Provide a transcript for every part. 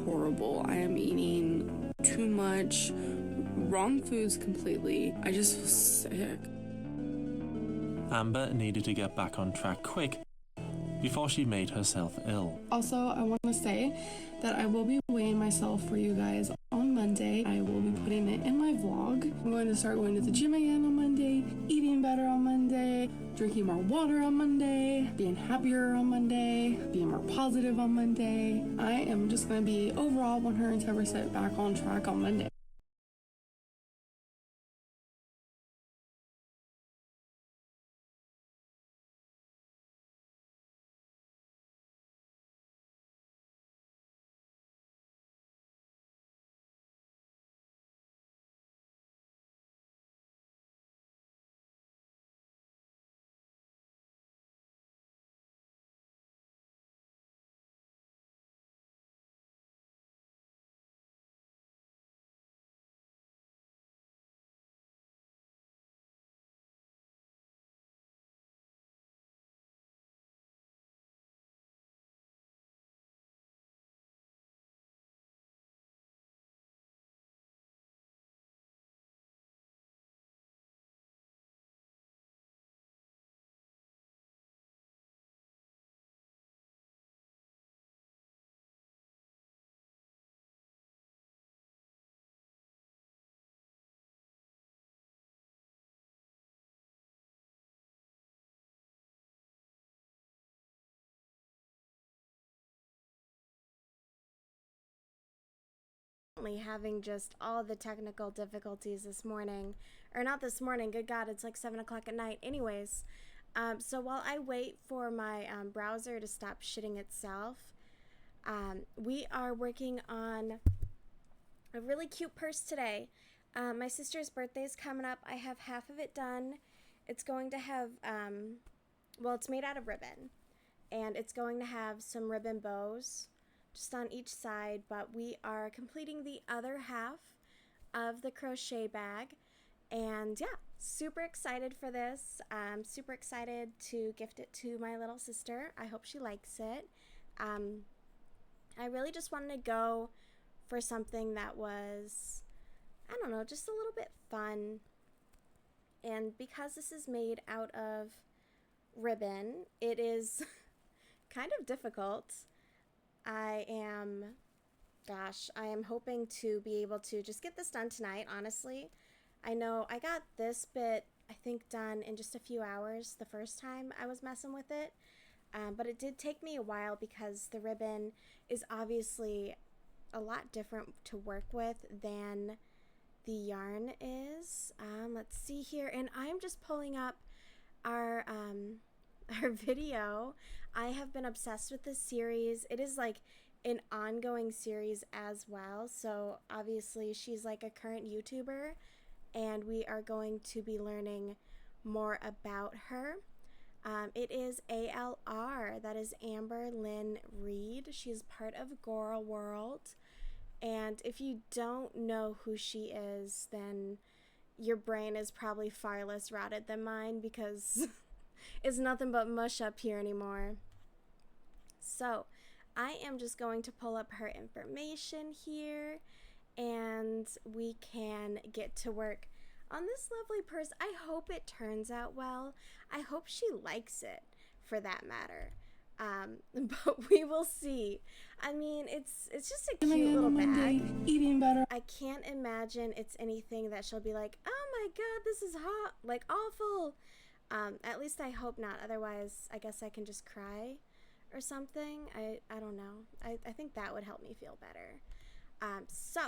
horrible. I am eating too much, wrong foods completely. I just feel sick. Amber needed to get back on track quick before she made herself ill. Also, I want to say that I will be weighing myself for you guys on Monday. I will be putting it in my vlog. I'm going to start going to the gym again on Monday, eating better on Monday, drinking more water on Monday, being happier on Monday, being more positive on Monday. I am just going to be overall 110% back on track on Monday. Having just all the technical difficulties this morning, or not this morning, good God, it's like 7 o'clock at night anyways. So while I wait for my browser to stop shitting itself, we are working on a really cute purse today. My sister's birthday is coming up. I have half of it done. It's going to have, well, it's made out of ribbon, and it's going to have some ribbon bows just on each side, but we are completing the other half of the crochet bag, and yeah, super excited for this. I'm super excited to gift it to my little sister. I hope she likes it. I really just wanted to go for something that was, I don't know, just a little bit fun, and because this is made out of ribbon, it is kind of difficult. I am hoping to be able to just get this done tonight, honestly. I know I got this bit, I think, done in just a few hours the first time I was messing with it, but it did take me a while because the ribbon is obviously a lot different to work with than the yarn is. Let's see here, and I'm just pulling up our video. I have been obsessed with this series. It is like an ongoing series as well, so obviously she's like a current YouTuber, and we are going to be learning more about her. It is ALR, that is Amber Lynn Reed. She's part of Gorl World, and if you don't know who she is, then your brain is probably far less rotted than mine, because it's nothing but mush up here anymore. So I am just going to pull up her information here, and we can get to work on this lovely purse. I hope it turns out well. I hope she likes it, for that matter. But we will see. I mean, it's just a cute little bag. Eating better. I can't imagine it's anything that she'll be like, oh my God, this is hot, like awful. At least I hope not. Otherwise, I guess I can just cry or something. I don't know. I think that would help me feel better. So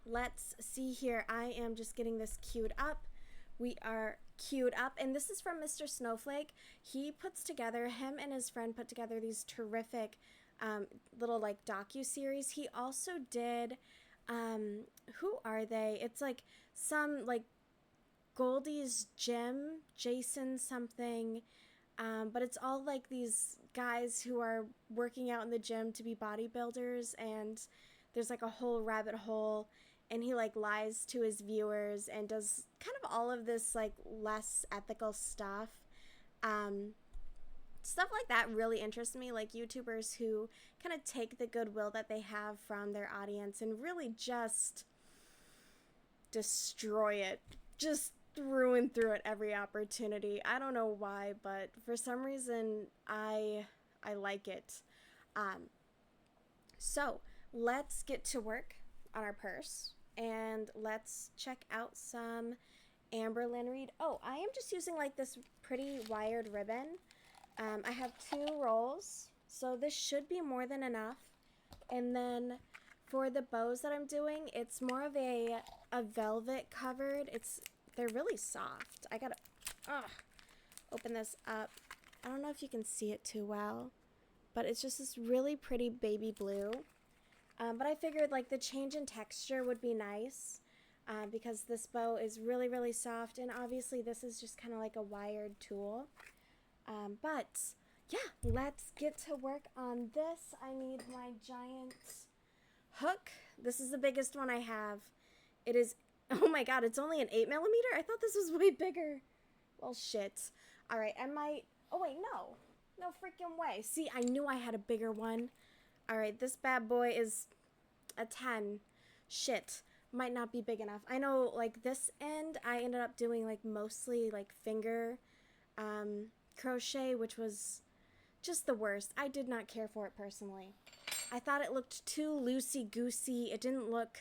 let's see here. I am just getting this queued up. We are queued up, and this is from Mr.Snowflake. Him and his friend put together these terrific little like docu-series. He also did, who are they? It's like some like Goldie's Gym, Jason something, but it's all like these guys who are working out in the gym to be bodybuilders, and there's like a whole rabbit hole, and he like lies to his viewers and does kind of all of this like less ethical stuff. stuff like that really interests me, like YouTubers who kind of take the goodwill that they have from their audience and really just destroy it, just through and through at every opportunity. I don't know why, but for some reason I like it. So let's get to work on our purse and let's check out some Amberlynn Reed. Oh, I am just using like this pretty wired ribbon. I have 2 rolls, so this should be more than enough. And then for the bows that I'm doing, it's more of a velvet covered. They're really soft. I gotta open this up. I don't know if you can see it too well, but it's just this really pretty baby blue. But I figured like the change in texture would be nice because this bow is really, really soft, and obviously this is just kind of like a wired tool. But yeah, let's get to work on this. I need my giant hook. This is the biggest one I have. It is, oh my god, it's only an 8mm. I thought this was way bigger. Well, shit. All right, oh wait, no freaking way. See, I knew I had a bigger one. All right, this bad boy is a 10. Shit, might not be big enough. I know, like, this end, I ended up doing, like, mostly, like, finger crochet, which was just the worst. I did not care for it personally. I thought it looked too loosey-goosey. It didn't look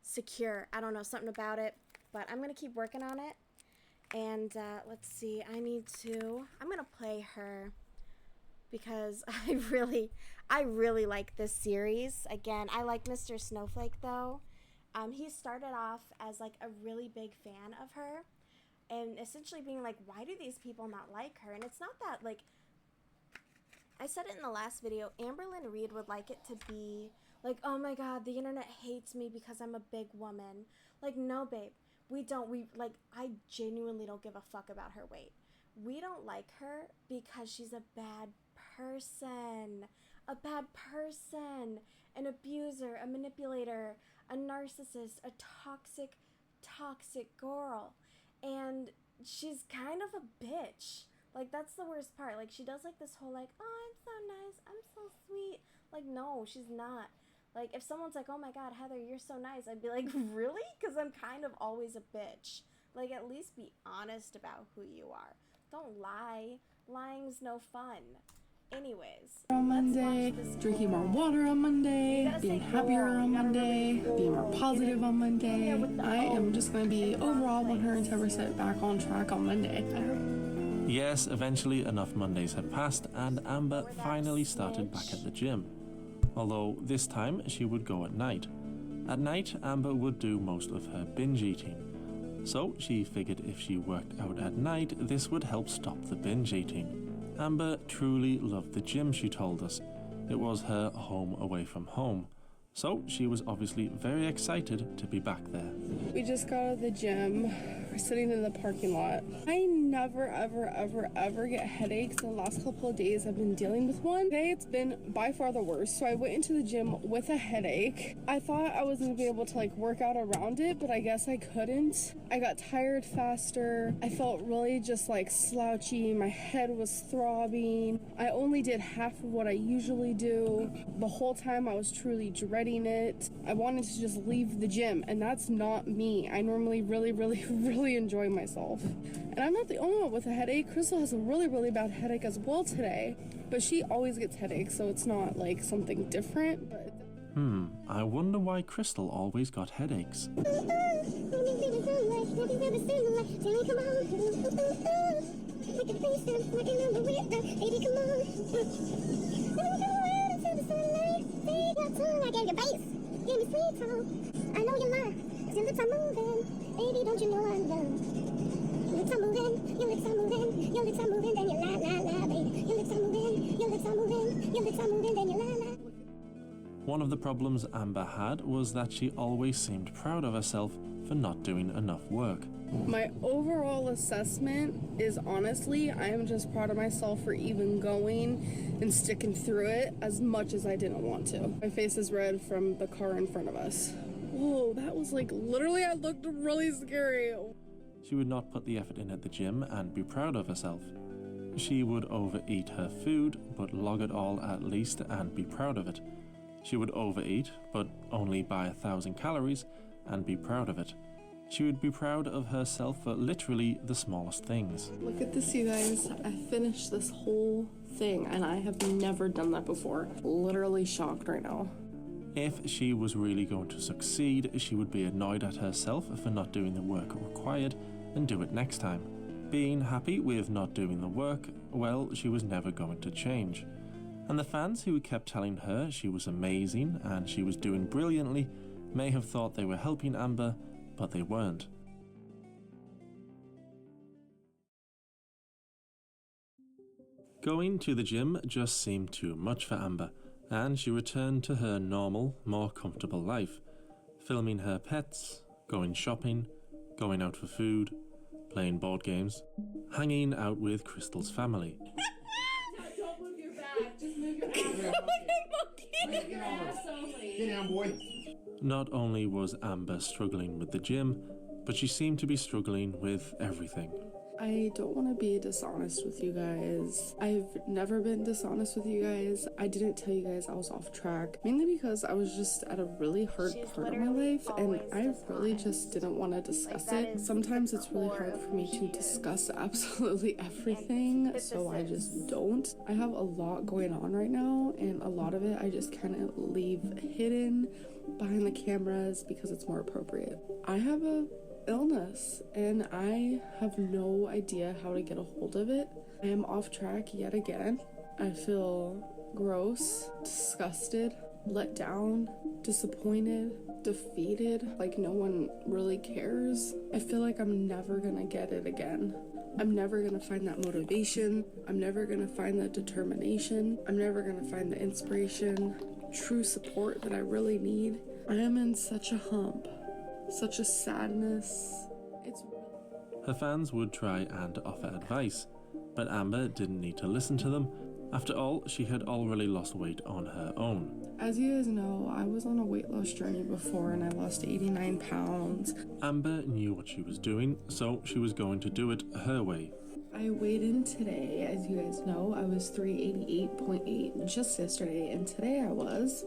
secure. I don't know, something about it, but I'm going to keep working on it. And let's see, I'm going to play her because I really like this series. Again, I like Mr.Snowflake though. He started off as like a really big fan of her and essentially being like, why do these people not like her? And it's not that, like, I said it in the last video, Amberlynn Reed would like it to be like, oh my god, the internet hates me because I'm a big woman. Like, no babe, I genuinely don't give a fuck about her weight. We don't like her because she's a bad person, an abuser, a manipulator, a narcissist, a toxic girl. And she's kind of a bitch. Like, that's the worst part. Like, she does, like, this whole, like, oh, I'm so nice, I'm so sweet. Like, no, she's not. Like, if someone's like, oh my god, Heather, you're so nice, I'd be like, really? Because I'm kind of always a bitch. Like, at least be honest about who you are. Don't lie. Lying's no fun. Anyways, on Monday, drinking more water on Monday, being happier on Monday, being more positive on Monday. I am just going to be overall 110% back on track on Monday. Yes, eventually enough Mondays had passed and Amber finally started back at the gym. Although this time she would go at night. At night, Amber would do most of her binge eating. So she figured if she worked out at night, this would help stop the binge eating. Amber truly loved the gym, she told us. It was her home away from home. So she was obviously very excited to be back there. We just got out of the gym. We're sitting in the parking lot. I never, ever get headaches. The last couple of days I've been dealing with one. Today it's been by far the worst. So I went into the gym with a headache. I thought I was going to be able to like work out around it, but I guess I couldn't. I got tired faster. I felt really just like slouchy. My head was throbbing. I only did half of what I usually do. The whole time I was truly dreading it. I wanted to just leave the gym, and that's not me. I normally really enjoy myself. And I'm not the only one with a headache. Crystal has a really bad headache as well today, but she always gets headaches, so it's not like something different. But I wonder why Crystal always got headaches. I know you lie, 'cause your lips are moving. Baby, don't you know I love? Your lips are moving, your lips are moving, your lips are moving, then you lie, baby. Your lips are moving, your lips are moving, your lips are moving, then you lie. One of the problems Amber had was that she always seemed proud of herself for not doing enough work. my overall assessment is honestly, I am just proud of myself for even going and sticking through it as much as I didn't want to. My face is red from the car in front of us. Whoa, that was like, literally, I looked really scary. She would not put the effort in at the gym and be proud of herself. She would overeat her food, but log it all at least and be proud of it. She would overeat, but only by 1,000 calories and be proud of it. She would be proud of herself for literally the smallest things. Look at this, you guys. I finished this whole thing, and I have never done that before. Literally shocked right now. If she was really going to succeed, she would be annoyed at herself for not doing the work required and do it next time. Being happy with not doing the work, well, she was never going to change. And the fans who kept telling her she was amazing and she was doing brilliantly may have thought they were helping Amber, but they weren't. Going to the gym just seemed too much for Amber, and she returned to her normal, more comfortable life, filming her pets, going shopping, going out for food, playing board games, hanging out with Crystal's family. Don't move your back, just move your ass. Get down, boy. Not only was Amber struggling with the gym, but she seemed to be struggling with everything. I don't want to be dishonest with you guys. I've never been dishonest with you guys. I didn't tell you guys I was off track, mainly because I was just at a really hard part of my life, and I really just didn't want to discuss it. Sometimes it's really hard for me to discuss absolutely everything, so I just don't. I have a lot going on right now, and a lot of it I just kind of leave hidden behind the cameras because it's more appropriate. I have a illness and I have no idea how to get a hold of it. I am off track yet again. I feel gross, disgusted, let down, disappointed, defeated, like no one really cares. I feel like I'm never gonna get it again. I'm never gonna find that motivation. I'm never gonna find that determination. I'm never gonna find the inspiration, true support that I really need. I am in such a hump. Such a sadness. Her fans would try and offer advice, but Amber didn't need to listen to them. After all, she had already lost weight on her own. As you guys know, I was on a weight loss journey before and I lost 89 pounds. Amber knew what she was doing, so she was going to do it her way. I weighed in today. As you guys know, I was 388.8 just yesterday, and today I was...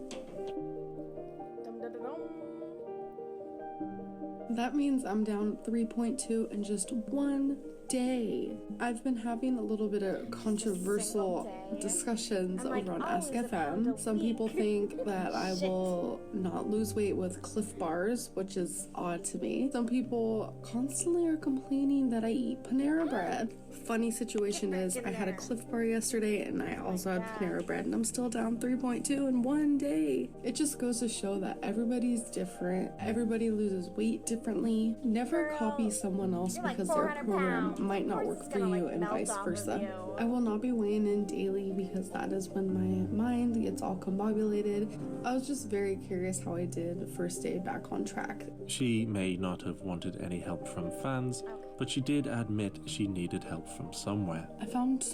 That means I'm down 3.2 in just one day. I've been having a little bit of controversial discussions over on Ask FM. Some people think that I will not lose weight with Cliff Bars, which is odd to me. Some people constantly are complaining that I eat Panera Bread. Funny situation is I had a Cliff Bar yesterday and I also had Panera Bread, and I'm still down 3.2 in one day. It just goes to show that everybody's different. Everybody loses weight differently. Never copy someone else because their program might not work for you and vice versa. I will not be weighing in daily because that is when my mind gets all combobulated. I was just very curious how I did first day back on track. She may not have wanted any help from fans, but she did admit she needed help from somewhere. I found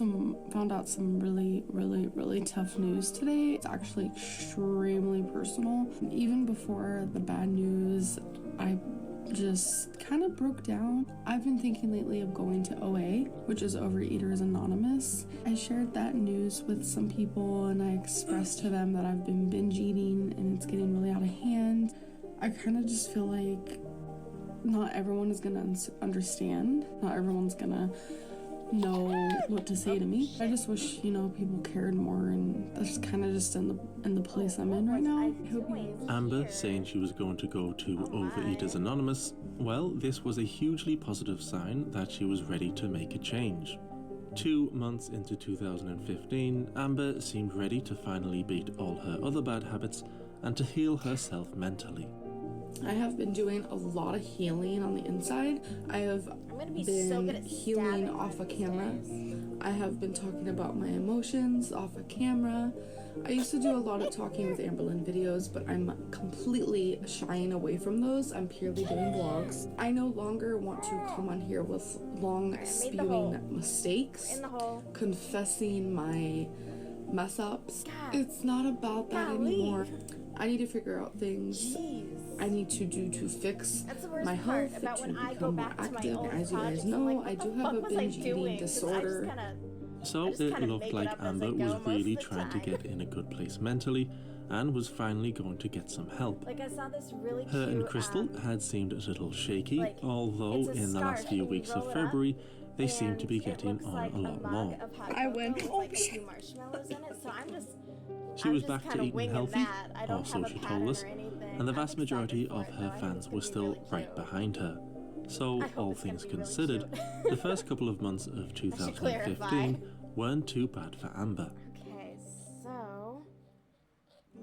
out some really tough news today. It's actually extremely personal. Even before the bad news, I just kind of broke down. I've been thinking lately of going to OA, which is Overeaters Anonymous. I shared that news with some people and I expressed to them that I've been binge eating and it's getting really out of hand. I kind of just feel like not everyone is gonna understand. Not everyone's gonna know what to say to me. I just wish, people cared more, and that's kind of just in the place I'm in right now. Amber saying she was going to go to Overeaters Anonymous, well, this was a hugely positive sign that she was ready to make a change. 2 months into 2015, Amber seemed ready to finally beat all her other bad habits and to heal herself mentally. I have been doing a lot of healing on the inside. I have been healing off a camera. I have been talking about my emotions off a camera. I used to do a lot of talking with Amberlynn videos, but I'm completely shying away from those. I'm purely doing vlogs. I no longer want to come on here with long spewing mistakes, confessing my mess ups. It's not about that anymore. I need to figure out things I need to do to fix my health, to become more active. As you guys know, I do have a binge eating disorder. So just it kinda looked make it like up as I Amber go was most of really the trying to time. get in a good place mentally and was finally going to get some help. Like I saw this really Her cute, and Crystal had seemed a little shaky, like, although it's a in the last scarf, few and you weeks roll of it up, February they seemed to and be it getting looks on like a lot mug more. of hot I cocoa win. with Oh, like a few marshmallows in it. So She was I'm back just to kinda eating winging healthy, that. I don't or so have a she pattern told us, or anything. and the I'm vast majority excited of for it, her though. I think fans it's were gonna be still really right cute. behind her. So, I hope all it's gonna things be really considered, cute. the first couple of months of clarify. 2015 weren't too bad for Amber. Okay, so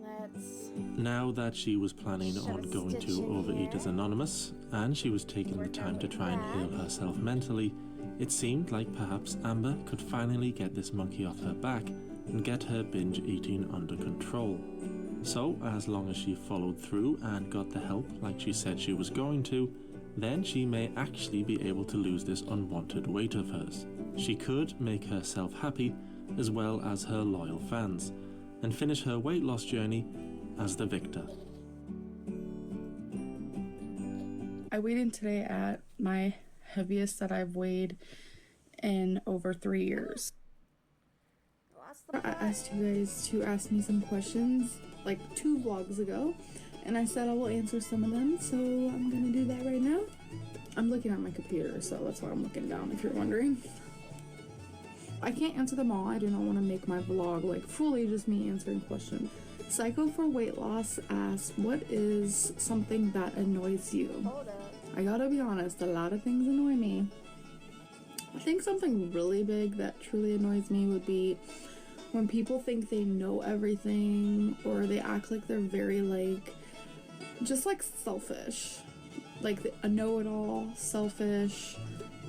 let's Now that she was planning Shove on a going stitch to in Overeaters here. Anonymous, and she was taking the Work our time to way try and heal back. herself mentally, it seemed like perhaps Amber could finally get this monkey off her back and get her binge eating under control. So, as long as she followed through and got the help like she said she was going to, then she may actually be able to lose this unwanted weight of hers. She could make herself happy, as well as her loyal fans, and finish her weight loss journey as the victor. I weighed in today at my heaviest that I've weighed in over 3 years. lost the I plot. asked you guys to ask me some questions like 2 vlogs ago, and I said I will answer some of them, so I'm gonna do that right now. I'm looking at my computer, so that's why I'm looking down, if you're wondering. I can't answer them all. I do not want to make my vlog like fully just me answering questions. Psycho for Weight Loss asks, what is something that annoys you? Hold up. I gotta be honest, a lot of things annoy me. I think something really big that truly annoys me would be when people think they know everything, or they act like they're very like, just like selfish. Like a know-it-all, selfish,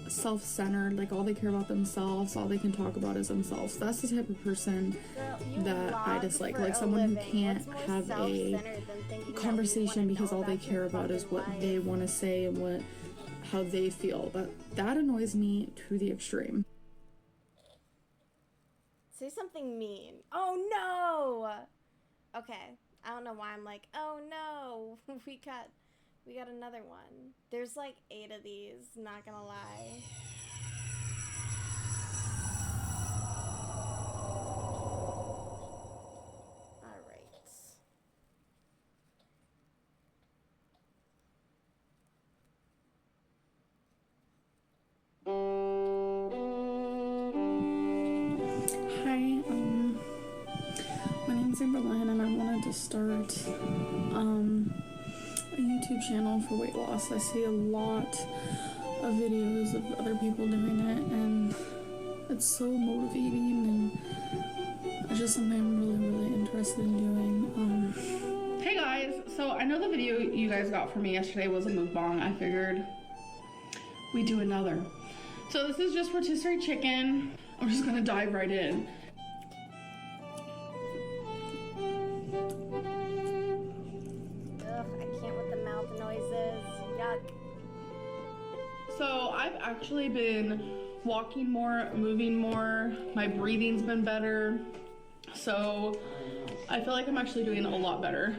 self-centered, like all they care about themselves, all they can talk about is themselves. That's the type of person Girl, you that I vlog dislike, for like a someone who living. can't What's more have a self-centered than thinking that we conversation wanna because know all they about your care about is fucking what life? they want to say and how they feel. That annoys me to the extreme. Say something mean. Oh no! Okay. I don't know why I'm like, oh no, we got another one. There's like 8 of these, not gonna lie. Alright. Hi, my name's Amberlyn, and I wanted to start a YouTube channel for weight loss. I see a lot of videos of other people doing it, and it's so motivating, and it's just something I'm really interested in doing. Hey guys, so I know the video you guys got from me yesterday was a mukbang. I figured we'd do another. So this is just rotisserie chicken. I'm just gonna dive right in. Ugh, I can't with the mouth noises. Yuck. So I've actually been walking more, moving more. My breathing's been better. So I feel like I'm actually doing a lot better.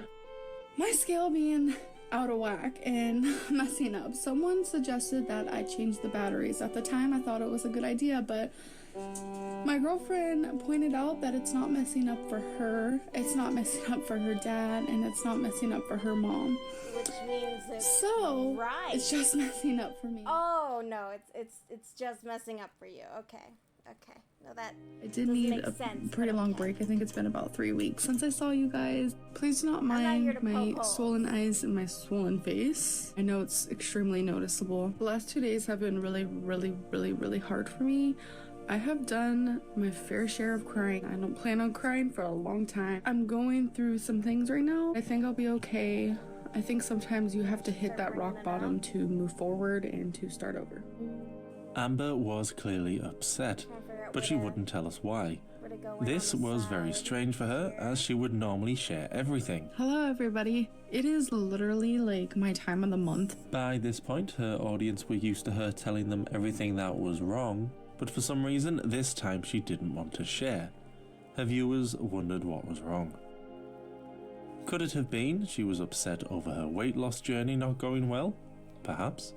My scale being out of whack and messing up. Someone suggested that I change the batteries. At the time I thought it was a good idea, but my girlfriend pointed out that it's not messing up for her, it's not messing up for her dad, and it's not messing up for her mom. Which means it's So right. it's just messing up for me. Oh no, it's just messing up for you. Okay. No, that I did doesn't need make a sense, pretty but long okay. break. I think it's been about 3 weeks since I saw you guys. Please do not not here mind to my poke holes. swollen eyes and my swollen face. I know it's extremely noticeable. The last 2 days have been really hard for me. I have done my fair share of crying. I don't plan on crying for a long time. I'm going through some things right now. I think I'll be okay. I think sometimes you have to hit that rock bottom to move forward and to start over. Amber was clearly upset, but she wouldn't tell us why. where to go in This on the was very side. strange for her, as she would normally share everything. Hello everybody. It is literally like my time of the month. By this point, her audience were used to her telling them everything that was wrong, but for some reason, this time she didn't want to share. Her viewers wondered what was wrong. Could it have been she was upset over her weight loss journey not going well? Perhaps.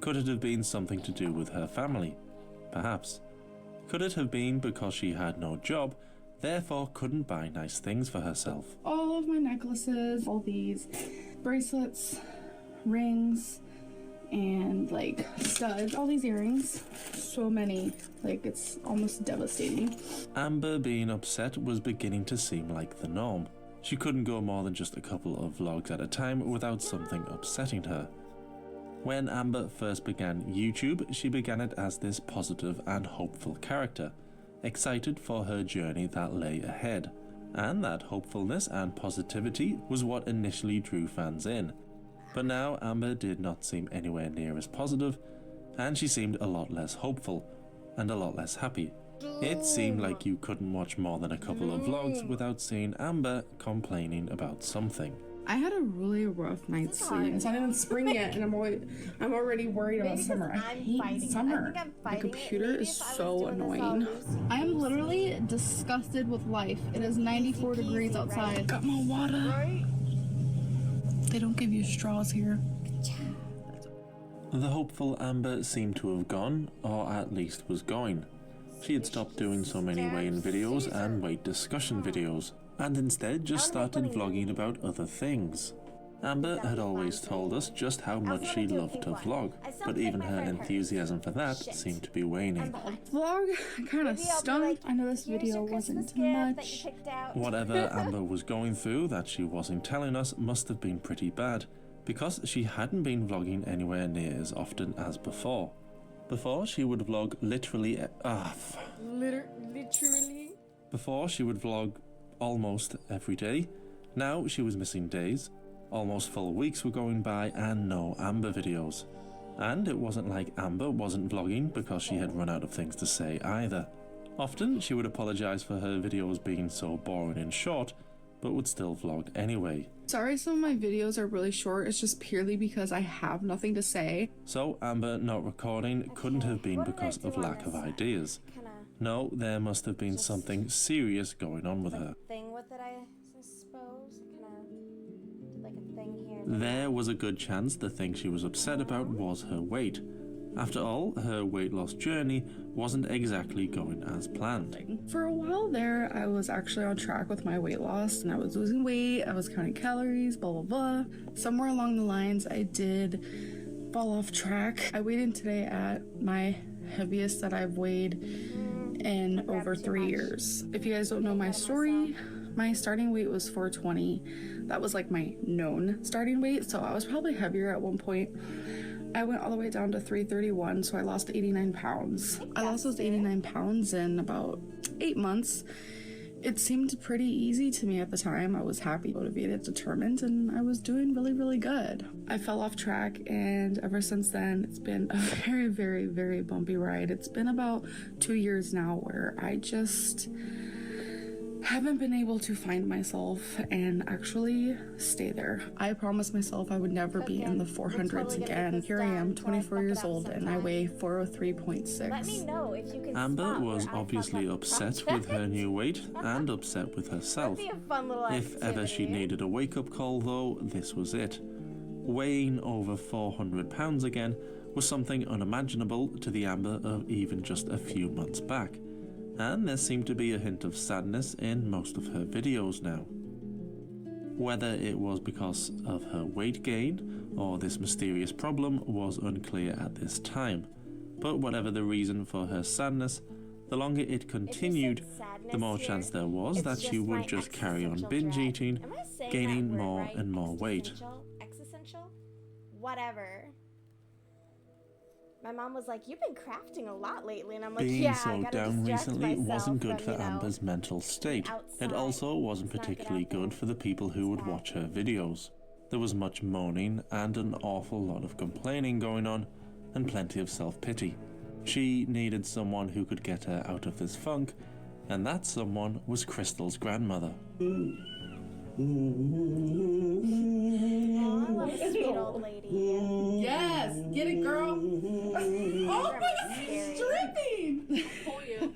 Could it have been something to do with her family? Perhaps. Could it have been because she had no job, therefore couldn't buy nice things for herself? All of my necklaces, all these bracelets, rings, and like studs, all these earrings, so many, like it's almost devastating. Amber being upset was beginning to seem like the norm. She couldn't go more than just a couple of vlogs at a time without something upsetting her. When Amber first began YouTube, she began it as this positive and hopeful character, excited for her journey that lay ahead. And that hopefulness and positivity was what initially drew fans in. But now Amber did not seem anywhere near as positive, and she seemed a lot less hopeful, and a lot less happy. It seemed like you couldn't watch more than a couple of vlogs without seeing Amber complaining about something. I had a really rough night's sleep. It's not even spring yet, and I'm already worried about summer. I hate summer. The computer is so annoying. I am literally disgusted with life. It is 94 degrees outside. Got my water. They don't give you straws here. The hopeful Amber seemed to have gone, or at least was going. She had stopped doing so many weigh-in videos and weight discussion videos, and instead just started vlogging about other things. Amber had always told us just how much she loved to vlog, but even her enthusiasm for that seemed to be waning. Vlog kind of stunk. I know this video wasn't much. Whatever Amber was going through that she wasn't telling us must have been pretty bad, because she hadn't been vlogging anywhere near as often as before. Before she would vlog literally Before she would vlog almost every day. Now she was missing days. Almost full weeks were going by and no Amber videos. And it wasn't like Amber wasn't vlogging because she had run out of things to say either. Often she would apologise for her videos being so boring and short, but would still vlog anyway. Sorry some of my videos are really short, it's just purely because I have nothing to say. So Amber not recording couldn't have been because of lack of ideas. No, there must have been something serious going on with her. Thing with it, I suppose. Did like a thing here. There was a good chance the thing she was upset about was her weight. After all, her weight loss journey wasn't exactly going as planned. For a while there, I was actually on track with my weight loss and I was losing weight, I was counting calories, blah blah blah. Somewhere along the lines, I did fall off track. I weighed in today at my heaviest that I've weighed in over 3 years. If you guys don't know my story, my starting weight was 420. That was like my known starting weight, so I was probably heavier at one point. I went all the way down to 331, so I lost 89 pounds. I lost those 89 pounds in about 8 months. It seemed pretty easy to me at the time. I was happy, motivated, determined, and I was doing really, really good. I fell off track, and ever since then, it's been a very, very, very bumpy ride. It's been about 2 years now where I just haven't been able to find myself and actually stay there. I promised myself I would never be in the 400s again. Here I am, 24 years old, and I weigh 403.6. Let me know if you can Amber was obviously upset with her new weight and upset with herself. That'd be a fun little If ever she activity. needed a wake-up call though, this was it. Weighing over 400 pounds again was something unimaginable to the Amber of even just a few months back. And there seemed to be a hint of sadness in most of her videos now. Whether it was because of her weight gain or this mysterious problem was unclear at this time, but whatever the reason for her sadness, the longer it continued, the more chance there was that she would just carry on binge eating, gaining more and more weight. Existential? Whatever. My mom was like, "You've been crafting a lot lately," and I'm like, Being "Yeah, I so gotta down distract recently wasn't myself good for from, Amber's mental state. It also wasn't particularly good for the people who would watch her videos. There was much moaning and an awful lot of complaining going on, and plenty of self-pity. She needed someone who could get her out of this funk, and that someone was Crystal's grandmother. Oh, I love a sweet old lady. Yes, get it, girl. Oh my God, Scary. stripping. Pull you.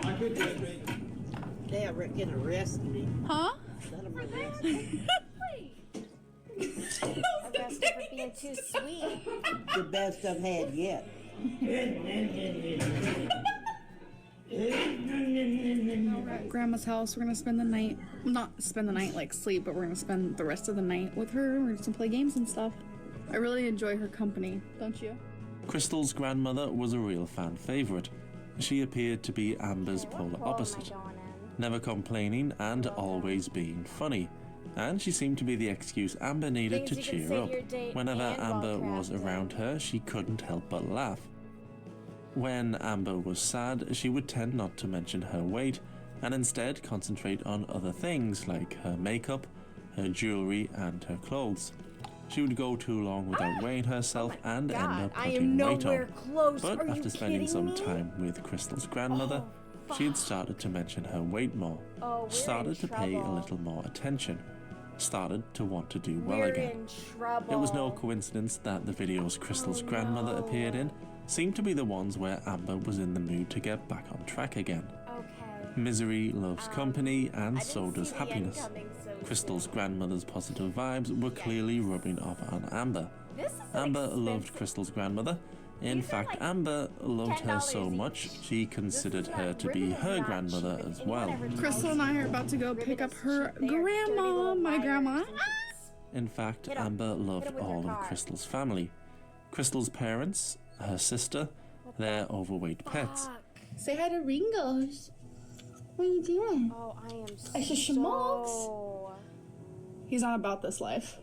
I could get they are gonna arrest me. Huh? Let them arrest me. get too sweet. The best I've had yet. We're at Grandma's house. We're gonna spend the night. Not spend the night like sleep, but we're gonna spend the rest of the night with her. We're gonna play games and stuff. I really enjoy her company, don't you? Crystal's grandmother was a real fan favourite. She appeared to be Amber's polar opposite, never complaining and always being funny. And she seemed to be the excuse Amber needed to cheer up. Whenever Amber was around her, she couldn't help but laugh. When Amber was sad, she would tend not to mention her weight and instead concentrate on other things like her makeup, her jewelry and her clothes. She would go too long without weighing herself and end up putting weight on. But after spending some time with Crystal's grandmother, she had started to mention her weight more, started to pay a little more attention, started to want to do well again. It was no coincidence that the videos Crystal's grandmother appeared in seemed to be the ones where Amber was in the mood to get back on track again. Misery loves company, and so does happiness. Crystal's grandmother's positive vibes were clearly rubbing off on Amber. Amber loved Crystal's grandmother. In fact, Amber loved her so much, she considered her to be her grandmother as well. Crystal and I are about to go pick up her grandma, my grandma. In fact, Amber loved all of Crystal's family. Crystal's parents, her sister, their overweight pets. Say hi to Ringos. What are you doing? Oh, I am so... He's not about this life.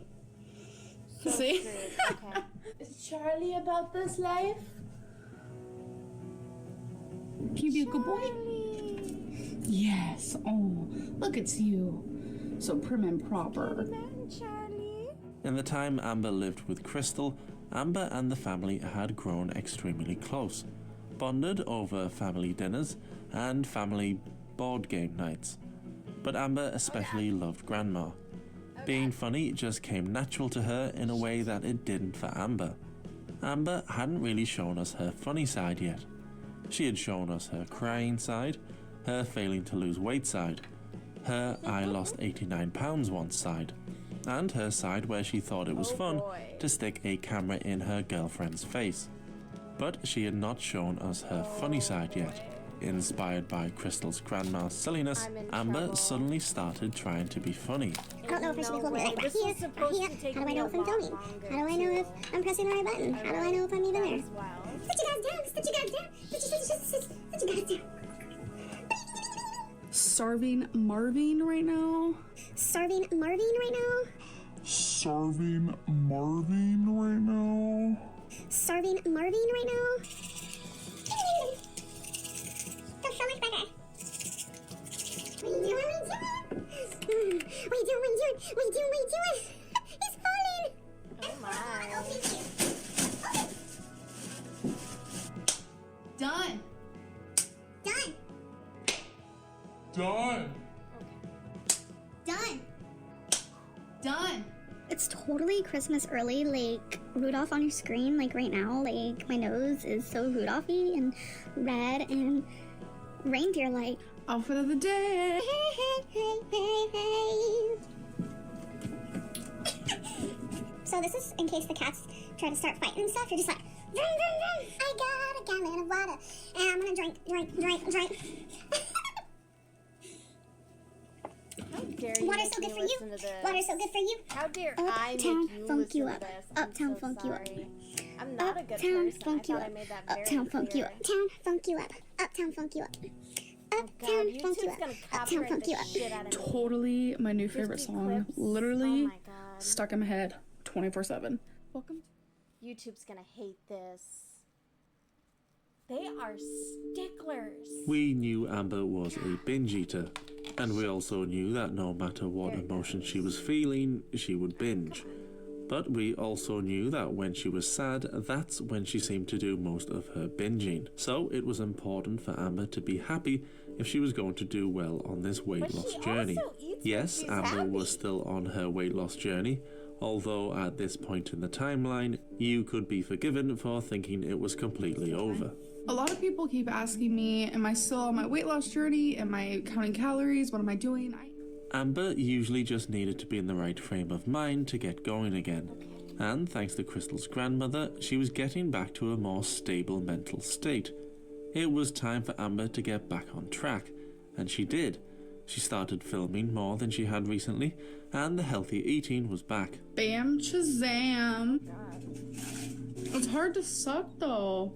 See? Okay. Is Charlie about this life? Can you be a good boy? Yes. Oh, look at you. So prim and proper. In the time Amber lived with Crystal, Amber and the family had grown extremely close, bonded over family dinners and family board game nights. But Amber especially loved Grandma. Being funny just came natural to her in a way that it didn't for Amber. Amber hadn't really shown us her funny side yet. She had shown us her crying side, her failing to lose weight side, her I lost 89 pounds once side, and her side where she thought it was fun to stick a camera in her girlfriend's face. But she had not shown us her funny side yet. Inspired by Crystal's grandma's silliness, Amber suddenly started trying to be funny. I don't know if I should be holding it like here or here. How do I know if I'm filming? How do I know if I'm pressing the right button? How do I know if I'm even there? Sit you guys down, sit you guys down, sit you guys down. Starving Marvin right now. Starving Marvin right now. Starving Marvin right now. Starving Marvin right now. Feels so much better. What are you doing? What are you doing? What are you doing? What are you doing? He's falling. Oh my. Oh, thank you. Done. Done. Done. Done. Done. It's totally Christmas early, like Rudolph on your screen, like right now, like my nose is so Rudolphy and red and reindeer light. Outfit of the day. So this is in case the cats try to start fighting and stuff. You're just like, vroom, vroom, vroom. I got a gallon of water, and I'm gonna drink. How dare you Water's make so good me for you. listen to this? Water's so good for you. How dare I make Uptown you funk listen you to up. this? I'm Uptown so funk you up. sorry. I'm not a good Uptown person. funk you I thought up. I made that very Uptown funk you clear. up. Uptown funk you up. Uptown funk you up. God, Uptown funk you YouTube's gonna up. Uptown copyright funk the you up. shit out of me. Totally my new favorite 50 song. clips? Literally Oh my God. stuck in my head 24/7. Welcome. YouTube's gonna hate this. They are sticklers. We knew Amber was a binge eater, and we also knew that no matter what emotion she was feeling, she would binge. But we also knew that when she was sad, that's when she seemed to do most of her binging. So it was important for Amber to be happy if she was going to do well on this weight loss journey. Yes, Amber was still on her weight loss journey, although at this point in the timeline, you could be forgiven for thinking it was completely over. A lot of people keep asking me, am I still on my weight loss journey? Am I counting calories? What am I doing? Amber usually just needed to be in the right frame of mind to get going again, And thanks to Crystal's grandmother, she was getting back to a more stable mental state. It was time for Amber to get back on track, and she did. She started filming more than she had recently, and the healthy eating was back. Bam Shazam! It's hard to suck though.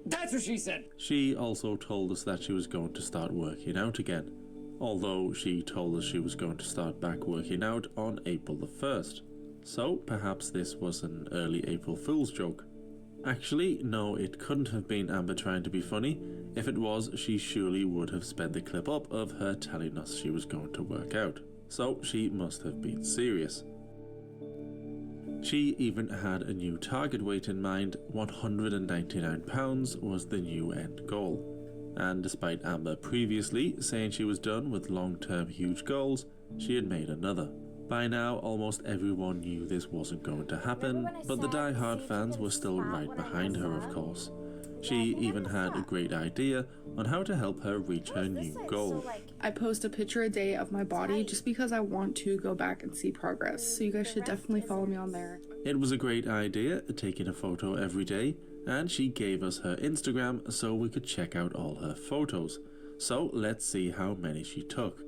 That's what she said! She also told us that she was going to start working out again, although she told us she was going to start back working out on April the 1st. So perhaps this was an early April Fool's joke. Actually, no, it couldn't have been Amber trying to be funny. If it was, she surely would have sped the clip up of her telling us she was going to work out. So she must have been serious. She even had a new target weight in mind. 199 pounds was the new end goal. And despite Amber previously saying she was done with long-term huge goals, she had made another. By now, almost everyone knew this wasn't going to happen, but the die-hard fans were still right behind her, of course. She even had a great idea on how to help her reach her new goal. I post a picture a day of my body just because I want to go back and see progress, so you guys should definitely follow me on there. It was a great idea, taking a photo every day, and she gave us her Instagram so we could check out all her photos. So let's see how many she took.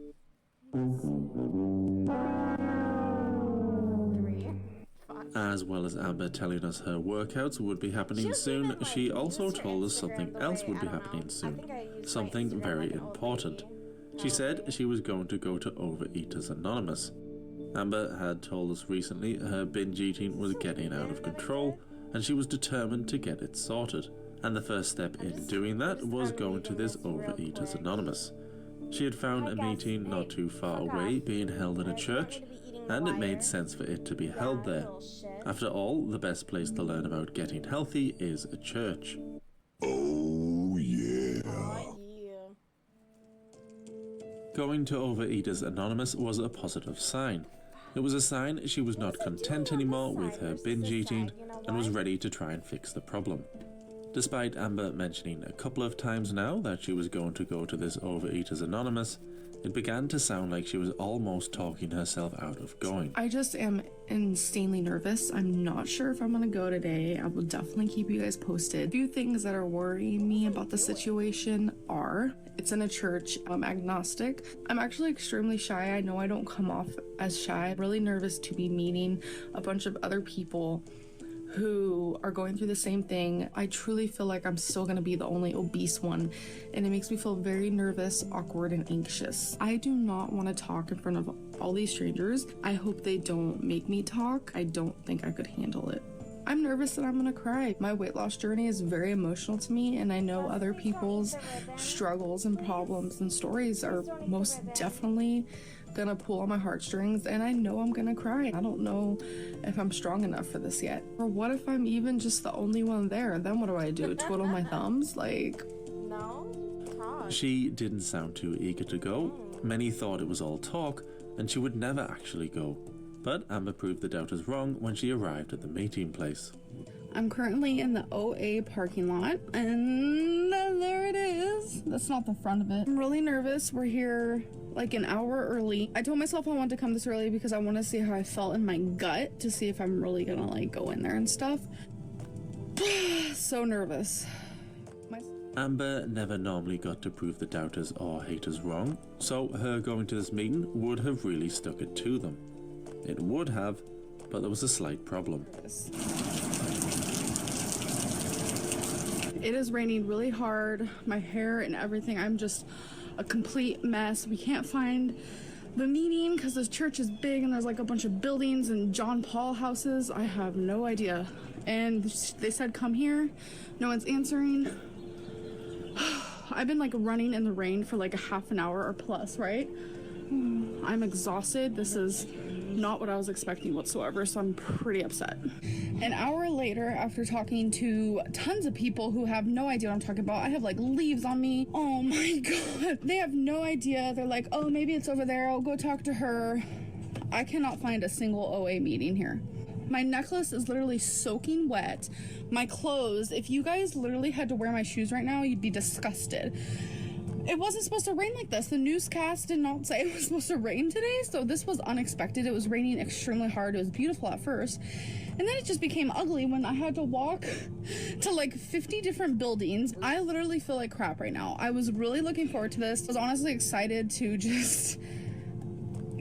As well as Amber telling us her workouts would be happening soon, she also told us something else would be happening soon. Something very important. She said she was going to go to Overeaters Anonymous. Amber had told us recently her binge eating was getting out of control, and she was determined to get it sorted. And the first step in doing that was going to this Overeaters Anonymous. She had found a meeting not too far away being held in a church, and it made sense for it to be held there. After all, the best place to learn about getting healthy is a church. Oh yeah. Going to Overeaters Anonymous was a positive sign. It was a sign she was not content anymore with her binge eating and was ready to try and fix the problem. Despite Amber mentioning a couple of times now that she was going to go to this Overeaters Anonymous, it began to sound like she was almost talking herself out of going. I just am insanely nervous. I'm not sure if I'm gonna go today. I will definitely keep you guys posted. A few things that are worrying me about the situation are, it's in a church. I'm agnostic. I'm actually extremely shy. I know I don't come off as shy. I'm really nervous to be meeting a bunch of other people who are going through the same thing. I truly feel like I'm still gonna be the only obese one, and it makes me feel very nervous, awkward, and anxious. I do not want to talk in front of all these strangers. I hope they don't make me talk. I don't think I could handle it. I'm nervous that I'm gonna cry. My weight loss journey is very emotional to me, and I know other people's struggles and problems and stories are most definitely gonna pull on my heartstrings, and I know I'm gonna cry. I don't know if I'm strong enough for this yet. Or what if I'm even just the only one there? Then what do I do? Twiddle my thumbs? Like, No? Talk. She didn't sound too eager to go. Many thought it was all talk and she would never actually go. But Amber proved the doubters wrong when she arrived at the meeting place. I'm currently in the OA parking lot, and there it is. That's not the front of it. I'm really nervous. We're here like an hour early. I told myself I wanted to come this early because I want to see how I felt in my gut to see if I'm really gonna like go in there and stuff. So nervous. Amber never normally got to prove the doubters or haters wrong, so her going to this meeting would have really stuck it to them. It would have, but there was a slight problem. It is raining really hard. My hair and everything, I'm just a complete mess. We can't find the meeting because this church is big and there's like a bunch of buildings and John Paul houses. I have no idea. And they said come here. No one's answering. I've been like running in the rain for like a half an hour or plus, right? I'm exhausted. This is not what I was expecting whatsoever, so I'm pretty upset. An hour later, after talking to tons of people who have no idea what I'm talking about, I have like leaves on me. Oh my god. They have no idea. They're like, oh, maybe it's over there. I'll go talk to her. I cannot find a single OA meeting here. My necklace is literally soaking wet. My clothes, if you guys literally had to wear my shoes right now, you'd be disgusted. It wasn't supposed to rain like this. The newscast did not say it was supposed to rain today, so this was unexpected. It was raining extremely hard. It was beautiful at first, and then it just became ugly when I had to walk to like 50 different buildings. I literally feel like crap right now. I was really looking forward to this. I was honestly excited to just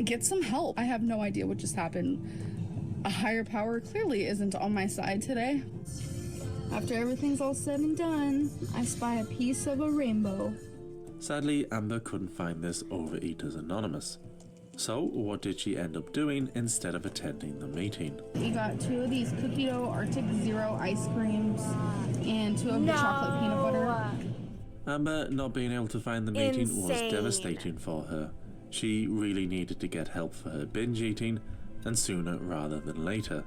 get some help. I have no idea what just happened. A higher power clearly isn't on my side today. After everything's all said and done, I spy a piece of a rainbow. Sadly, Amber couldn't find this Overeaters Anonymous. So what did she end up doing instead of attending the meeting? We got 2 of these cookie dough Arctic Zero ice creams and 2 of the chocolate peanut butter. Amber not being able to find the meeting was Insane. devastating for her. She really needed to get help for her binge eating, and sooner rather than later.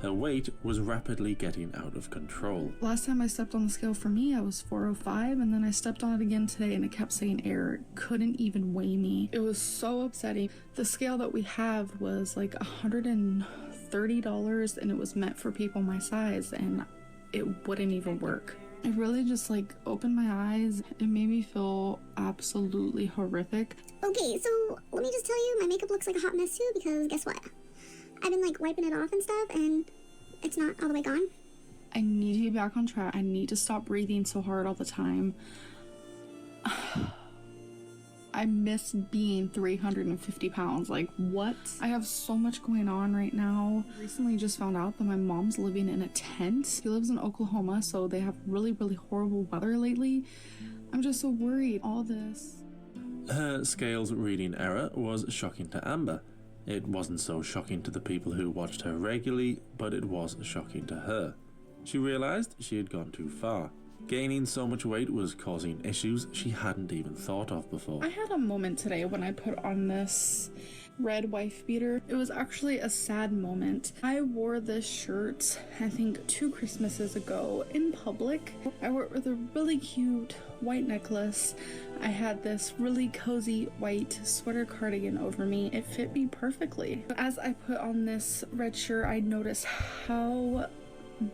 Her weight was rapidly getting out of control. Last time I stepped on the scale for me, I was 405, and then I stepped on it again today and it kept saying error. It couldn't even weigh me. It was so upsetting. The scale that we have was like $130 and it was meant for people my size, and it wouldn't even work. It really just like opened my eyes. It made me feel absolutely horrific. Okay, so let me just tell you, my makeup looks like a hot mess too, because guess what? I've been like wiping it off and stuff, and it's not all the way gone. I need to be back on track. I need to stop breathing so hard all the time. I miss being 350 pounds. Like, what? I have so much going on right now. Recently just found out that my mom's living in a tent. She lives in Oklahoma, so they have really, really horrible weather lately. I'm just so worried. All this. Her scales reading error was shocking to Amber. It wasn't so shocking to the people who watched her regularly, but it was shocking to her. She realized she had gone too far. Gaining so much weight was causing issues she hadn't even thought of before. I had a moment today when I put on this red wife beater. It was actually a sad moment. I wore this shirt, I think 2 Christmases ago in public. I wore it with a really cute white necklace. I had this really cozy white sweater cardigan over me. It fit me perfectly. As I put on this red shirt, I noticed how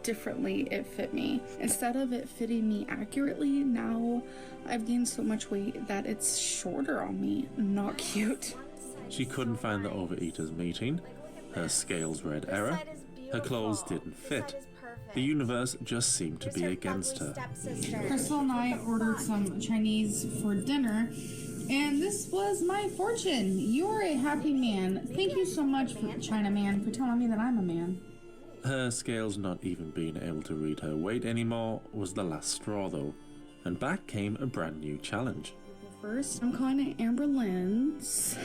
differently it fit me. Instead of it fitting me accurately, now I've gained so much weight that it's shorter on me. Not cute. She couldn't find the Overeaters meeting. Her scales read error. Her clothes didn't fit. The universe just seemed to be against her. Crystal and I ordered some Chinese for dinner, and this was my fortune. You're a happy man. Thank you so much, Chinaman, for telling me that I'm a man. Her scales not even being able to read her weight anymore was the last straw though, and back came a brand new challenge. First, I'm calling it Amber Lynn's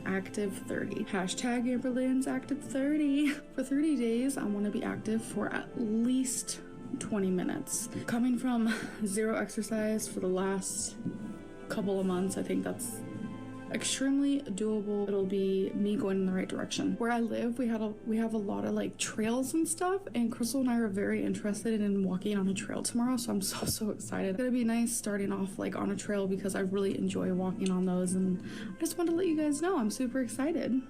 Active 30. Hashtag Amber Lynn's Active 30. For 30 days, I want to be active for at least 20 minutes. Coming from 0 exercise for the last couple of months, I think that's extremely doable. It'll be me going in the right direction. Where I live, we have a lot of like trails and stuff, and Crystal and I are very interested in walking on a trail tomorrow, so I'm so excited. It's gonna be nice starting off like on a trail because I really enjoy walking on those, and I just wanted to let you guys know I'm super excited.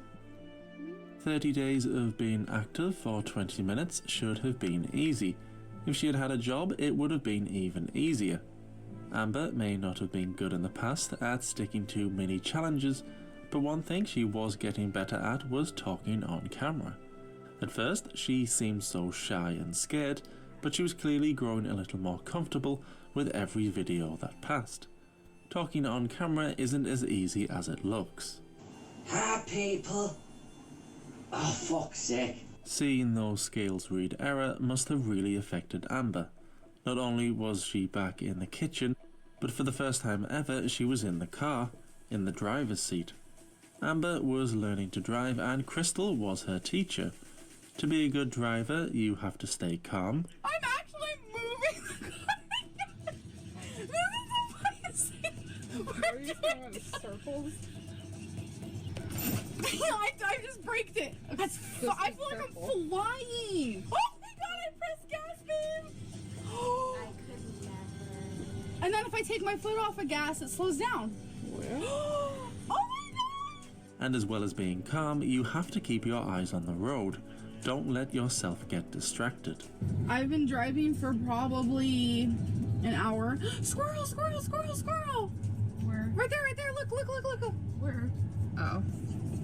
30 days of being active for 20 minutes should have been easy. If she had had a job, it would have been even easier. Amber may not have been good in the past at sticking to mini challenges, but one thing she was getting better at was talking on camera. At first, she seemed so shy and scared, but she was clearly growing a little more comfortable with every video that passed. Talking on camera isn't as easy as it looks. Hi, people. Oh, fuck's sake. Seeing those scales read error must have really affected Amber. Not only was she back in the kitchen, but for the first time ever she was in the car, in the driver's seat. Amber was learning to drive and Crystal was her teacher. To be a good driver, you have to stay calm. I'm actually moving the car. This is the funniest thing. Why are you going in circles? I just braked it. I feel like I'm flying. Oh my god, I pressed gas, babe. I could never. And then if I take my foot off of gas, it slows down. Oh my god! And as well as being calm, you have to keep your eyes on the road. Don't let yourself get distracted. I've been driving for probably an hour. Squirrel, squirrel, squirrel, squirrel! Where? Right there, right there. Look, look, look, look, look. Where? Oh.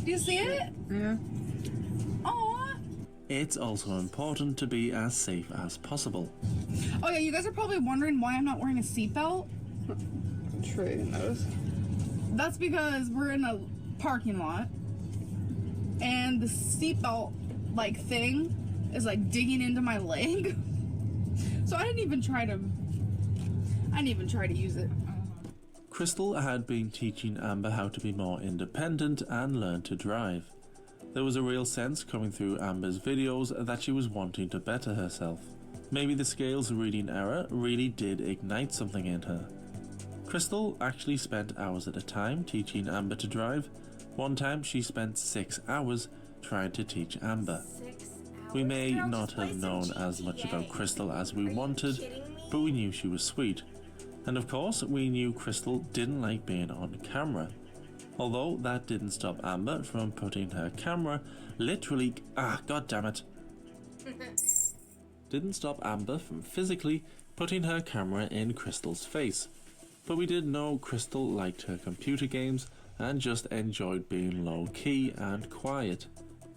Do you see it? Yeah. Aw. It's also important to be as safe as possible. Oh yeah, you guys are probably wondering why I'm not wearing a seatbelt. I'm sure you noticed. That's because we're in a parking lot, and the seatbelt like thing is like digging into my leg. So I didn't even try to use it. Crystal had been teaching Amber how to be more independent and learn to drive. There was a real sense coming through Amber's videos that she was wanting to better herself. Maybe the scales reading error really did ignite something in her. Crystal actually spent hours at a time teaching Amber to drive. One time she spent 6 hours trying to teach Amber. 6 hours? We may Girl, not just play have some known as much about GTA. Crystal as we Are you wanted, kidding me? but we knew she was sweet. And of course, we knew Crystal didn't like being on camera. Although that didn't stop Amber from putting her camera literally, god damn it. Didn't stop Amber from physically putting her camera in Crystal's face. But we did know Crystal liked her computer games and just enjoyed being low key and quiet.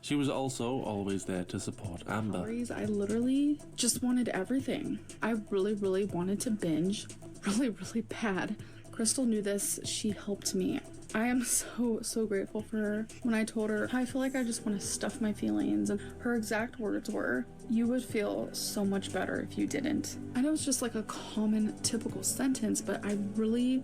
She was also always there to support Amber. I literally just wanted everything. I really wanted to binge, really bad. Crystal knew this. She helped me. I am so grateful for her. When I told her, I feel like I just want to stuff my feelings, and her exact words were, "You would feel so much better if you didn't." I know it's just like a common, typical sentence, but I really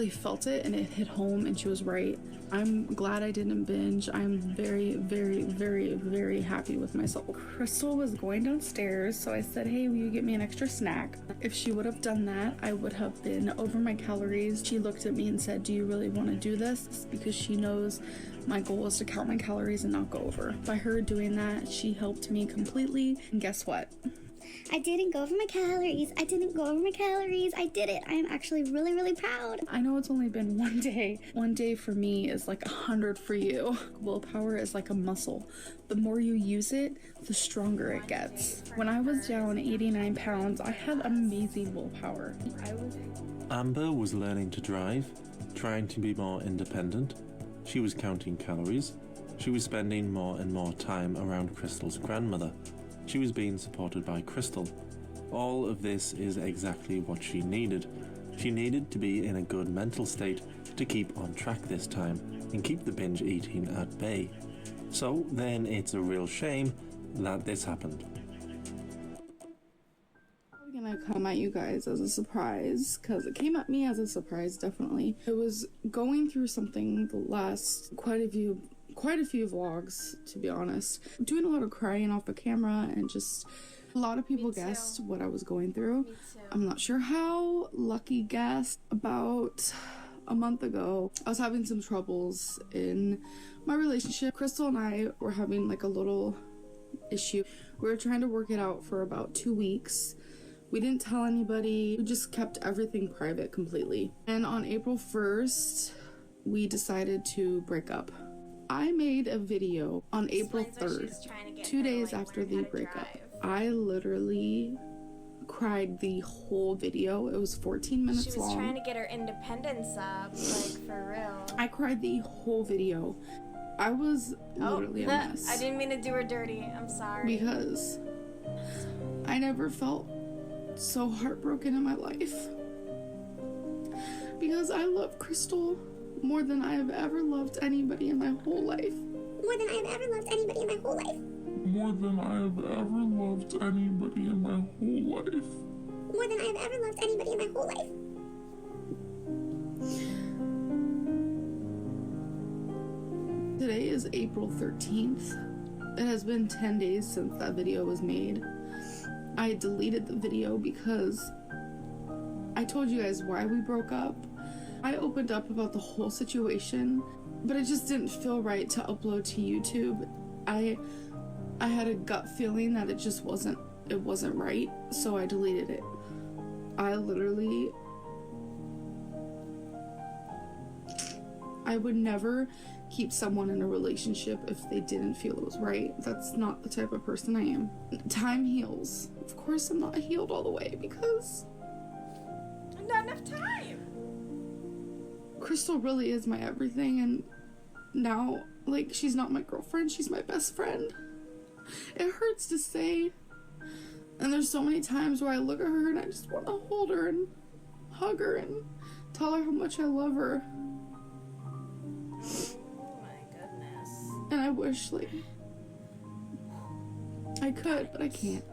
felt it, and it hit home, and she was right. I'm glad I didn't binge. I'm very happy with myself. Crystal was going downstairs, so I said, "Hey, will you get me an extra snack?" If she would have done that, I would have been over my calories. She looked at me and said, "Do you really want to do this?" Because she knows my goal is to count my calories and not go over. By her doing that, she helped me completely. And guess what? I didn't go over my calories. I didn't go over my calories. I did it. I am actually really proud. I know it's only been one day. One day for me is like 100 for you. Willpower is like a muscle. The more you use it, the stronger it gets. When I was down 89 pounds, I had amazing willpower. Amber was learning to drive, trying to be more independent. She was counting calories. She was spending more and more time around Crystal's grandmother. She was being supported by Crystal. All of this is exactly what she needed. She needed to be in a good mental state to keep on track this time and keep the binge eating at bay. So then it's a real shame that this happened. I'm gonna come at you guys as a surprise, because it came at me as a surprise, definitely. I was going through something the last quite a few vlogs, to be honest. Doing a lot of crying off the camera, and just a lot of people guessed what I was going through. I'm not sure how. Lucky guessed. About a month ago, I was having some troubles in my relationship. Crystal and I were having like a little issue. We were trying to work it out for about 2 weeks. We didn't tell anybody. We just kept everything private completely. And on April 1st, we decided to break up. I made a video on April 3rd, 2 days after the breakup. I literally cried the whole video. It was 14 minutes long. She was trying to get her independence up, like, for real. I cried the whole video. I was literally a mess. I didn't mean to do her dirty. I'm sorry. Because I never felt so heartbroken in my life. Because I love Crystal more than I have ever loved anybody in my whole life. More than I have ever loved anybody in my whole life. More than I have ever loved anybody in my whole life. More than I have ever loved anybody in my whole life. Today is April 13th. It has been 10 days since that video was made. I deleted the video because I told you guys why we broke up. I opened up about the whole situation, but it just didn't feel right to upload to YouTube. I had a gut feeling that it wasn't right, so I deleted it. I would never keep someone in a relationship if they didn't feel it was right. That's not the type of person I am. Time heals. Of course I'm not healed all the way because not enough time. Crystal really is my everything, and now, like, she's not my girlfriend, she's my best friend. It hurts to say, and there's so many times where I look at her and I just want to hold her and hug her and tell her how much I love her. Oh my goodness. And I wish, like, I could, but I can't.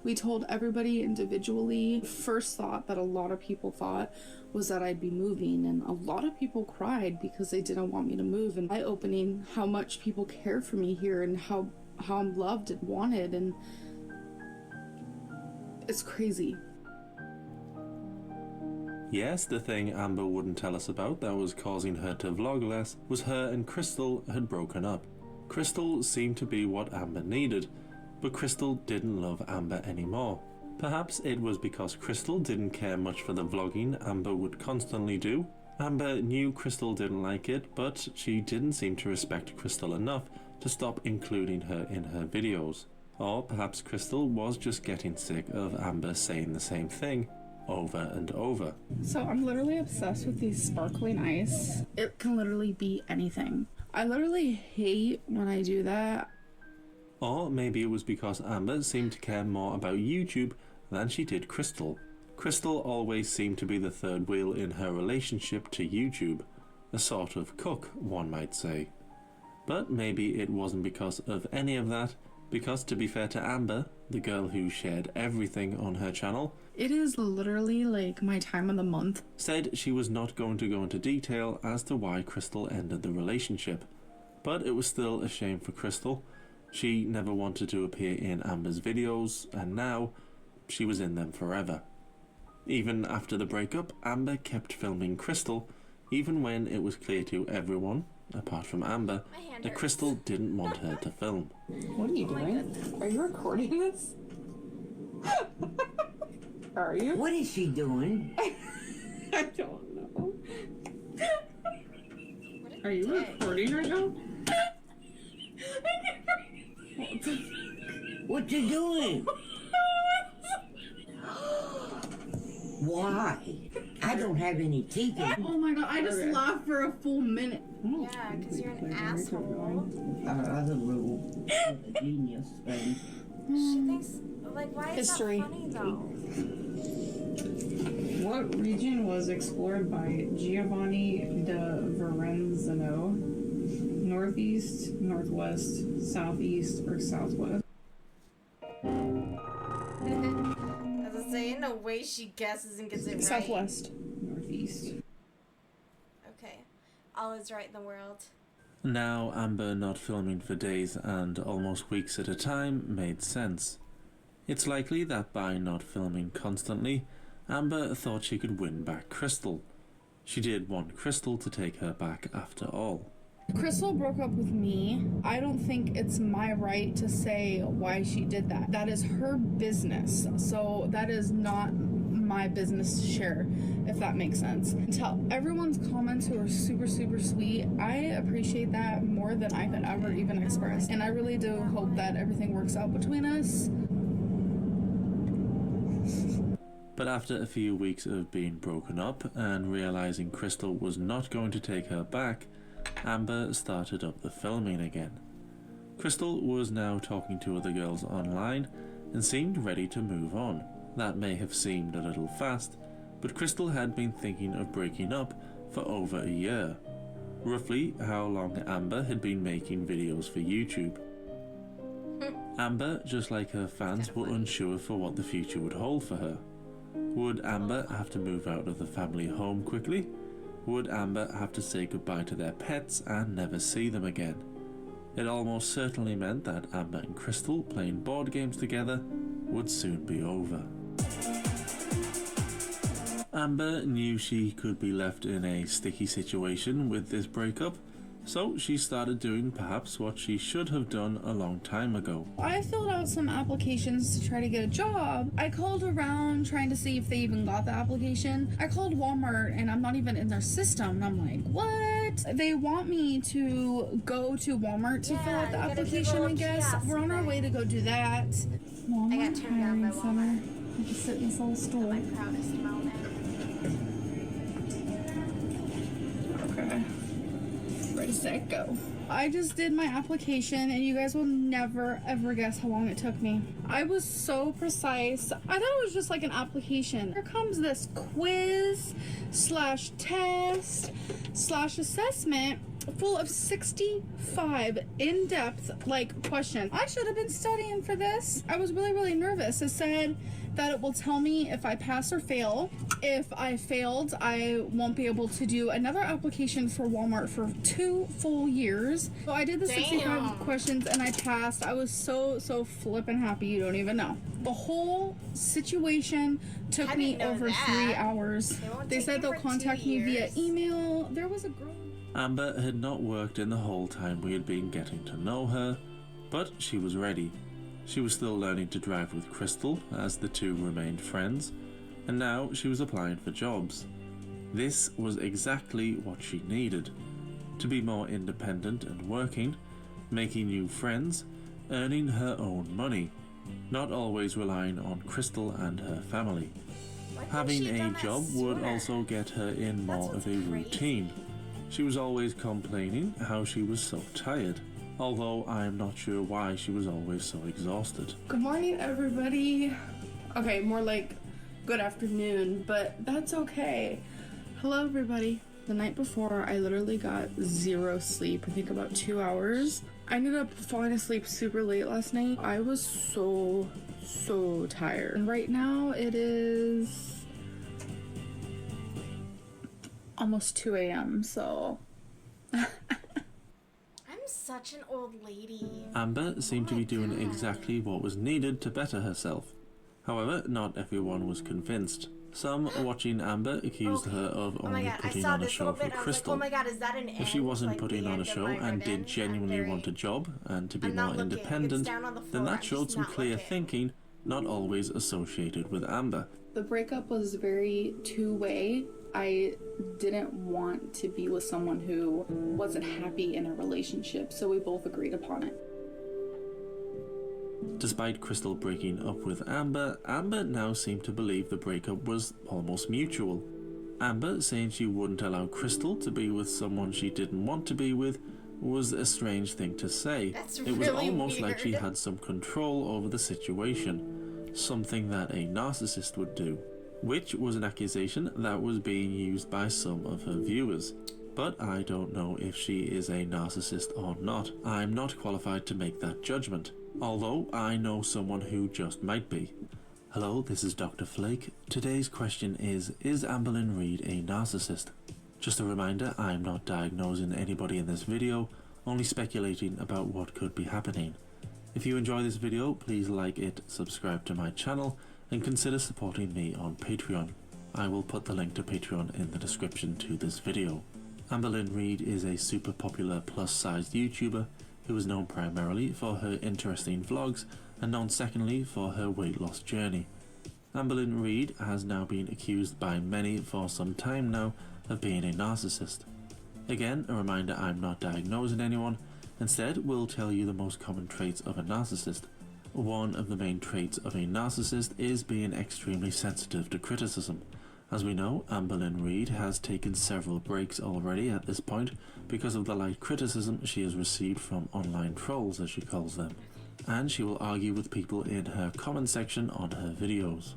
We told everybody individually. First thought that a lot of people thought was that I'd be moving, and a lot of people cried because they didn't want me to move, and eye-opening how much people care for me here and how I'm loved and wanted, and it's crazy. Yes, the thing Amber wouldn't tell us about that was causing her to vlog less was her and Crystal had broken up. Crystal seemed to be what Amber needed, but Crystal didn't love Amber anymore. Perhaps it was because Crystal didn't care much for the vlogging Amber would constantly do. Amber knew Crystal didn't like it, but she didn't seem to respect Crystal enough to stop including her in her videos. Or perhaps Crystal was just getting sick of Amber saying the same thing over and over. So I'm literally obsessed with these sparkling ice. It can literally be anything. I literally hate when I do that. Or maybe it was because Amber seemed to care more about YouTube than she did Crystal. Crystal always seemed to be the third wheel in her relationship to YouTube, a sort of cook, one might say. But maybe it wasn't because of any of that, because to be fair to Amber, the girl who shared everything on her channel, it is literally like my time of the month, said she was not going to go into detail as to why Crystal ended the relationship. But it was still a shame for Crystal. She never wanted to appear in Amber's videos, and now she was in them forever. Even after the breakup, Amber kept filming Crystal, even when it was clear to everyone, apart from Amber, that Crystal didn't want her to film. What are you doing? Are you recording this? Are you? What is she doing? I don't know. Are you recording right now? What you doing? Why? I don't have any teeth in. Oh my god, I just laughed for a full minute. Yeah, because you're an asshole. Other little genius thing. She thinks, like, why is History. that funny though? What region was explored by Giovanni da Verenzano? Northeast, northwest, southeast, or southwest? As I say, in no way she guesses and gets it right. Southwest. Northeast. Okay. All is right in the world. Now Amber not filming for days and almost weeks at a time made sense. It's likely that by not filming constantly, Amber thought she could win back Crystal. She did want Crystal to take her back after all. Crystal broke up with me. I don't think it's my right to say why she did that. That is her business. So that is not my business to share, if that makes sense. Tell everyone's comments who are super, super sweet. I appreciate that more than I could ever even express. And I really do hope that everything works out between us. But after a few weeks of being broken up and realizing Crystal was not going to take her back, Amber started up the filming again. Crystal was now talking to other girls online and seemed ready to move on. That may have seemed a little fast, but Crystal had been thinking of breaking up for over a year. Roughly how long Amber had been making videos for YouTube. Amber, just like her fans, were unsure for what the future would hold for her. Would Amber have to move out of the family home quickly? Would Amber have to say goodbye to their pets and never see them again? It almost certainly meant that Amber and Crystal playing board games together would soon be over. Amber knew she could be left in a sticky situation with this breakup, so she started doing perhaps what she should have done a long time ago. I filled out some applications to try to get a job. I called around trying to see if they even got the application. I called Walmart and I'm not even in their system. And I'm like, what? They want me to go to Walmart to fill out the application, I guess. We're on our way to go do that. Walmart I got turned down by hiring center. I just sit in this little stool. My proudest moment. set, go. I just did my application and you guys will never ever guess how long it took me. I was so precise. I thought it was just like an application. Here comes this quiz slash test slash assessment full of 65 in-depth like questions. I should have been studying for this. I was really nervous. It said that it will tell me if I pass or fail. If I failed, I won't be able to do another application for Walmart for 2 full years. So I did the 65 questions and I passed. I was so flippin' happy, you don't even know. The whole situation took me over 3 hours. They said they'll contact me via email. There was a girl. Amber had not worked in the whole time we had been getting to know her, but she was ready. She was still learning to drive with Crystal as the two remained friends, and now she was applying for jobs. This was exactly what she needed. To be more independent and working, making new friends, earning her own money, not always relying on Crystal and her family. Having a job would also get her in more of a routine. She was always complaining how she was so tired, although I'm not sure why she was always so exhausted. Good morning, everybody. Okay, more like good afternoon, but that's okay. Hello, everybody. The night before, I literally got 0 sleep. I think about 2 hours. I ended up falling asleep super late last night. I was so tired. And right now, it is almost 2 a.m., so... I'm such an old lady. Amber seemed to be doing exactly what was needed to better herself. However, not everyone was convinced. Some watching Amber accused her of only putting on a show for Crystal. If she wasn't putting on a show and did genuinely want a job and to be more independent, then that showed some clear thinking, not always associated with Amber. The breakup was very two-way. I didn't want to be with someone who wasn't happy in a relationship, so we both agreed upon it. Despite Crystal breaking up with Amber, Amber now seemed to believe the breakup was almost mutual. Amber saying she wouldn't allow Crystal to be with someone she didn't want to be with was a strange thing to say. It was almost like she had some control over the situation, something that a narcissist would do, which was an accusation that was being used by some of her viewers. But I don't know if she is a narcissist or not. I'm not qualified to make that judgment, although I know someone who just might be. Hello, this is Dr. Flake. Today's question is Amberlynn Reid a narcissist? Just a reminder, I'm not diagnosing anybody in this video, only speculating about what could be happening. If you enjoy this video, please like it, subscribe to my channel, and consider supporting me on Patreon. I will put the link to Patreon in the description to this video. Amberlynn Reid is a super popular plus-sized YouTuber who is known primarily for her interesting vlogs and known secondly for her weight loss journey. Amberlynn Reid has now been accused by many for some time now of being a narcissist. Again, a reminder, I'm not diagnosing anyone, instead we'll tell you the most common traits of a narcissist. One of the main traits of a narcissist is being extremely sensitive to criticism. As we know, Amberlynn Reid has taken several breaks already at this point because of the light criticism she has received from online trolls, as she calls them, and she will argue with people in her comment section on her videos.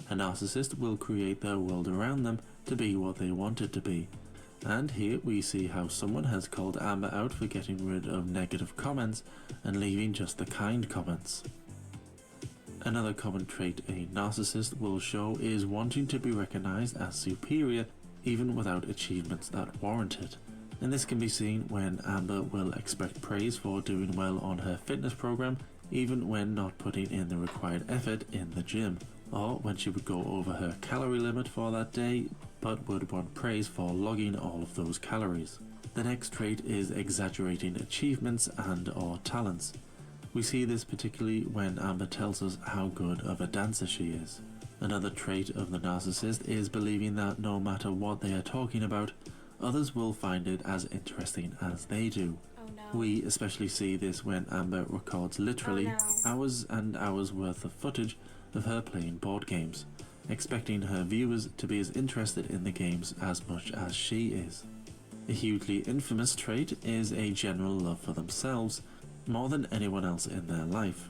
A narcissist will create their world around them to be what they want it to be, and here we see how someone has called Amber out for getting rid of negative comments and leaving just the kind comments. Another common trait a narcissist will show is wanting to be recognized as superior even without achievements that warrant it. And this can be seen when Amber will expect praise for doing well on her fitness program even when not putting in the required effort in the gym, or when she would go over her calorie limit for that day but would want praise for logging all of those calories. The next trait is exaggerating achievements and or talents. We see this particularly when Amber tells us how good of a dancer she is. Another trait of the narcissist is believing that no matter what they are talking about, others will find it as interesting as they do. Oh no. We especially see this when Amber records literally hours and hours worth of footage of her playing board games, expecting her viewers to be as interested in the games as much as she is. A hugely infamous trait is a general love for themselves, more than anyone else in their life.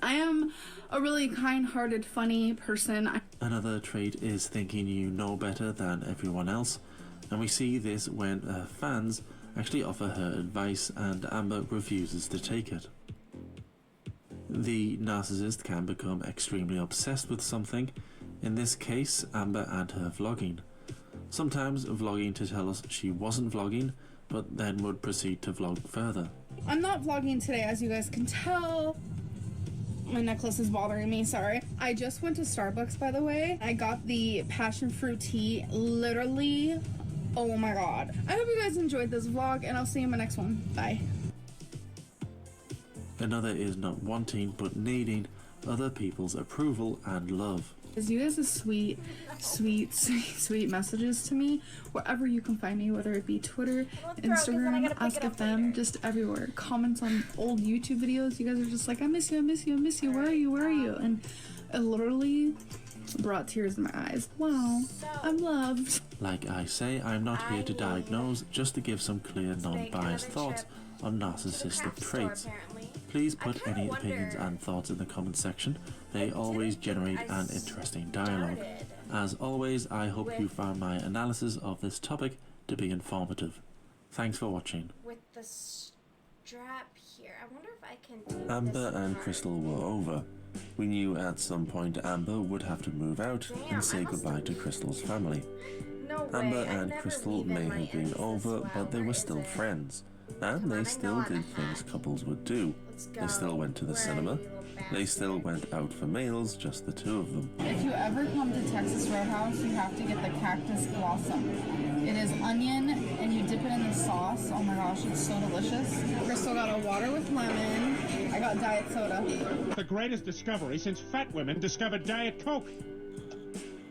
I am a really kind-hearted, funny person. Another trait is thinking you know better than everyone else, and we see this when her fans actually offer her advice and Amber refuses to take it. The narcissist can become extremely obsessed with something, in this case Amber and her vlogging. Sometimes vlogging to tell us she wasn't vlogging, but then would proceed to vlog further. I'm not vlogging today, as you guys can tell. My necklace is bothering me, sorry. I just went to Starbucks, by the way. I got the passion fruit tea, literally, oh my god. I hope you guys enjoyed this vlog, and I'll see you in my next one. Bye. Another is not wanting but needing other people's approval and love. You guys are sweet messages to me wherever you can find me, whether it be Twitter, Instagram, Ask FM, just everywhere. Comments on old YouTube videos. You guys are just like, I miss you, I miss you, I miss you. Where are you? Where are you? And it literally brought tears in my eyes. Wow, I'm loved. Like I say, I'm not here to diagnose, just to give some clear, non-biased thoughts on narcissistic traits. Please put any opinions and thoughts in the comment section. They always generate an interesting dialogue. As always, I hope you found my analysis of this topic to be informative. Thanks for watching. With the strap here, I wonder if I can do Amber and Crystal were over. We knew at some point Amber would have to move out and say goodbye to Crystal's family. Amber and Crystal may have been over, but they were still friends. And they still did things couples would do. They still went to the cinema. They still went out for meals, just the two of them. If you ever come to Texas Roadhouse, you have to get the cactus blossom. It is onion, and you dip it in the sauce. Oh my gosh, it's so delicious. Crystal got a water with lemon. I got diet soda. The greatest discovery since fat women discovered Diet Coke.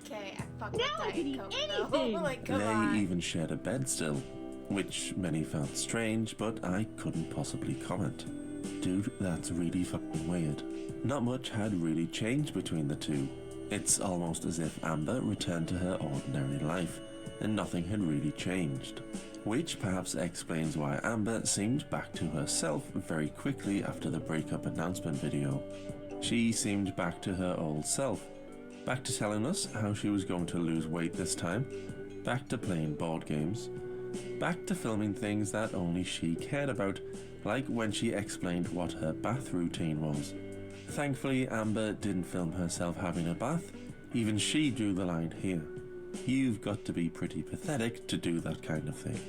Okay, I fuck with Diet Coke though. Like, come They on. even shared a bed still, which many found strange, but I couldn't possibly comment. Dude, that's really fucking weird. Not much had really changed between the two. It's almost as if Amber returned to her ordinary life, and nothing had really changed. Which perhaps explains why Amber seemed back to herself very quickly after the breakup announcement video. She seemed back to her old self, back to telling us how she was going to lose weight this time, back to playing board games, back to filming things that only she cared about, like when she explained what her bath routine was. Thankfully, Amber didn't film herself having a bath. Even she drew the line here. You've got to be pretty pathetic to do that kind of thing.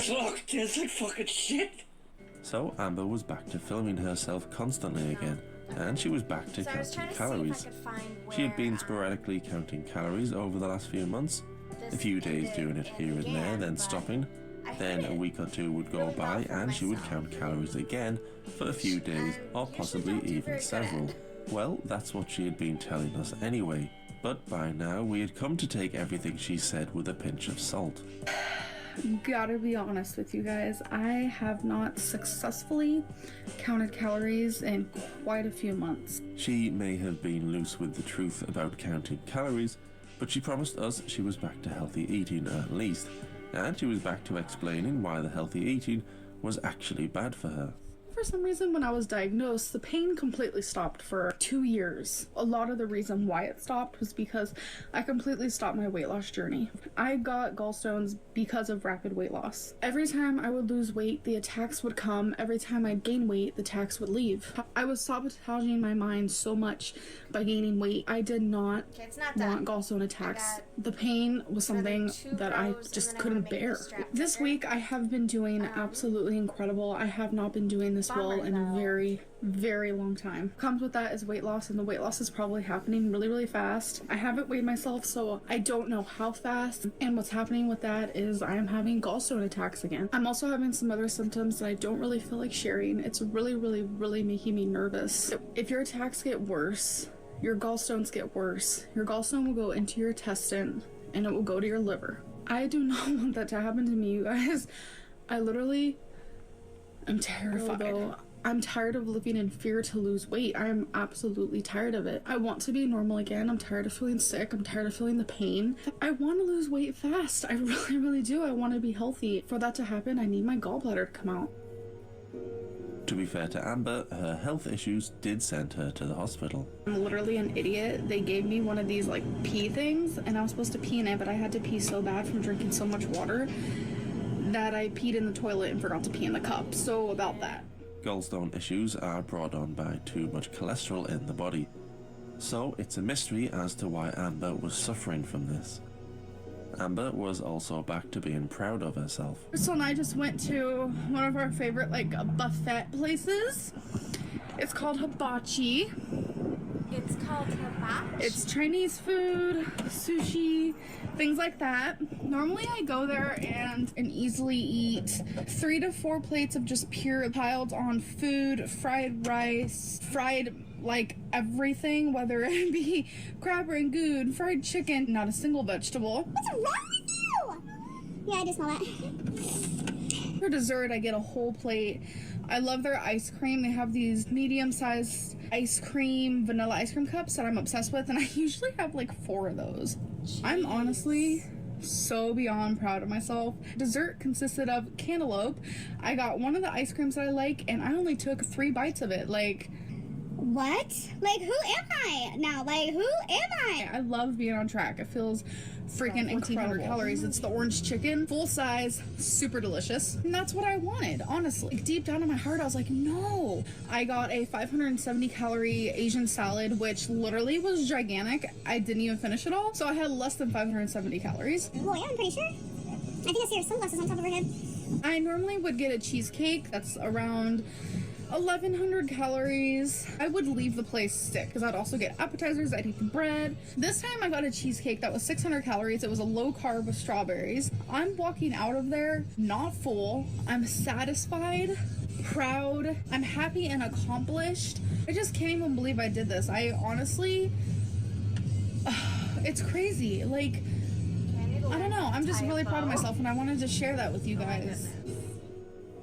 Look, tastes like fucking shit. So Amber was back to filming herself constantly again, and she was back to counting calories. She had been sporadically counting calories over the last few months, a few days doing it here and there, then stopping. Then a week or two would go by and she would count calories again for a few days, or possibly even several. Well, that's what she had been telling us anyway, but by now we had come to take everything she said with a pinch of salt. Gotta be honest with you guys, I have not successfully counted calories in quite a few months. She may have been loose with the truth about counting calories, but she promised us she was back to healthy eating at least, and she was back to explaining why the healthy eating was actually bad for her. For some reason, when I was diagnosed, the pain completely stopped for 2 years. A lot of the reason why it stopped was because I completely stopped my weight loss journey. I got gallstones because of rapid weight loss. Every time I would lose weight, the attacks would come. Every time I'd gain weight, the attacks would leave. I was sabotaging my mind so much by gaining weight. I did not want gallstone attacks. The pain was something that I just couldn't bear. This week, I have been doing absolutely incredible. I have not been doing this well in a very, very long time. Comes with that is weight loss, and the weight loss is probably happening really, really fast. I haven't weighed myself, so I don't know how fast. And what's happening with that is I am having gallstone attacks again. I'm also having some other symptoms that I don't really feel like sharing. It's really, really, really making me nervous. If your attacks get worse, your gallstones get worse, your gallstone will go into your intestine and it will go to your liver. I do not want that to happen to me, you guys. I literally am terrified. I'm tired of living in fear to lose weight. I'm absolutely tired of it. I want to be normal again. I'm tired of feeling sick. I'm tired of feeling the pain. I want to lose weight fast. I really, really do. I want to be healthy. For that to happen, I need my gallbladder to come out. To be fair to Amber, her health issues did send her to the hospital. I'm literally an idiot. They gave me one of these like pee things, and I was supposed to pee in it, but I had to pee so bad from drinking so much water that I peed in the toilet and forgot to pee in the cup. So about that. Gallstone issues are brought on by too much cholesterol in the body, so it's a mystery as to why Amber was suffering from this. Amber was also back to being proud of herself. Crystal and I just went to one of our favorite like buffet places. It's called Hibachi. It's called hibachi. It's Chinese food, sushi, things like that. Normally I go there and easily eat 3 to 4 plates of just pure piled on food, fried rice, fried like everything, whether it be crab rangoon, fried chicken, not a single vegetable. What's wrong with you? Yeah, I just saw that. For dessert, I get a whole plate. I love their ice cream. They have these medium-sized ice cream, vanilla ice cream cups that I'm obsessed with, and I usually have like 4 of those. Jeez. I'm honestly so beyond proud of myself. Dessert consisted of cantaloupe. I got one of the ice creams that I like, and I only took 3 bites of it. Like, what? Like, who am I now? Like, who am I? I love being on track. It feels freaking 1,400 calories. It's the orange chicken, full size, super delicious. And that's what I wanted, honestly. Like, deep down in my heart, I was like, no. I got a 570 calorie Asian salad, which literally was gigantic. I didn't even finish it all. So I had less than 570 calories. Well, yeah, I'm pretty sure. I think I see her sunglasses on top of her head. I normally would get a cheesecake that's around 1,100 calories. I would leave the place sick because I'd also get appetizers, I'd eat the bread. This time I got a cheesecake that was 600 calories. It was a low carb with strawberries. I'm walking out of there not full. I'm satisfied, proud, I'm happy and accomplished. I just can't even believe I did this. I honestly, it's crazy. Like, I don't know. I'm just really proud of myself and I wanted to share that with you guys.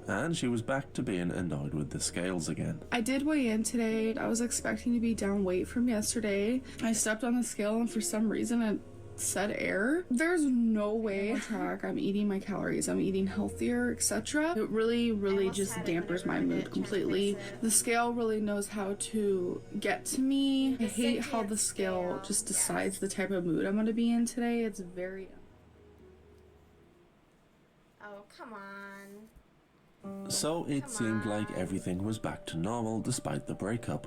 And she was back to being annoyed with the scales again. I did weigh in today. I was expecting to be down weight from yesterday. I stepped on the scale and for some reason it said error. There's no way on track. I'm eating my calories, I'm eating healthier, etc. It really, really just dampers my mood completely. The scale really knows how to get to me. I hate how the scale just decides the type of mood I'm gonna be in today. It's very... Oh, come on. So it seemed like everything was back to normal despite the breakup,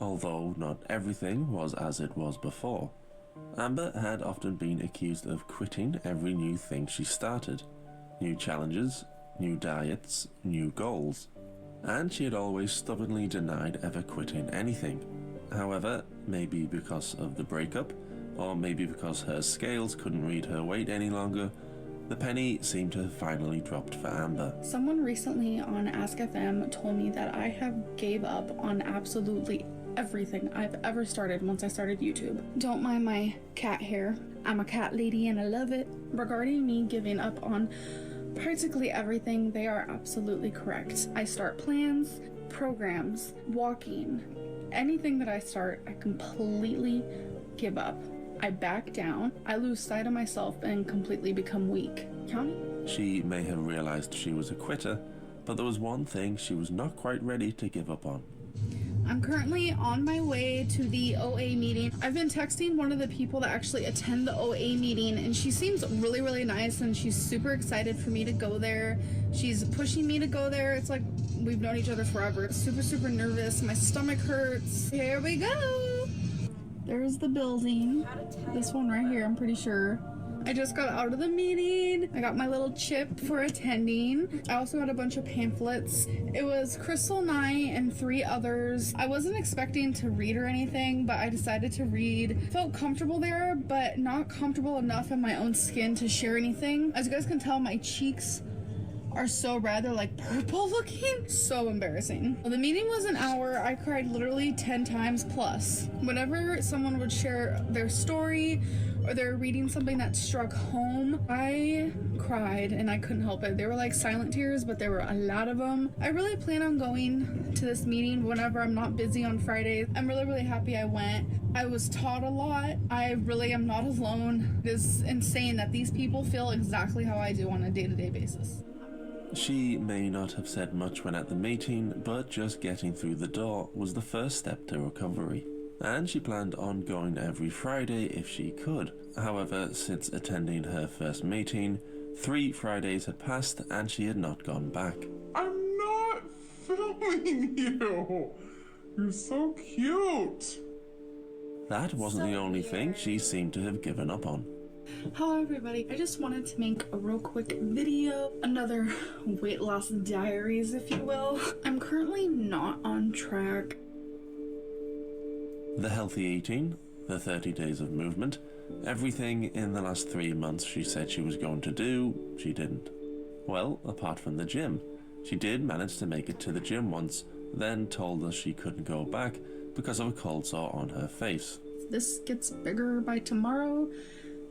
although not everything was as it was before. Amber had often been accused of quitting every new thing she started. New challenges, new diets, new goals. And she had always stubbornly denied ever quitting anything. However, maybe because of the breakup, or maybe because her scales couldn't read her weight any longer, the penny seemed to have finally dropped for Amber. Someone recently on Ask FM told me that I have gave up on absolutely everything I've ever started once I started YouTube. Don't mind my cat hair. I'm a cat lady and I love it. Regarding me giving up on practically everything, they are absolutely correct. I start plans, programs, walking, anything that I start, I completely give up. I back down, I lose sight of myself and completely become weak. County? She may have realized she was a quitter, but there was one thing she was not quite ready to give up on. I'm currently on my way to the OA meeting. I've been texting one of the people that actually attend the OA meeting, and she seems really, really nice, and she's super excited for me to go there. She's pushing me to go there. It's like we've known each other forever. It's super, super nervous. My stomach hurts. Here we go. There's the building. This one right here, I'm pretty sure. I just got out of the meeting. I got my little chip for attending. I also had a bunch of pamphlets. It was Crystal and I and 3 others. I wasn't expecting to read or anything, but I decided to read. Felt comfortable there, but not comfortable enough in my own skin to share anything. As you guys can tell, my cheeks are so red, they're like purple looking. So embarrassing. Well, the meeting was an hour. I cried literally 10 times plus. Whenever someone would share their story or they're reading something that struck home, I cried and I couldn't help it. They were like silent tears, but there were a lot of them. I really plan on going to this meeting whenever I'm not busy on Fridays. I'm really happy I went. I was taught a lot. I really am not alone. It is insane that these people feel exactly how I do on a day-to-day basis. She may not have said much when at the meeting, but just getting through the door was the first step to recovery. And she planned on going every Friday if she could. However, since attending her first meeting, 3 Fridays had passed and she had not gone back. I'm not filming you! You're so cute! That wasn't the only thing she seemed to have given up on. Hello everybody, I just wanted to make a real quick video, another weight loss diaries if you will. I'm currently not on track. The healthy eating, the 30 days of movement, everything in the last 3 months she said she was going to do, she didn't. Well, apart from the gym. She did manage to make it to the gym once, then told us she couldn't go back because of a cold sore on her face. If this gets bigger by tomorrow,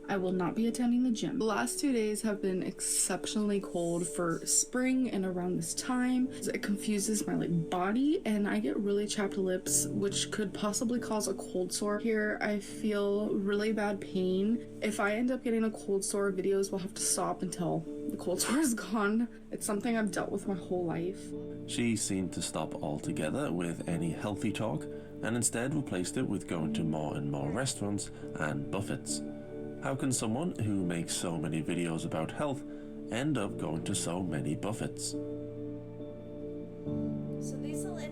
I will not be attending the gym. The last 2 days have been exceptionally cold for spring and around this time. It confuses my body and I get really chapped lips, which could possibly cause a cold sore. Here I feel really bad pain. If I end up getting a cold sore, videos will have to stop until the cold sore is gone. It's something I've dealt with my whole life. She seemed to stop altogether with any healthy talk and instead replaced it with going to more and more restaurants and buffets. How can someone who makes so many videos about health end up going to so many buffets?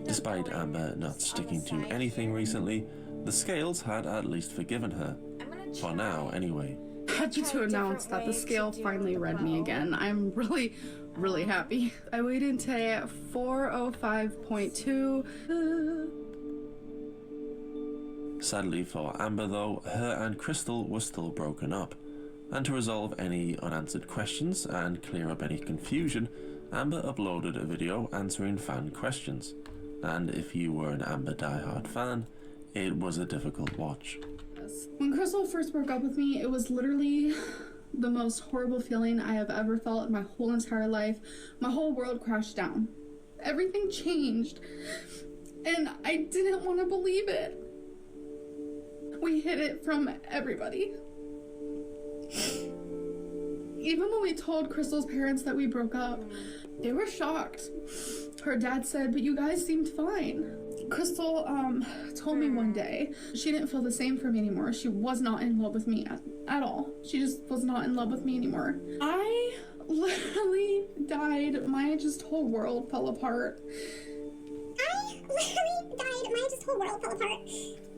Despite Amber not sticking to anything recently, the scales had at least forgiven her. For now, anyway. Happy to announce that the scale finally read me again. I'm really happy. I weighed in today at 405.2. Sadly for Amber though, her and Crystal were still broken up, and to resolve any unanswered questions and clear up any confusion, Amber uploaded a video answering fan questions, and if you were an Amber diehard fan, it was a difficult watch. When Crystal first broke up with me, it was literally the most horrible feeling I have ever felt in my whole entire life. My whole world crashed down. Everything changed, and I didn't want to believe it. We hid it from everybody. Even when we told Crystal's parents that we broke up, they were shocked. Her dad said, "But you guys seemed fine." Crystal told me one day she didn't feel the same for me anymore. She was not in love with me at all. She just was not in love with me anymore. I literally died. My just whole world fell apart.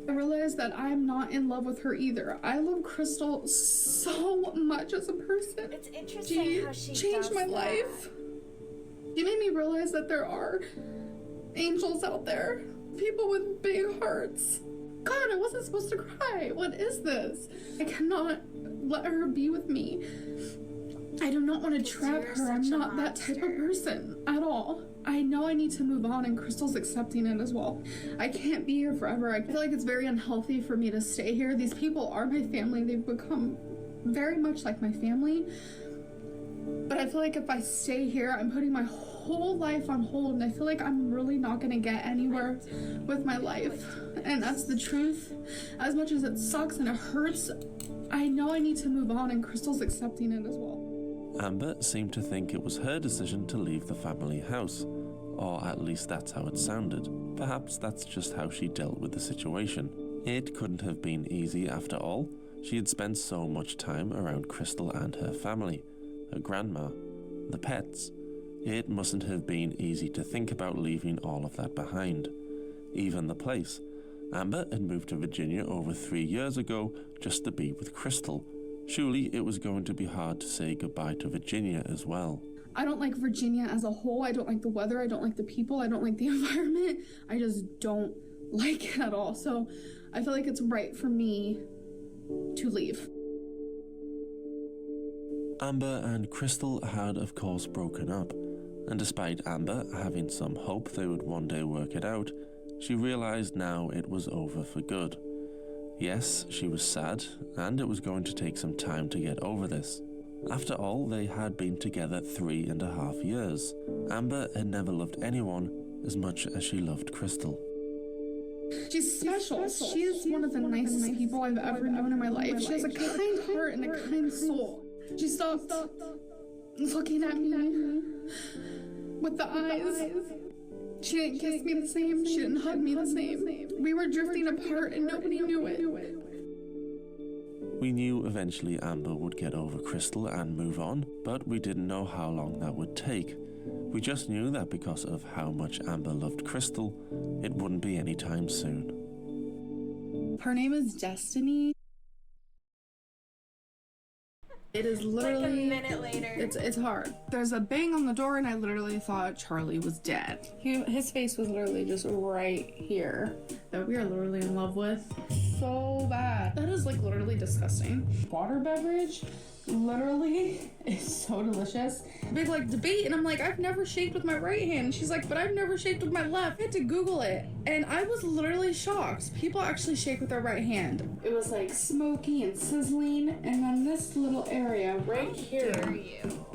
I realized that I'm not in love with her either. I love Crystal so much as a person. It's interesting how she changed my does life. She made me realize that there are angels out there. People with big hearts. God, I wasn't supposed to cry. What is this? I cannot let her be with me. I do not want to trap her. I'm not that type of person at all. I know I need to move on, and Crystal's accepting it as well. I can't be here forever. I feel like it's very unhealthy for me to stay here. These people are my family. They've become very much like my family. But I feel like if I stay here, I'm putting my whole life on hold, and I feel like I'm really not going to get anywhere with my life. And that's the truth. As much as it sucks and it hurts, I know I need to move on, and Crystal's accepting it as well. Amber seemed to think it was her decision to leave the family house, or at least that's how it sounded. Perhaps that's just how she dealt with the situation. It couldn't have been easy after all. She had spent so much time around Crystal and her family, her grandma, the pets. It mustn't have been easy to think about leaving all of that behind. Even the place. Amber had moved to Virginia over 3 years ago just to be with Crystal. Surely it was going to be hard to say goodbye to Virginia as well. I don't like Virginia as a whole. I don't like the weather. I don't like the people. I don't like the environment. I just don't like it at all. So I feel like it's right for me to leave. Amber and Crystal had of course broken up, and despite Amber having some hope they would one day work it out, she realized now it was over for good. Yes, she was sad, and it was going to take some time to get over this. After all, they had been together 3.5 years. Amber had never loved anyone as much as she loved Crystal. She's special. She is one of the nicest people I've ever known in my life. She has a kind heart and a kind soul. She stopped looking at me with the eyes. She didn't kiss me the same. She didn't hug me the same. We were drifting apart and nobody knew it. We knew eventually Amber would get over Crystal and move on, but we didn't know how long that would take. We just knew that because of how much Amber loved Crystal, it wouldn't be anytime soon. Her name is Destiny. It is literally like a minute later. It's hard. There's a bang on the door and I literally thought Charlie was dead. His face was literally just right here. That we are literally in love with. So bad. That is like literally disgusting. Water beverage literally is so delicious. Big like debate and I'm like, I've never shaked with my right hand. And she's like, but I've never shaked with my left. I had to Google it and I was literally shocked. People actually shake with their right hand. It was like smoky and sizzling, and then this little area right here. How dare you?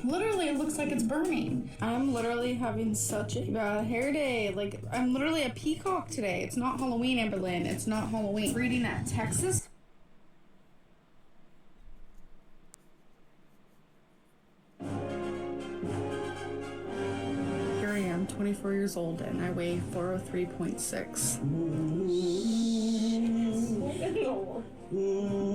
Literally, it looks like it's burning. I'm literally having such a bad hair day. Like, I'm literally a peacock today. It's not Halloween, Amberlynn. It's not Halloween. Reading at Texas. Here I am, 24 years old, and I weigh 403.6.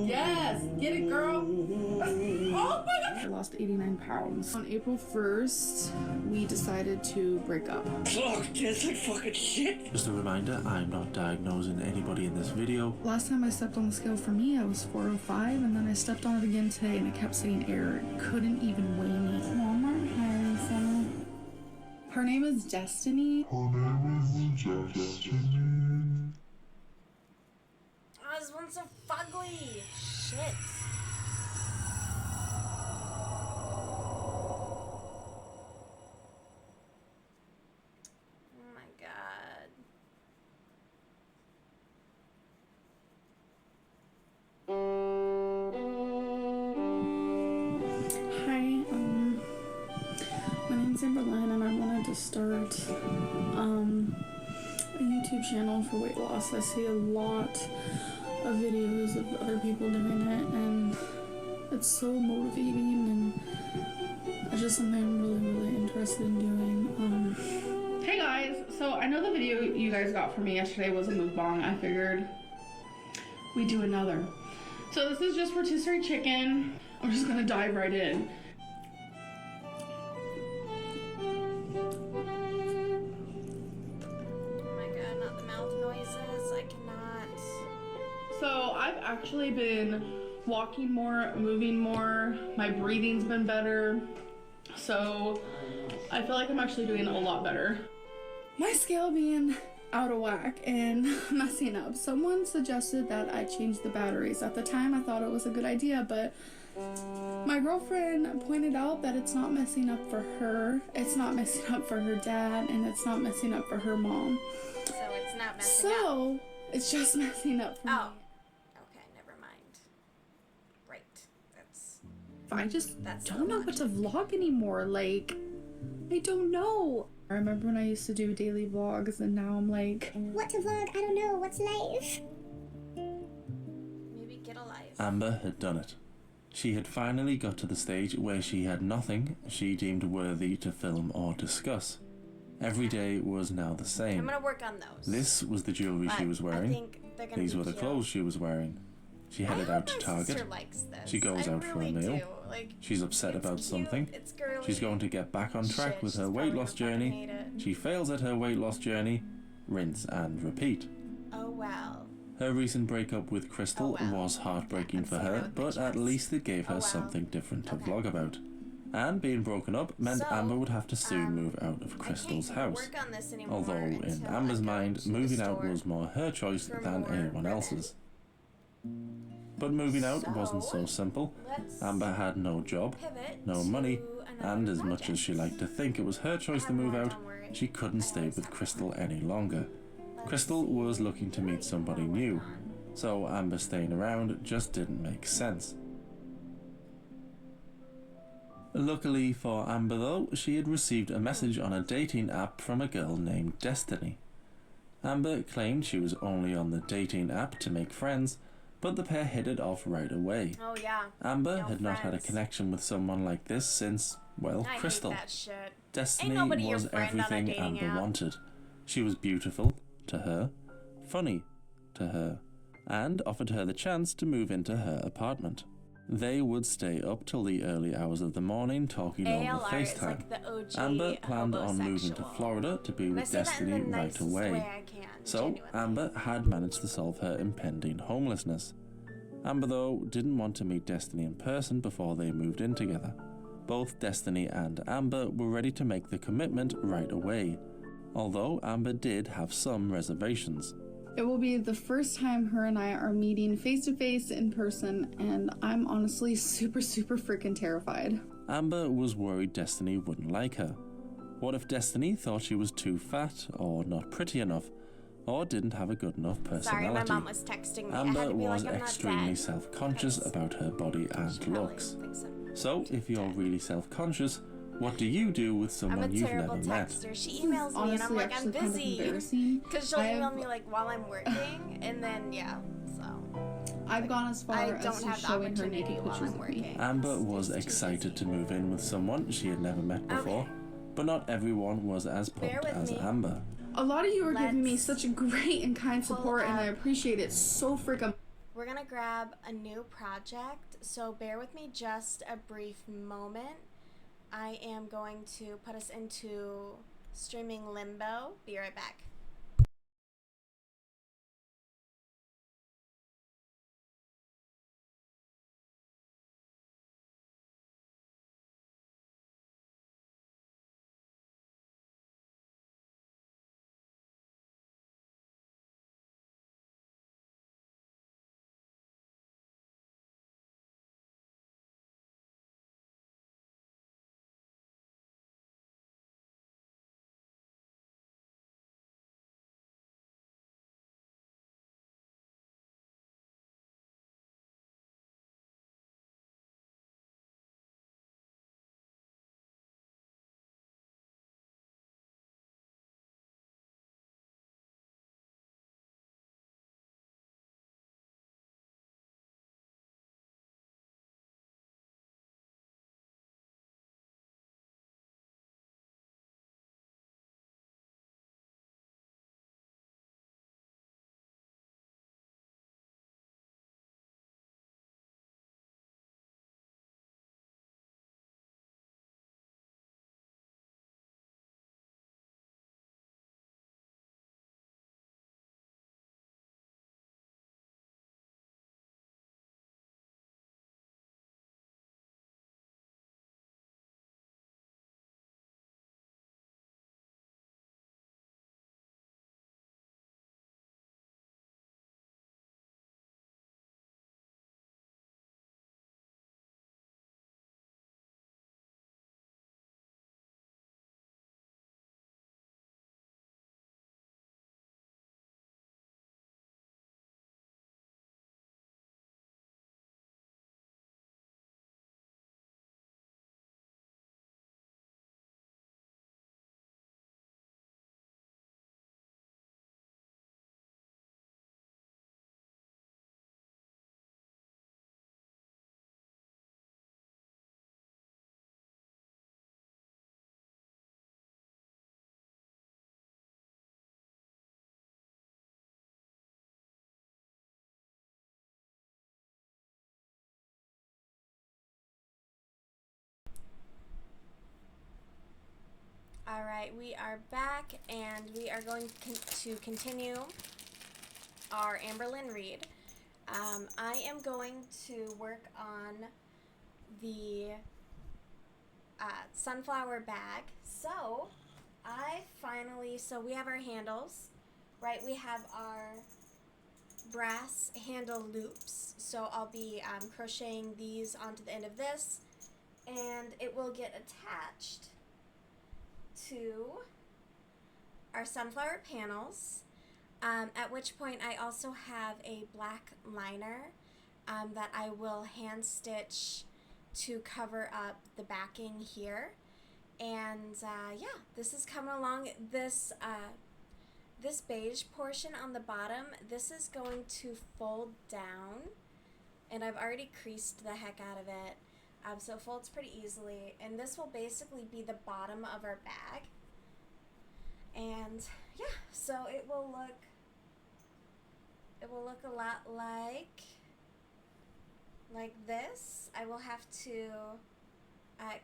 Yes, get it, girl. Oh my God. I lost 89 pounds. On April 1st, we decided to break up. Fuck, that's like fucking shit. Just a reminder, I'm not diagnosing anybody in this video. Last time I stepped on the scale for me, I was 405, and then I stepped on it again today, and it kept saying error. It couldn't even weigh me. Walmart hiring center. Her name is Destiny. Her name is Destiny. Oh, this one's so fugly. Shit. Oh my God. Hi, my name's Amberlynn, and I wanted to start a YouTube channel for weight loss. I see a lot of videos of other people doing it, and it's so motivating, and it's just something I'm really interested in doing. Hey guys, so I know the video you guys got from me yesterday was a mukbang. I figured we'd do another. So this is just rotisserie chicken. I'm just gonna dive right in. So I've actually been walking more, moving more, my breathing's been better, so I feel like I'm actually doing a lot better. My scale being out of whack and messing up. Someone suggested that I change the batteries. At the time I thought it was a good idea, but my girlfriend pointed out that it's not messing up for her, it's not messing up for her dad, and it's not messing up for her mom. So it's not messing up. So it's just messing up for me. I just don't know what to vlog anymore. Like, I don't know. I remember when I used to do daily vlogs, and now I'm like, what to vlog? I don't know. What's life? Maybe get a life. Amber had done it. She had finally got to the stage where she had nothing she deemed worthy to film or discuss. Every day was now the same. I'm gonna work on those. This was the jewelry she was wearing. These were the clothes she was wearing. She headed out to Target. She goes out for a meal. She's upset about something. She's going to get back on track with her weight loss journey. She fails at her weight loss journey. Rinse and repeat. Oh well. Her recent breakup with Crystal was heartbreaking for her, but at least it gave her something different to vlog about. And being broken up meant Amber would have to soon move out of Crystal's house. Although, in Amber's mind, moving out was more her choice than anyone else's. But moving out wasn't so simple. Amber had no job, no money, and as much as she liked to think it was her choice to move out, she couldn't stay with Crystal any longer. Crystal was looking to meet somebody new, so Amber staying around just didn't make sense. Luckily for Amber though, she had received a message on a dating app from a girl named Destiny. Amber claimed she was only on the dating app to make friends, but the pair hit it off right away. Oh yeah. Amber had not had a connection with someone like this since, well, Crystal. Hate that shit. Destiny was everything Amber wanted. She was beautiful, to her, funny, to her, and offered her the chance to move into her apartment. They would stay up till the early hours of the morning talking over FaceTime. Amber planned on moving to Florida to be with Destiny right away. So Amber had managed to solve her impending homelessness. Amber though didn't want to meet Destiny in person before they moved in together. Both Destiny and Amber were ready to make the commitment right away, although Amber did have some reservations. It will be the first time her and I are meeting face to face in person, and I'm honestly super freaking terrified. Amber was worried Destiny wouldn't like her. What if Destiny thought she was too fat, or not pretty enough, or didn't have a good enough personality? Sorry, my mom was texting me. Amber was extremely self-conscious about her body and looks. So if you're really self-conscious, what do you do with someone you've never met? She emails me and I'm like, I'm busy. Because she'll email me like while I'm working, and then I've gone as far as to showing her naked pictures of me. Amber was excited to move in with someone she had never met before, but not everyone was as pumped as Amber. A lot of you are giving me such great and kind support, and I appreciate it so freaking. We're gonna grab a new project, so bear with me just a brief moment. I am going to put us into streaming limbo. Be right back. Alright, we are back and we are going to continue are Amberlynn Reed. I am going to work on the sunflower bag. So we have our handles, right? We have our brass handle loops. So I'll be crocheting these onto the end of this, and it will get attached to our sunflower panels, at which point I also have a black liner that I will hand stitch to cover up the backing here. And yeah, this is coming along. This beige portion on the bottom, this is going to fold down, and I've already creased the heck out of it, so it folds pretty easily, and this will basically be the bottom of our bag. And yeah, so it will look a lot like this. I will have to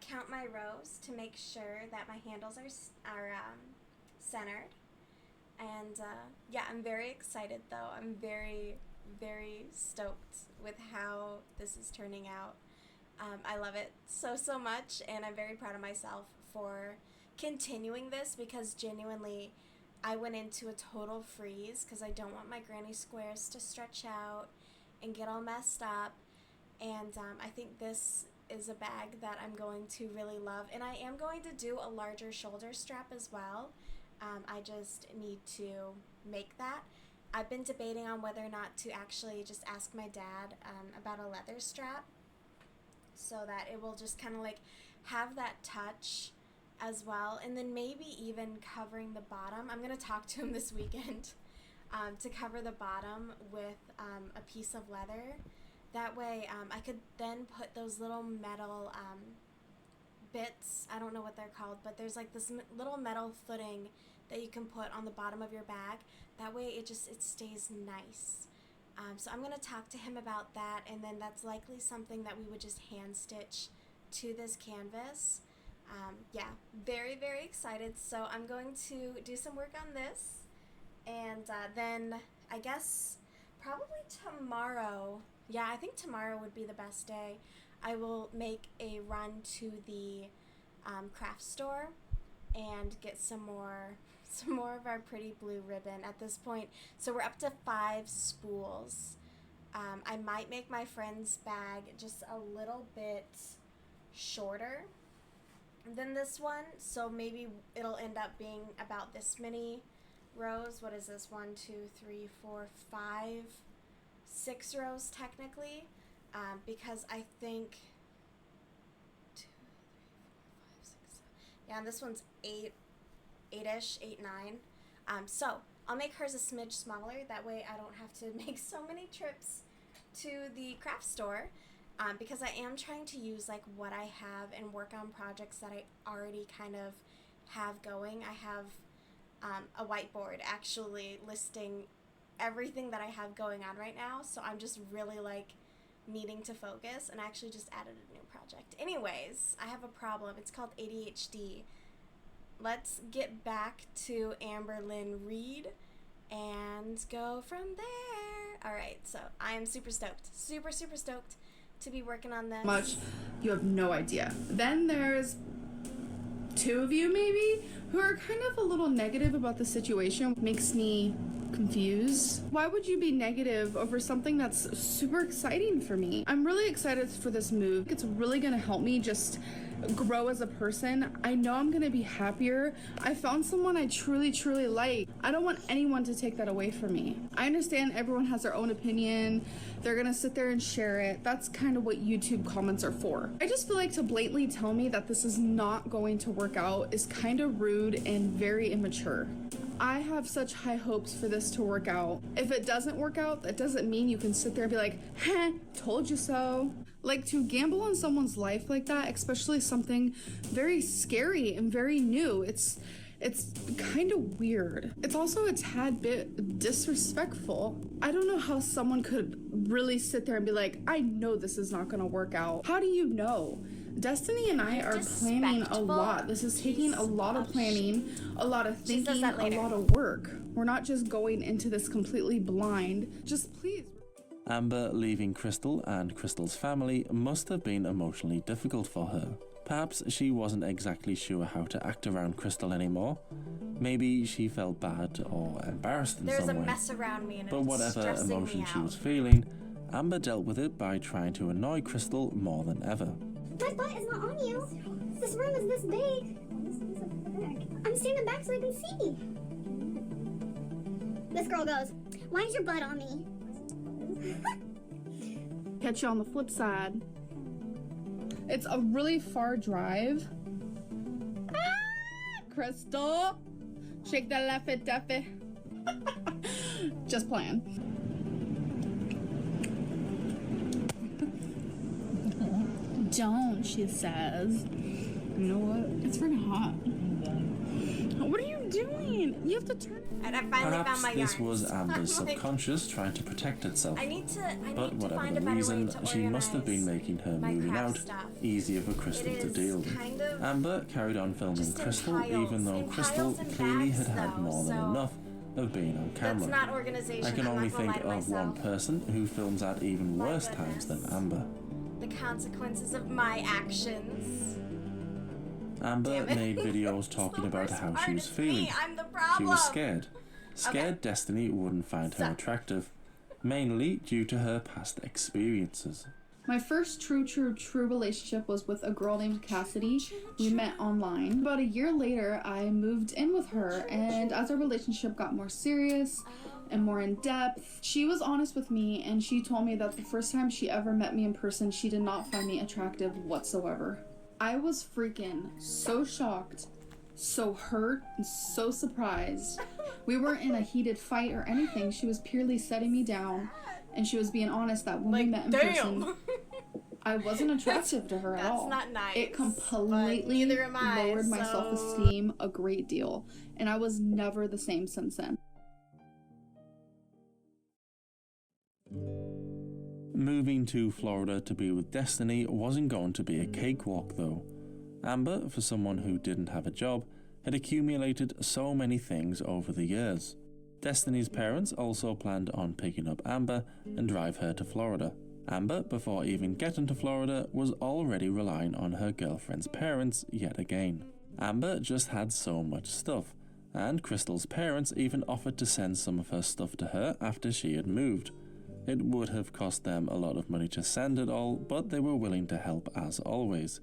count my rows to make sure that my handles are centered. And yeah, I'm very excited though. I'm very, very stoked with how this is turning out. I love it so much, and I'm very proud of myself for continuing this, because genuinely I went into a total freeze because I don't want my granny squares to stretch out and get all messed up. And I think this is a bag that I'm going to really love, and I am going to do a larger shoulder strap as well. I just need to make that. I've been debating on whether or not to actually just ask my dad about a leather strap, so that it will just kind of like have that touch as well, and then maybe even covering the bottom. I'm going to talk to him this weekend to cover the bottom with a piece of leather. That way I could then put those little metal bits, I don't know what they're called, but there's like this little metal footing that you can put on the bottom of your bag. That way it stays nice. So I'm going to talk to him about that, and then that's likely something that we would just hand stitch to this canvas. Yeah, very, very excited. So I'm going to do some work on this, and then I guess probably tomorrow, yeah, I think tomorrow would be the best day. I will make a run to the craft store and get some more of our pretty blue ribbon at this point. So we're up to 5 spools. I might make my friend's bag just a little bit shorter than this one, so maybe it'll end up being about this many rows. What is this? 1, 2, 3, 4, 5, 6 rows technically, because I think 2, 3, 4, 5, 6, 7. Yeah, and this one's 8-ish, 8, 9. So I'll make hers a smidge smaller. That way I don't have to make so many trips to the craft store, because I am trying to use like what I have and work on projects that I already kind of have going. I have a whiteboard actually listing everything that I have going on right now, so I'm just really like needing to focus, and I actually just added a new project. Anyways, I have a problem. It's called ADHD. Let's get back to Amberlynn Reed and go from there. Alright, so I am super stoked. Super stoked to be working on this. Much, you have no idea. Then there's 2 of you maybe who are kind of a little negative about the situation. Makes me confused. Why would you be negative over something that's super exciting for me? I'm really excited for this move. It's really gonna help me just grow as a person. I know I'm gonna be happier. I found someone I truly like. I don't want anyone to take that away from me. I understand everyone has their own opinion. They're gonna sit there and share it. That's kind of what YouTube comments are for. I just feel like to blatantly tell me that this is not going to work out is kind of rude and very immature. I have such high hopes for this to work out. If it doesn't work out, that doesn't mean you can sit there and be like, heh, told you so. Like, to gamble on someone's life like that, especially something very scary and very new, it's kind of weird. It's also a tad bit disrespectful. I don't know how someone could really sit there and be like, I know this is not gonna work out. How do you know? Destiny and I are planning a lot. This is taking a lot of planning, a lot of thinking, a lot of work. We're not just going into this completely blind. Just please. Amber leaving Crystal and Crystal's family must have been emotionally difficult for her. Perhaps she wasn't exactly sure how to act around Crystal anymore. Maybe she felt bad or embarrassed in There's some a way. mess around me and But it's whatever stressing emotion me she out. was feeling, Amber dealt with it by trying to annoy Crystal more than ever. My butt is not on you. This room is this big. I'm standing back so I can see. This girl goes, why is your butt on me? Catch you on the flip side. It's a really far drive. Crystal, shake that leffy duffy. Just playing. Don't, she says. You know what? It's freaking hot. What are you doing? You have to turn. And I finally Perhaps found my this yarns. was Amber's I'm like, subconscious trying to protect itself. I need to But whatever find the a better reason, way to she must have been organize making her my moving craft out stuff. easier for Crystal It to is deal with. kind of Amber carried on filming just in Crystal piles, even though in Crystal piles and clearly bags, had had though, more than so enough of being on camera. That's not organization. I can I'm only not gonna think lie to of one myself. person who films at even My worse times than goodness. Amber. The consequences of my actions. Amber Damn it. made videos It's talking the about worst how part, she was it's feeling. Me. I'm the She problem. was scared. Scared Destiny wouldn't find her So- attractive, mainly due to her past experiences. My first true relationship was with a girl named Cassidy. We met online. About a year later, I moved in with her, and as our relationship got more serious and more in depth, she was honest with me, and she told me that the first time she ever met me in person, she did not find me attractive whatsoever. I was freaking so shocked, so hurt, and so surprised. We weren't in a heated fight or anything. She was purely setting me down, and she was being honest that when we met in person, I wasn't attractive to her at all. That's not nice. It but completely neither am I, lowered my so- self-esteem a great deal, and I was never the same since then. Moving to Florida to be with Destiny wasn't going to be a cakewalk though. Amber, for someone who didn't have a job, had accumulated so many things over the years. Destiny's parents also planned on picking up Amber and drive her to Florida. Amber, before even getting to Florida, was already relying on her girlfriend's parents yet again. Amber just had so much stuff, and Crystal's parents even offered to send some of her stuff to her after she had moved. It would have cost them a lot of money to send it all, but they were willing to help as always.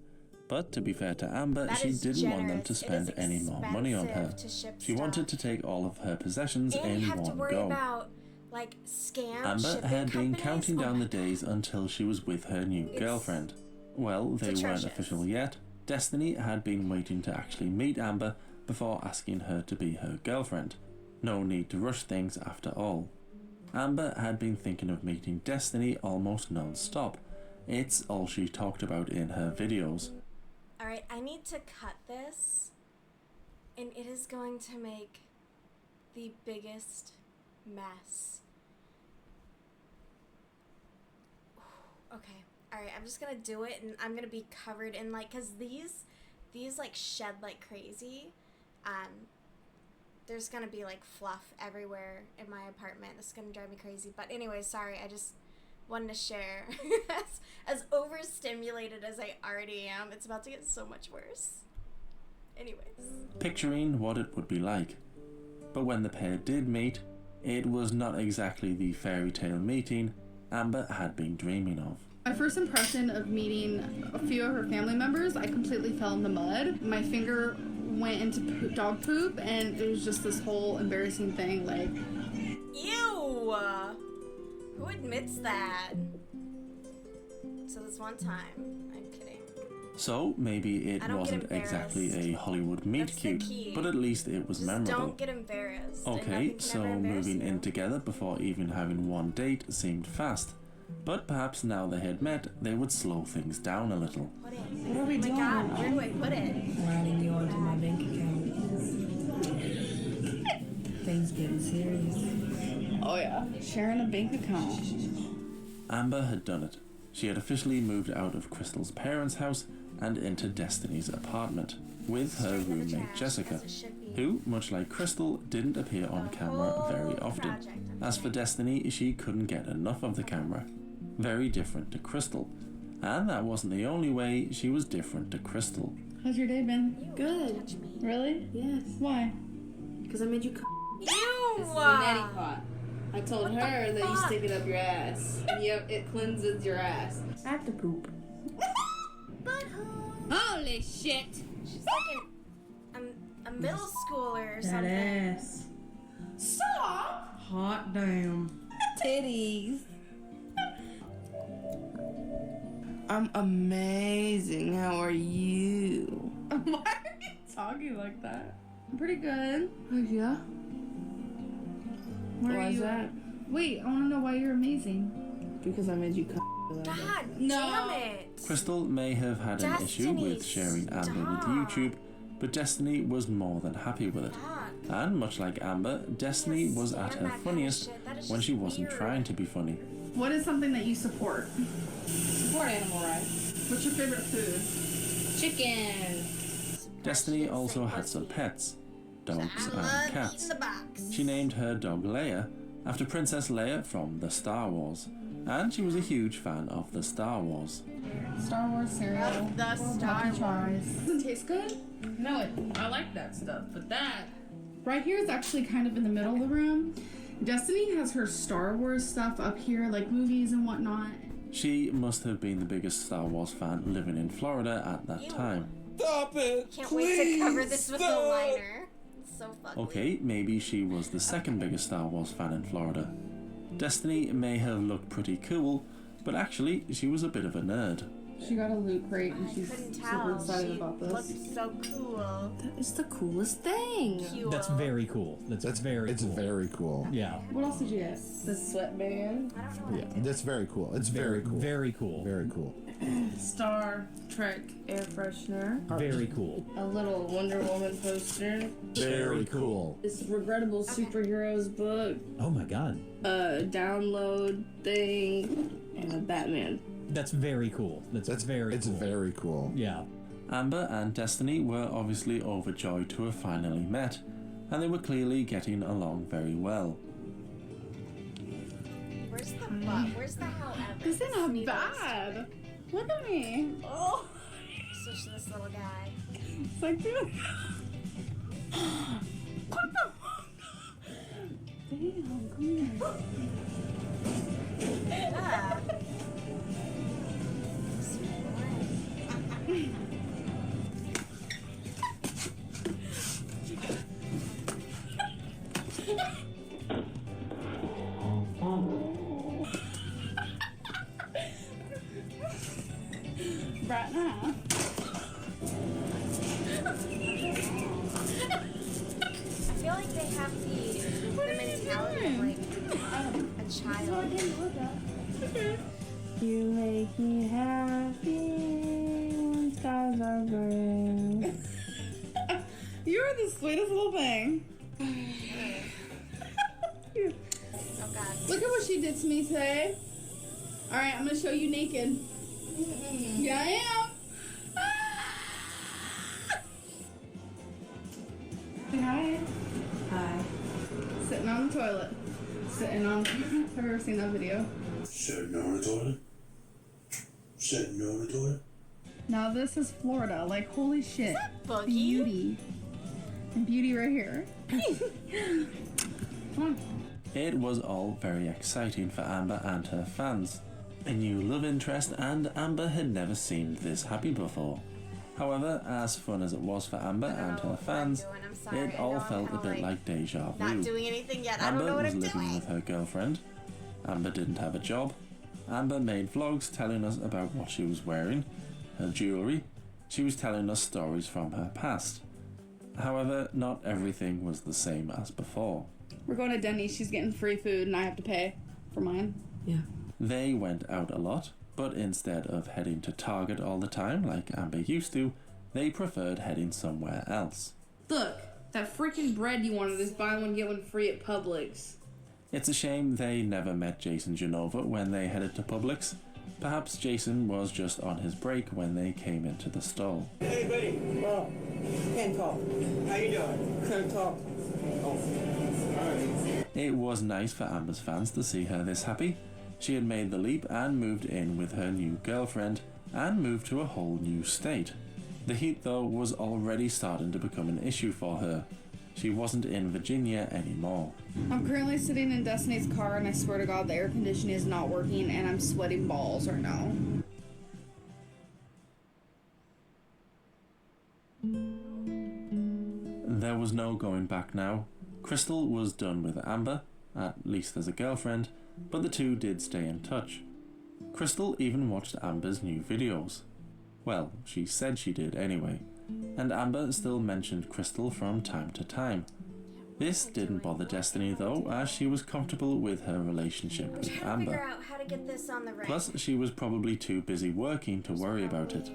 But to be fair to Amber, That she is didn't want them generous. to It is spend any more money on her. expensive to ship She stuff. wanted to take all of her possessions And in you have to one worry go. about like scam Amber shipping had been companies. counting Oh down my the days until she was with her new It's girlfriend. Well, they weren't atrocious. official yet. Destiny had been waiting to actually meet Amber before asking her to be her girlfriend. No need to rush things after all. Amber had been thinking of meeting Destiny almost non-stop. It's all she talked about in her videos. Alright, I need to cut this, and it is going to make the biggest mess. Okay, alright, I'm just gonna do it, and I'm gonna be covered in, like, cause these like shed like crazy. There's gonna be like fluff everywhere in my apartment. It's gonna drive me crazy. But anyway, sorry, I just wanted to share. as overstimulated as I already am, it's about to get so much worse. Anyways. Picturing what it would be like. But when the pair did meet, it was not exactly the fairy tale meeting Amber had been dreaming of. My first impression of meeting a few of her family members, I completely fell in the mud. My finger went into dog poop, and it was just this whole embarrassing thing, like... Ew! Who admits that? So this one time, I'm kidding. So maybe it I don't get wasn't exactly a Hollywood meet That's the cute, key. but at least it was Just memorable. don't get embarrassed. and Okay, nothing can so ever embarrass moving you. in together before even having one date seemed fast. But perhaps now they had met, they would slow things down a little. Put it. What are we Oh doing? my god, where do I put it? Adding you onto my bank account. Things getting serious. Oh yeah, sharing a bank account. Amber had done it. She had officially moved out of Crystal's parents' house and into Destiny's apartment with her roommate Jessica. who, much like Crystal, didn't appear on camera very often. As for Destiny, she couldn't get enough of the camera. Very different to Crystal. And that wasn't the only way she was different to Crystal. How's your day been? Good. Really? Yes. Why? Because I made you Ew! This is a neti pot. I told her that you stick it up your ass. Yep, it cleanses your ass. I have to poop. Butthole. Holy shit! She's like a middle schooler or That something. ass. Stop! Hot damn. Titties. I'm amazing. How are you? Why are you talking like that? I'm pretty good. Oh, yeah? Where Why are is you that? at? Wait, I want to know why you're amazing. Because I made you come. God No. damn it. Crystal may have had an issue with sharing Amber with YouTube, but Destiny was more than happy with it. And much like Amber, Destiny was at her funniest when she wasn't trying to be funny. What is something that you support? Support animal rights. What's your favorite food? Chicken. Destiny also had some pets, dogs and Eating cats. the box. She named her dog Leia after Princess Leia from the Star Wars, and she was a huge fan of the Star Wars. Star Wars cereal. The Star Wars. Doesn't taste good? No, I like that stuff, but that. Right here is actually kind of in the middle of the room. Destiny has her Star Wars stuff up here, like movies and whatnot. She must have been the biggest Star Wars fan living in Florida at that time. Stop it! Can't wait to cover this with a liner. It's so fucking. Okay, maybe she was the second biggest Star Wars fan in Florida. Destiny may have looked pretty cool, but actually she was a bit of a nerd. She got a loot crate and she's Couldn't super tell. excited She about this. looked so cool. That is the coolest thing. Cool. That's very cool. That's very It's cool. very cool. Yeah. What else did you get? The sweatband. I don't know. Yeah, that's very cool. It's very cool. Very cool. Very cool. Star Trek air freshener. Very cool. A little Wonder Woman poster. Very cool. This regrettable superheroes book. Oh my god. A download thing. And a Batman. That's very cool. That's very It's cool. very cool. Yeah. Amber and Destiny were obviously overjoyed to have finally met, and they were clearly getting along very well. Where's the butt? Where's the however? This ain't not bad. Look at me. Oh, Such this little guy. it's like dude. What the fuck? Damn, come here. Ah. Right now. I feel like they have the mentality of like a child. You make me happy when skies are gray. You're the sweetest little thing. Oh god. Look at what she did to me today. Alright, I'm gonna show you naked. Yeah, I am. Say hi. Hi. Sitting on the toilet. Sitting on. Have you ever seen that video? Sitting on the toilet? Sitting on the toilet? Now this is Florida. Like, holy shit. Boogie? Beauty. And beauty right here. Come on. It was all very exciting for Amber and her fans. A new love interest, and Amber had never seemed this happy before. However, as fun as it was for Amber and her fans, it all felt a bit like deja Not vu. doing anything yet. I don't Amber know what was I'm living doing. with her girlfriend. Amber didn't have a job. Amber made vlogs telling us about what she was wearing, her jewellery. She was telling us stories from her past. However, not everything was the same as before. We're going to Denny's. She's getting free food, and I have to pay for mine. Yeah. They went out a lot, but instead of heading to Target all the time like Amber used to, they preferred heading somewhere else. Look, that freaking bread you wanted is buy one get one free at Publix. It's a shame they never met Jason Genova when they headed to Publix. Perhaps Jason was just on his break when they came into the stall. Hey, babe, Can't talk. How you doing? Can't talk. Oh. Alright. It was nice for Amber's fans to see her this happy. She had made the leap and moved in with her new girlfriend and moved to a whole new state. The heat though was already starting to become an issue for her. She wasn't in Virginia anymore. I'm currently sitting in Destiny's car and I swear to God the air conditioning is not working and I'm sweating balls right now. There was no going back now. Crystal was done with Amber, at least as a girlfriend, but the two did stay in touch. Crystal even watched Amber's new videos. Well, she said she did anyway, and Amber still mentioned Crystal from time to time. This didn't bother Destiny though, as she was comfortable with her relationship with Amber. Figure out how to get this on the ring. Plus, she was probably too busy working to worry about it.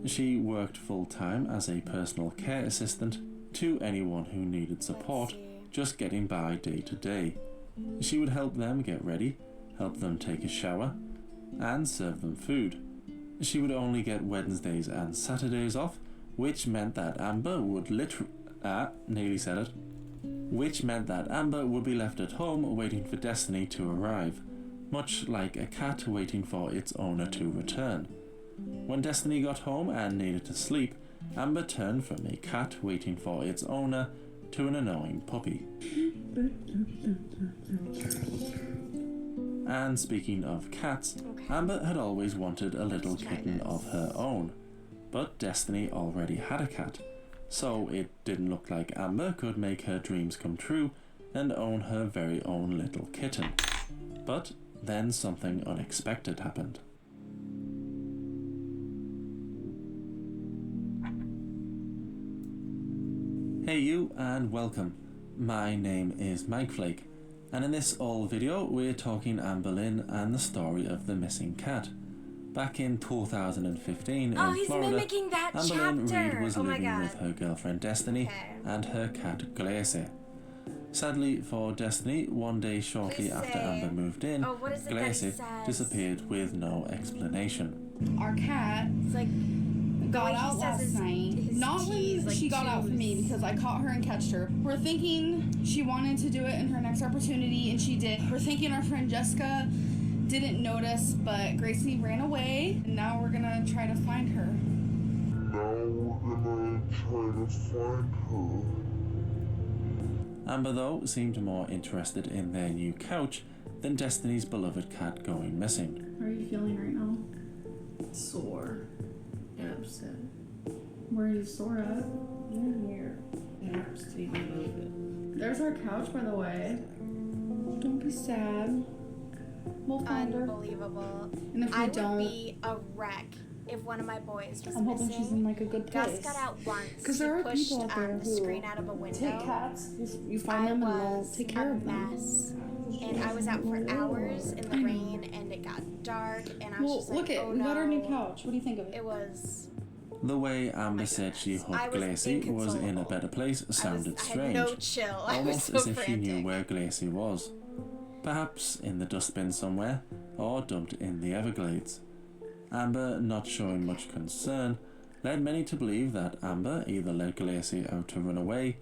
She worked full-time as a personal care assistant to anyone who needed support, just getting by day to day. She would help them get ready, help them take a shower, and serve them food. She would only get Wednesdays and Saturdays off, which meant that Amber would which meant that Amber would be left at home waiting for Destiny to arrive, much like a cat waiting for its owner to return. When Destiny got home and needed to sleep, Amber turned from a cat waiting for its owner to an annoying puppy. And speaking of cats, Amber had always wanted a little kitten of her own, but Destiny already had a cat, so it didn't look like Amber could make her dreams come true and own her very own little kitten. But then something unexpected happened. Hey you, and welcome. My name is Mike Flake, and in this old video we're talking Amber Lynn and the story of the missing cat. Back in 2015 in Florida, mimicking that Amber Lynn Reed was Oh my living God. with her girlfriend Destiny and her cat Glacie. Sadly for Destiny, one day shortly after Amber moved in, what is it that he Glacie says? disappeared with no explanation. Our cat got out last night. Not when she got out from me, because I caught her and catched her. We're thinking she wanted to do it in her next opportunity, and she did. We're thinking our friend Jessica didn't notice, but Gracie ran away, and now we're gonna try to find her. Amber though seemed more interested in their new couch than Destiny's beloved cat going missing. How are you feeling right now? Sore and upset. Where are you sore at? In here. It hurts to even move it. There's our couch, by the way. Don't be sad. We'll find her. Unbelievable. And if we I don't, would be a wreck if one of my boys was I'm hoping missing. she's in like a good place. Gus got out once. Because there are pushed, people out there the who screen out of a window. take cats. You find them and they'll take care of them. Mess. And I was out for hours in the rain, and it got dark, and I was just like, look it. oh We got our new no. couch. What do you think of it? It was. The way Amber said she hoped Glacie was in a better place sounded I strange, had no chill. I was almost so as if frantic. she knew where Glacie was. Perhaps in the dustbin somewhere, or dumped in the Everglades. Amber, not showing much concern, led many to believe that Amber either led Glacie out to run away,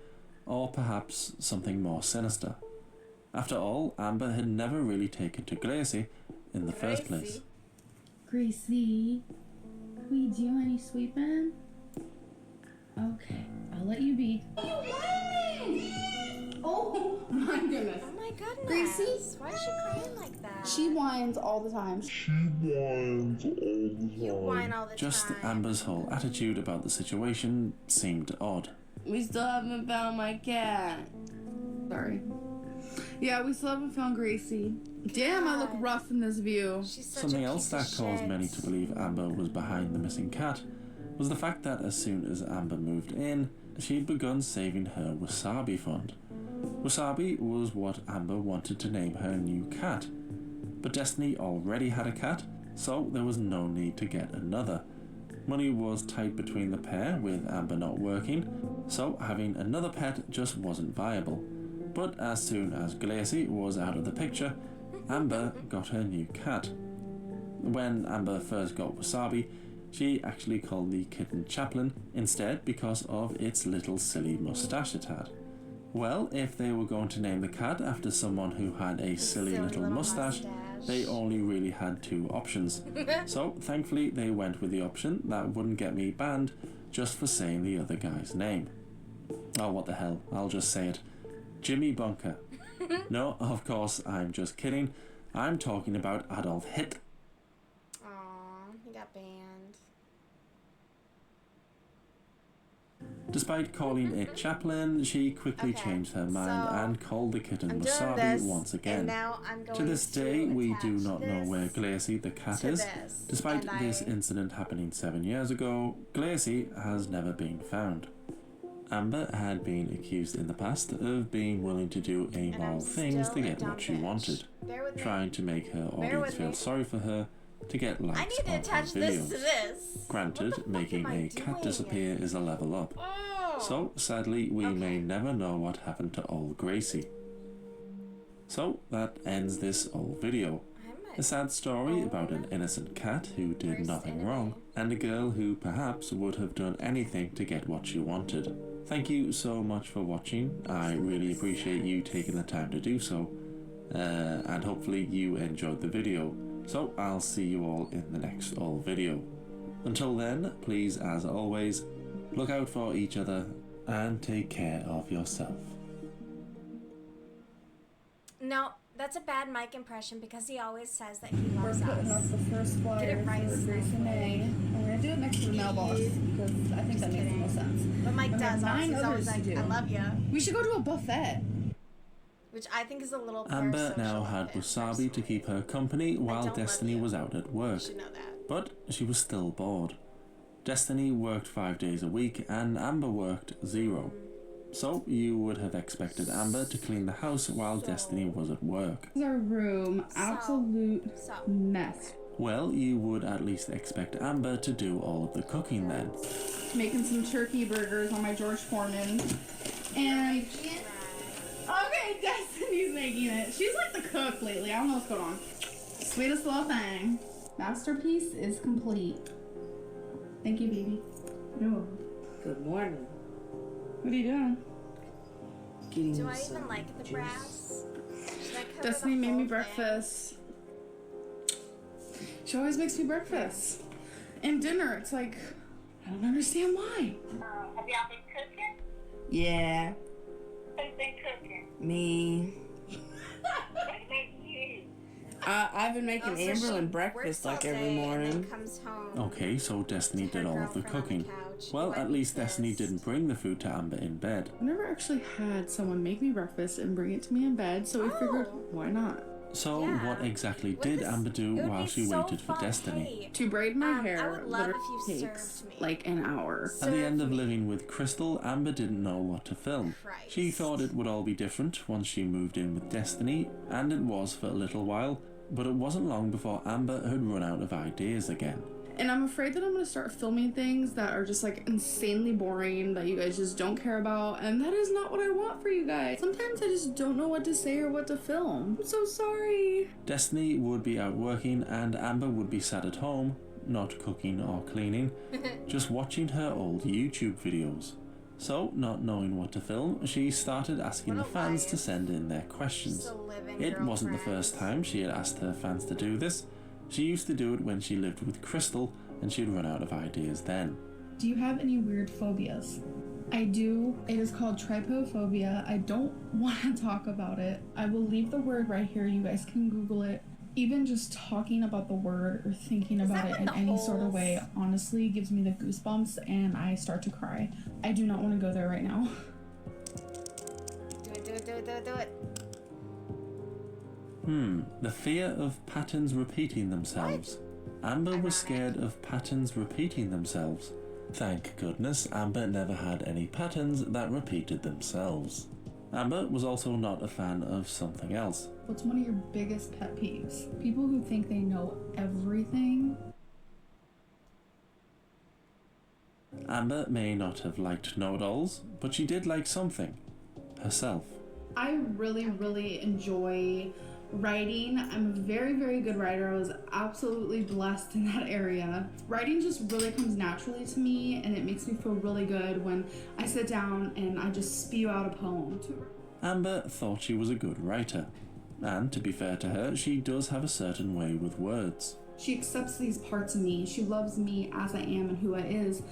or perhaps something more sinister. After all, Amber had never really taken to Glacie in the first place. Gracie, can we do any sweeping? Okay, I'll let you be. Oh my goodness. Oh my goodness. Gracie? Why is she crying like that? She whines all the time. You whine all the Just time. Amber's whole attitude about the situation seemed odd. We still haven't found my cat. Sorry. Yeah, we still haven't found Gracie. Damn, I look rough in this view. Something else that caused many to believe Amber was behind the missing cat was the fact that as soon as Amber moved in, she'd begun saving her Wasabi fund. Wasabi was what Amber wanted to name her new cat, but Destiny already had a cat, so there was no need to get another. Money was tight between the pair, with Amber not working, so having another pet just wasn't viable. But as soon as Glacie was out of the picture, Amber got her new cat. When Amber first got Wasabi, She actually called the kitten Chaplin instead because of its little silly mustache it had. Well, if they were going to name the cat after someone who had a silly little mustache, they only really had two options. So thankfully they went with the option that wouldn't get me banned just for saying the other guy's name. Oh, what the hell, I'll just say it. Jimmy Bunker. No, of course, I'm just kidding. I'm talking about Adolf Hitler. Aww, he got banned. Despite calling it Chaplin, she quickly changed her mind and called the kitten Wasabi once again. To this day, we do not know where Glacy the cat is. Despite this incident happening 7 years ago, Glacy has never been found. Amber had been accused in the past of being willing to do amoral things to get what she wanted, trying to make her audience feel sorry for her to get likes on her videos. Granted, making a cat disappear is a level up, so sadly we may never know what happened to old Gracie. So that ends this old video. A sad story about an innocent cat who did nothing wrong, and a girl who perhaps would have done anything to get what she wanted. Thank you so much for watching. I really appreciate you taking the time to do so, and hopefully you enjoyed the video. So I'll see you all in the next old video. Until then, please, as always, look out for each other and take care of yourself. No, that's a bad Mike impression because he always says that he loves We're putting up us. the first flyer Get it right, for Grace and May. We're going to do it next to the mailbox because I think that makes the most sense. But Mike And we have does. 9 He's always others to like, do. I love you. We should go to a buffet. Which I think is a little Amber now parasocial had of him, Wasabi to keep her company while don't love Destiny you. was out at work, You should know that. but she was still bored. Destiny worked 5 days a week and Amber worked 0. So you would have expected Amber to clean the house while Destiny was at work. This is our room. Absolute mess. Well, you would at least expect Amber to do all of the cooking then. Making some turkey burgers on my George Foreman. And... Okay, Destiny's making it. She's like the cook lately. I don't know what's going on. Sweetest little thing. Masterpiece is complete. Thank you, baby. No. Good morning. What are you doing? Do I even like the brass? Should I cover Destiny the made me whole thing? breakfast. She always makes me breakfast. And dinner. It's like, I don't understand why. Have y'all been cooking? Yeah, Who's been cooking? me. What's making you? I've been making Amberlyn breakfast like every morning. Comes home. Okay, so Destiny did all of the cooking. Well, at least Destiny didn't bring the food to Amber in bed. I've never actually had someone make me breakfast and bring it to me in bed, so we figured, why not? So what exactly did Amber do while she waited for Destiny? To braid my I hair would love if literally you takes served me. like an hour. At the end of living with Crystal, Amber didn't know what to film. She thought it would all be different once she moved in with Destiny, and it was for a little while, but it wasn't long before Amber had run out of ideas again. And I'm afraid that I'm going to start filming things that are just like insanely boring that you guys just don't care about, and that is not what I want for you guys. Sometimes I just don't know what to say or what to film. I'm so sorry. Destiny would be out working and Amber would be sat at home, not cooking or cleaning, just watching her old YouTube videos. So, not knowing what to film, she started asking the fans to send in their questions. It wasn't the first time she had asked her fans to do this. She used to do it when she lived with Crystal, and she'd run out of ideas then. Do you have any weird phobias? I do. It is called trypophobia. I don't want to talk about it. I will leave the word right here. You guys can Google it. Even just talking about the word or thinking about it in any sort of way honestly gives me the goosebumps and I start to cry. I do not want to go there right now. Do it. The fear of patterns repeating themselves. Amber was scared of patterns repeating themselves. Thank goodness Amber never had any patterns that repeated themselves. Amber was also not a fan of something else. What's one of your biggest pet peeves? People who think they know everything. Amber may not have liked know-it-alls, but she did like something. Herself. I really enjoy Writing, I'm a very, very good writer. I was absolutely blessed in that area. Writing just really comes naturally to me, and it makes me feel really good when I sit down and I just spew out a poem. Amber thought she was a good writer, and to be fair to her, she does have a certain way with words. She accepts these parts of me. She loves me as I am and who I is.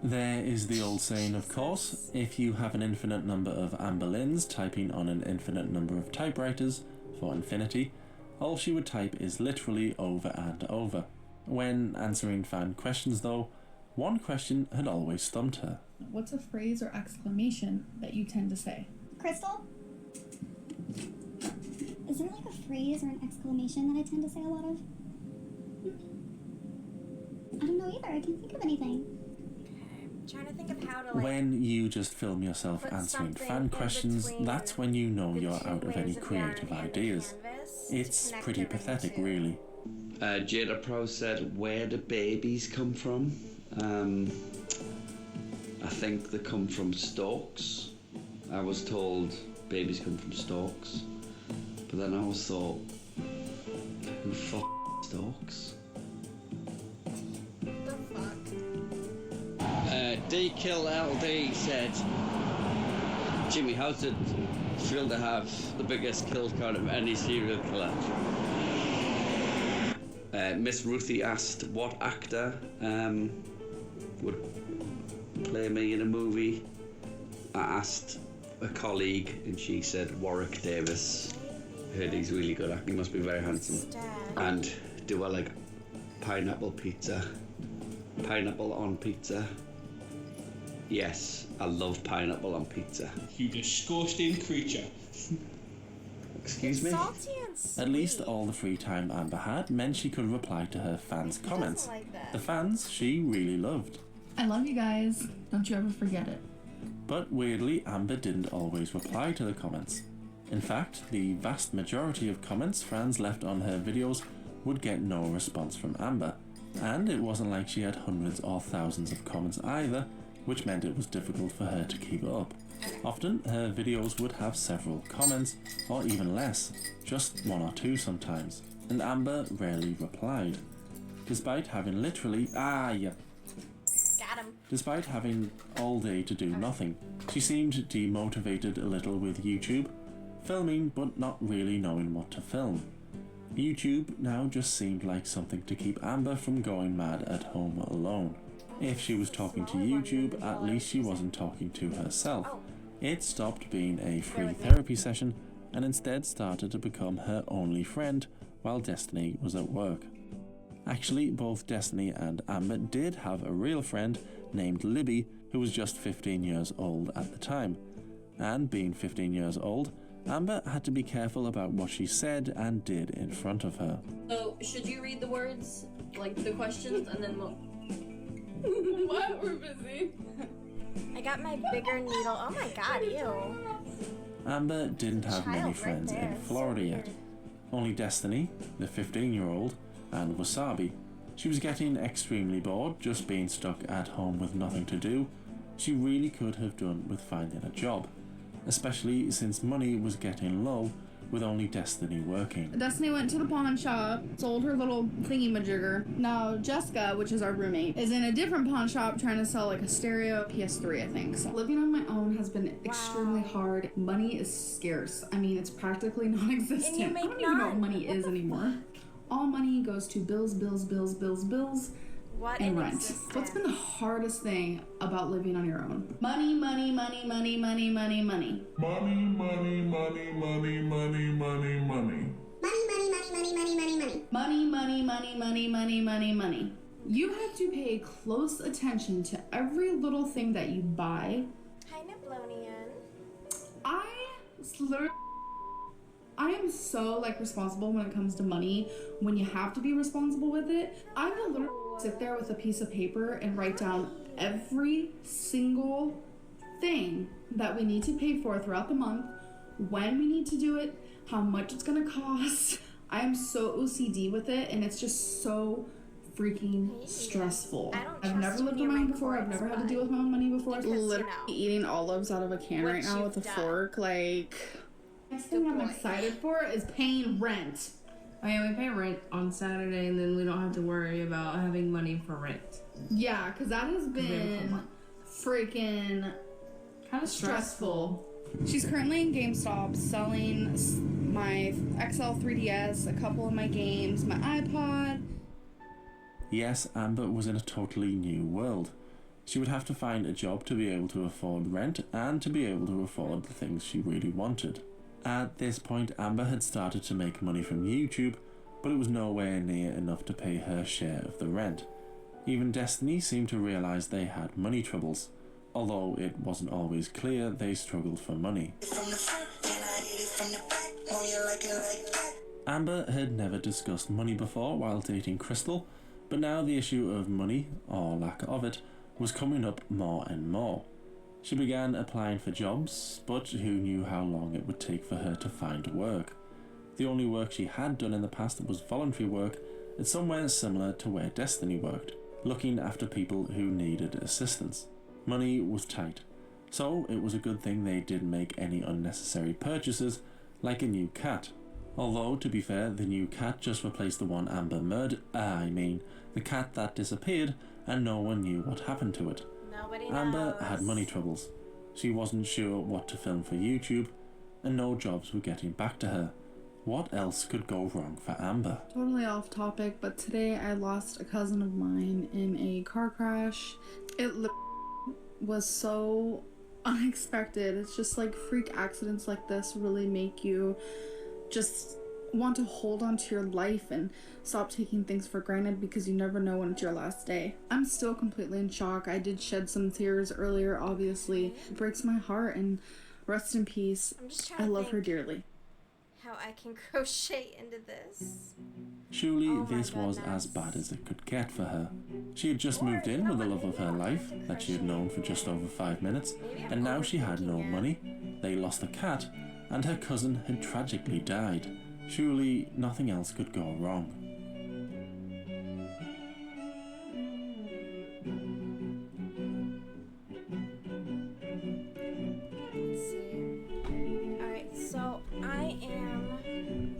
There is the old saying, of course, if you have an infinite number of Amber Lyns typing on an infinite number of typewriters, for infinity, all she would type is literally over and over. When answering fan questions though, one question had always stumped her. What's a phrase or exclamation that you tend to say? Crystal? Is there like a phrase or an exclamation that I tend to say a lot of? I don't know either. I can't think of anything. I'm trying to think of how to like. When you just film yourself put answering something fan in questions, between that's when you know the you're two out of any layers of yarn creative and the ideas. canvas to It's connect pretty everything pathetic, to. really. Jada Pro said, where do babies come from? I think they come from stalks. I was told babies come from stalks. But then I always thought, who stalks? The fuck? D-Kill LD said, Jimmy, how does it feel to have the biggest kill count of any serial killer? Miss Ruthie asked what actor would play me in a movie. I asked a colleague and she said Warwick Davis. Heard he's really good. He must be very handsome. And do I like pineapple pizza? Pineapple on pizza? Yes, I love pineapple on pizza. You disgusting creature. Excuse me? Salty and sweet. At least all the free time Amber had meant she could reply to her fans' comments. Like that. The fans she really loved. I love you guys. Don't you ever forget it. But weirdly, Amber didn't always reply to the comments. In fact, the vast majority of comments fans left on her videos would get no response from Amber. And it wasn't like she had hundreds or thousands of comments either, which meant it was difficult for her to keep up. Often, her videos would have several comments, or even less, just one or two sometimes, and Amber rarely replied. Despite having literally, Got him. Despite having all day to do nothing, she seemed demotivated a little with YouTube, filming but not really knowing what to film. YouTube now just seemed like something to keep Amber from going mad at home alone. If she was talking to YouTube, at least she wasn't talking to herself. It stopped being a free therapy session and instead started to become her only friend while Destiny was at work. Actually, both Destiny and Amber did have a real friend named Libby who was just 15 years old at the time. And being 15 years old, Amber had to be careful about what she said and did in front of her. So, should you read the words, like the questions, and then we'll... What? We're busy. I got my bigger needle. Oh my god, ew. Amber didn't have many Child friends right there. in Florida yet. Only Destiny, the 15-year-old, and Wasabi. She was getting extremely bored just being stuck at home with nothing to do. She really could have done with finding a job, especially since money was getting low with only Destiny working. Destiny went to the pawn shop, sold her little thingy-majigger. Now Jessica, which is our roommate, is in a different pawn shop trying to sell like a stereo PS3, I think. So living on my own has been extremely hard. Money is scarce. I mean, it's practically non-existent. I don't even know what money is anymore. All money goes to bills, bills, bills, bills, bills, and rent. What's been the hardest thing about living on your own? Money, money, money, money, money, money, money. Money, money, money, money, money, money, money. Money, money, money, money, money, money, money. You have to pay close attention to every little thing that you buy. Hi, Niblonian. I am so like responsible when it comes to money. When you have to be responsible with it, I will literally sit there with a piece of paper and write down every single thing that we need to pay for throughout the month, when we need to do it, how much it's gonna cost. I am so OCD with it, and it's just so freaking stressful. I've never lived on my own before. I've never had to deal with my own money before. Literally eating olives out of a can right now with a fork, like Next thing I'm excited for is paying rent. Oh yeah, we pay rent on Saturday, and then we don't have to worry about having money for rent. Yeah, because that has been freaking kind of stressful. She's currently in GameStop selling my XL 3DS, a couple of my games, my iPod. Yes, Amber was in a totally new world. She would have to find a job to be able to afford rent and to be able to afford the things she really wanted. At this point, Amber had started to make money from YouTube, but it was nowhere near enough to pay her share of the rent. Even Destiny seemed to realise they had money troubles, although it wasn't always clear they struggled for money. Amber had never discussed money before while dating Crystal, but now the issue of money, or lack of it, was coming up more and more. She began applying for jobs, but who knew how long it would take for her to find work? The only work she had done in the past was voluntary work at somewhere similar to where Destiny worked, looking after people who needed assistance. Money was tight, so it was a good thing they didn't make any unnecessary purchases, like a new cat. Although, to be fair, the new cat just replaced the one Amber murdered, the cat that disappeared and no one knew what happened to it. Amber had money troubles. She wasn't sure what to film for YouTube, and no jobs were getting back to her. What else could go wrong for Amber? Totally off topic, but today I lost a cousin of mine in a car crash. It was so unexpected. It's just like freak accidents like this really make you just want to hold on to your life and stop taking things for granted because you never know when it's your last day. I'm still completely in shock. I did shed some tears earlier, obviously. It breaks my heart, and rest in peace. I love her dearly. How I can crochet into this. Surely this was as bad as it could get for her. She had just moved in with the love of her life that she had known for just over 5 minutes, and now she had no money. They lost a cat, and her cousin had tragically died. Surely nothing else could go wrong. Let's see. Alright, so I am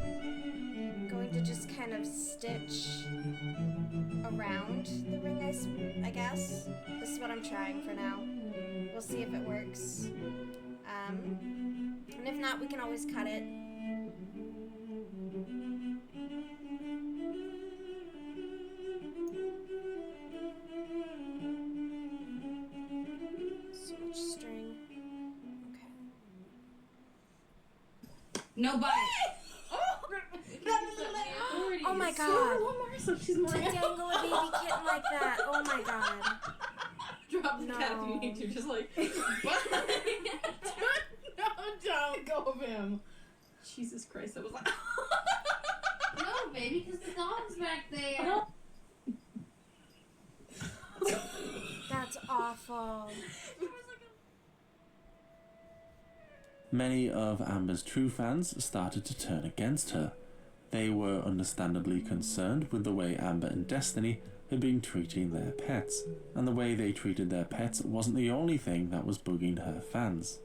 going to just kind of stitch around the ring, I guess. This is what I'm trying for now. We'll see if it works. And if not, we can always cut it. So much string. Okay. No bite. Oh my god. So she's more to dangle a baby kitten like that. Oh my god. Drop the cat if you need to. Just like. No, don't go of him. Jesus Christ, that was like. No, baby, because the dog's back there. That's awful. Many of Amber's true fans started to turn against her. They were understandably concerned with the way Amber and Destiny had been treating their pets, and the way they treated their pets wasn't the only thing that was bugging her fans.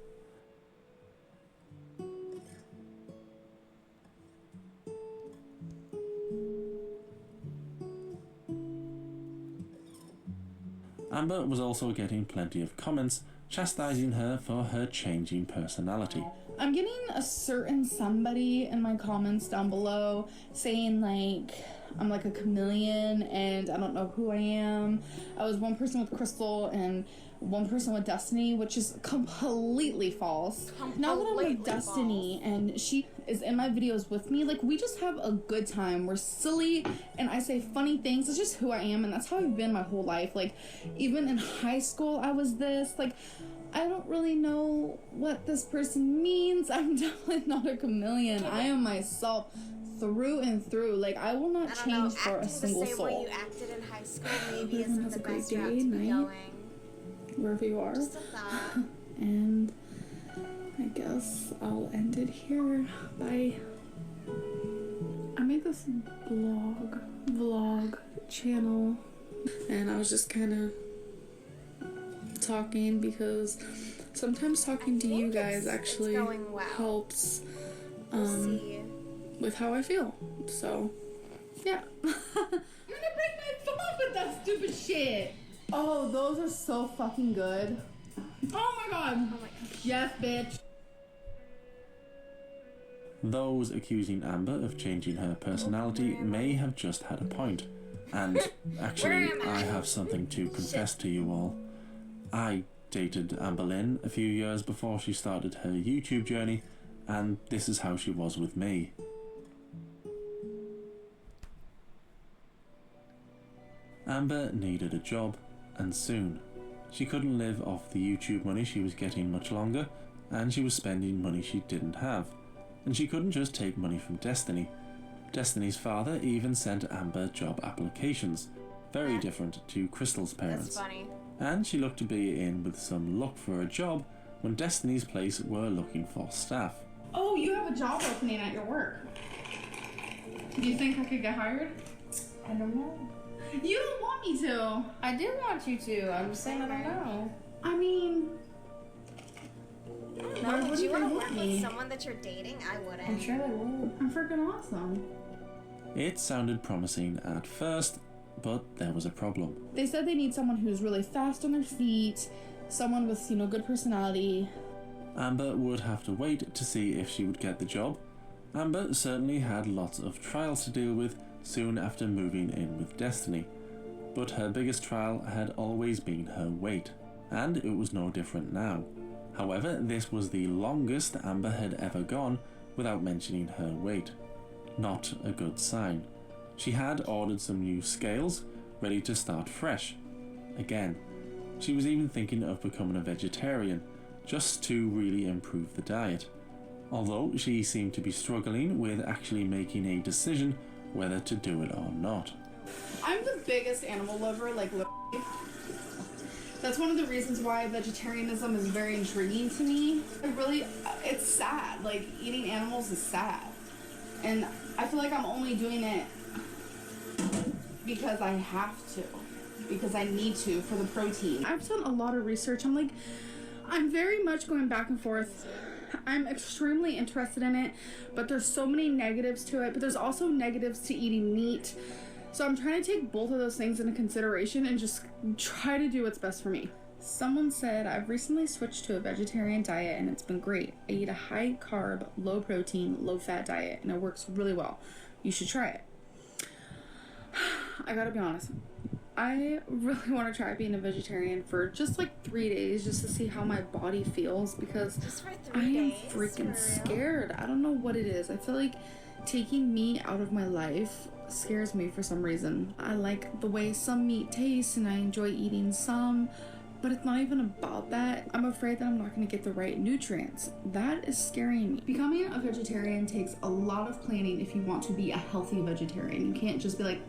Amber was also getting plenty of comments chastising her for her changing personality. I'm getting a certain somebody in my comments down below saying like I'm like a chameleon and I don't know who I am. I was one person with Crystal and one person with Destiny, which is completely false. Now that I'm with Destiny and she is in my videos with me, like we just have a good time. We're silly and I say funny things. It's just who I am, and that's how I've been my whole life. Like even in high school I was this. Like I don't really know what this person means. I'm definitely not a chameleon. I am myself through and through. Like I will not change for a single soul. The same way you acted in high school maybe isn't the best route to be going. Wherever you are. Just a thought. And I guess I'll end it here. Bye. I made this vlog channel, and I was just kind of talking because sometimes talking to you guys actually helps with how I feel. So, yeah. You're gonna break my phone with that stupid shit. Oh, those are so fucking good. Oh my god. Oh my gosh. Yes, bitch. Those accusing Amber of changing her personality may have just had a point. And actually, I have something to confess to you all. I dated Amber Lynn a few years before she started her YouTube journey, and this is how she was with me. Amber needed a job, and soon. She couldn't live off the YouTube money she was getting much longer, and she was spending money she didn't have. And she couldn't just take money from Destiny. Destiny's father even sent Amber job applications, very different to Crystal's parents. That's funny. And she looked to be in with some luck for a job when Destiny's place were looking for staff. Oh, you have a job opening at your work. Do you think I could get hired? I don't know. You don't want me to. I do want you to. I'm just saying I don't know. I mean... No, would you want to work with someone that you're dating? I wouldn't. I'm sure I would. I'm freaking awesome. It sounded promising at first, but there was a problem. They said they need someone who's really fast on their feet, someone with, good personality. Amber would have to wait to see if she would get the job. Amber certainly had lots of trials to deal with soon after moving in with Destiny, but her biggest trial had always been her weight, and it was no different now. However, this was the longest Amber had ever gone without mentioning her weight. Not a good sign. She had ordered some new scales, ready to start fresh. Again, she was even thinking of becoming a vegetarian, just to really improve the diet. Although she seemed to be struggling with actually making a decision whether to do it or not. I'm the biggest animal lover, literally. That's one of the reasons why vegetarianism is very intriguing to me. It's sad. Eating animals is sad. And I feel like I'm only doing it because I have to. Because I need to for the protein. I've done a lot of research. I'm very much going back and forth. I'm extremely interested in it, but there's so many negatives to it. But there's also negatives to eating meat. So I'm trying to take both of those things into consideration and just try to do what's best for me. Someone said, I've recently switched to a vegetarian diet and it's been great. I eat a high carb, low protein, low fat diet and it works really well. You should try it. I gotta be honest. I really want to try being a vegetarian for just 3 days just to see how my body feels because I am freaking scared. I don't know what it is. I feel like taking meat out of my life scares me for some reason. I like the way some meat tastes and I enjoy eating some, but it's not even about that. I'm afraid that I'm not going to get the right nutrients. That is scaring me. Becoming a vegetarian takes a lot of planning if you want to be a healthy vegetarian. You can't just be like,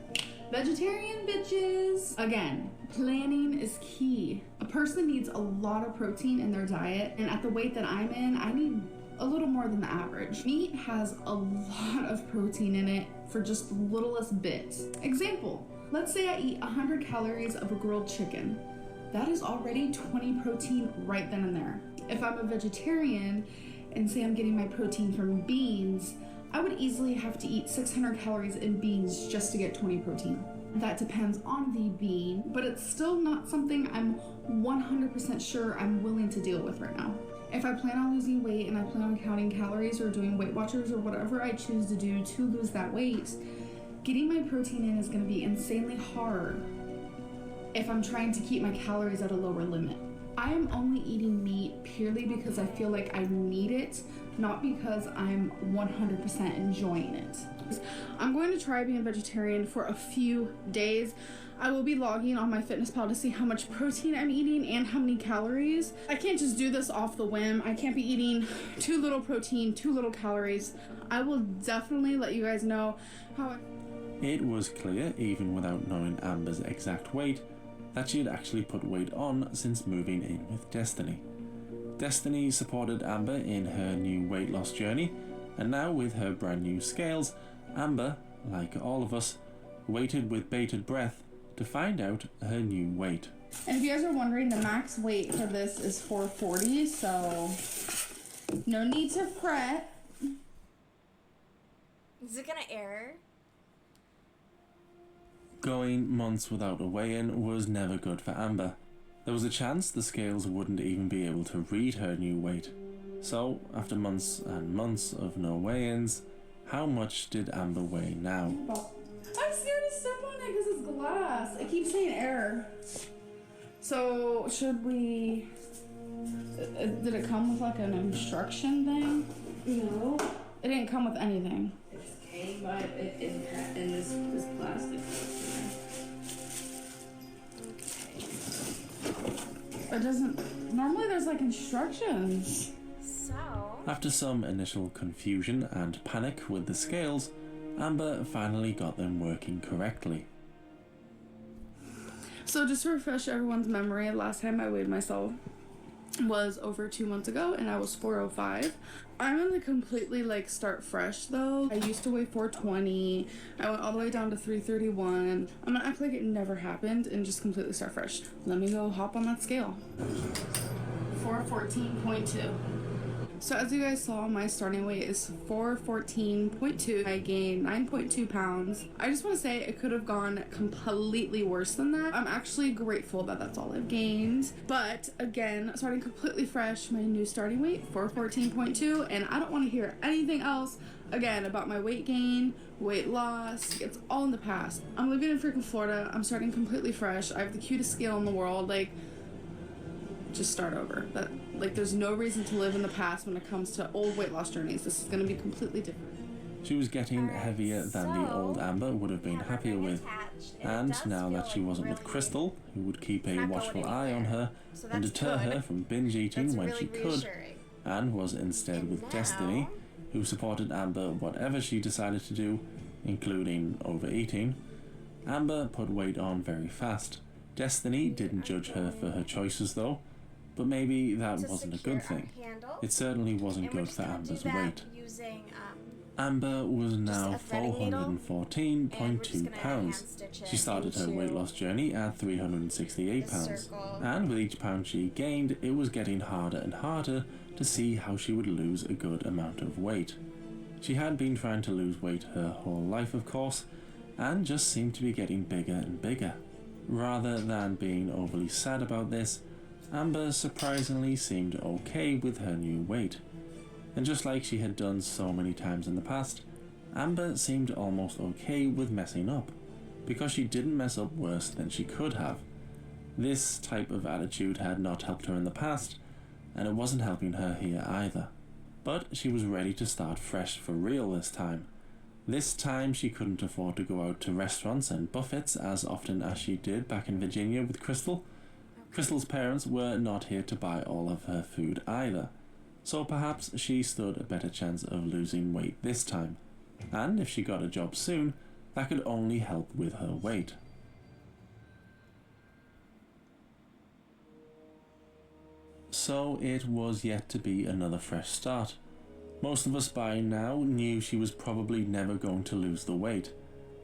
vegetarian bitches. Again, planning is key. A person needs a lot of protein in their diet, and at the weight that I'm in, I need a little more than the average. Meat has a lot of protein in it for just the littlest bits. Example, let's say I eat 100 calories of a grilled chicken. That is already 20 protein right then and there. If I'm a vegetarian and say I'm getting my protein from beans, I would easily have to eat 600 calories in beans just to get 20 protein. That depends on the bean, but it's still not something I'm 100% sure I'm willing to deal with right now. If I plan on losing weight and I plan on counting calories or doing Weight Watchers or whatever I choose to do to lose that weight, getting my protein in is going to be insanely hard if I'm trying to keep my calories at a lower limit. I am only eating meat purely because I feel like I need it, not because I'm 100% enjoying it. I'm going to try being vegetarian for a few days. I will be logging on MyFitnessPal to see how much protein I'm eating and how many calories. I can't just do this off the whim. I can't be eating too little protein, too little calories. I will definitely let you guys know how It was clear, even without knowing Amber's exact weight, that she had actually put weight on since moving in with Destiny. Destiny supported Amber in her new weight loss journey, and now with her brand new scales, Amber, like all of us, waited with bated breath to find out her new weight. And if you guys are wondering, the max weight for this is 440, so no need to fret. Is it gonna air? Going months without a weigh-in was never good for Amber. There was a chance the scales wouldn't even be able to read her new weight. So, after months and months of no weigh-ins, how much did Amber weigh now? I'm scared to step on it because it's glass. It keeps saying error. So, should we... Did it come with like an instruction thing? No. It didn't come with anything. It just came by in this plastic. It doesn't... Normally there's like instructions. So... After some initial confusion and panic with the scales, Amber finally got them working correctly. So just to refresh everyone's memory, last time I weighed myself was over 2 months ago and I was 405. I'm gonna completely like start fresh though. I used to weigh 420. I went all the way down to 331. I'm gonna act like it never happened and just completely start fresh. Let me go hop on that scale. 414.2. So as you guys saw, my starting weight is 414.2. I gained 9.2 pounds. I just want to say it could have gone completely worse than that. I'm actually grateful that that's all I've gained. But again, starting completely fresh, my new starting weight, 414.2, and I don't want to hear anything else again about my weight gain, weight loss. It's all in the past. I'm living in freaking Florida. I'm starting completely fresh. I have the cutest scale in the world. Like, just start over. That, like, there's no reason to live in the past when it comes to old weight loss journeys. This is going to be completely different. She was getting heavier than the old Amber would have been happier with, and now that she wasn't with Crystal, who would keep a watchful eye on her and deter her from binge eating when she could, and was instead with Destiny, who supported Amber whatever she decided to do, including overeating, Amber put weight on very fast. Destiny didn't judge her for her choices though, but maybe that wasn't a good thing. It certainly wasn't good for Amber's weight. Amber was now 414.2 pounds. She started her weight loss journey at 368 pounds, and with each pound she gained, it was getting harder and harder to see how she would lose a good amount of weight. She had been trying to lose weight her whole life, of course, and just seemed to be getting bigger and bigger. Rather than being overly sad about this, Amber surprisingly seemed okay with her new weight. And just like she had done so many times in the past, Amber seemed almost okay with messing up, because she didn't mess up worse than she could have. This type of attitude had not helped her in the past, and it wasn't helping her here either. But she was ready to start fresh for real this time. This time she couldn't afford to go out to restaurants and buffets as often as she did back in Virginia with Crystal. Crystal's parents were not here to buy all of her food either, so perhaps she stood a better chance of losing weight this time. And if she got a job soon, that could only help with her weight. So it was yet to be another fresh start. Most of us by now knew she was probably never going to lose the weight.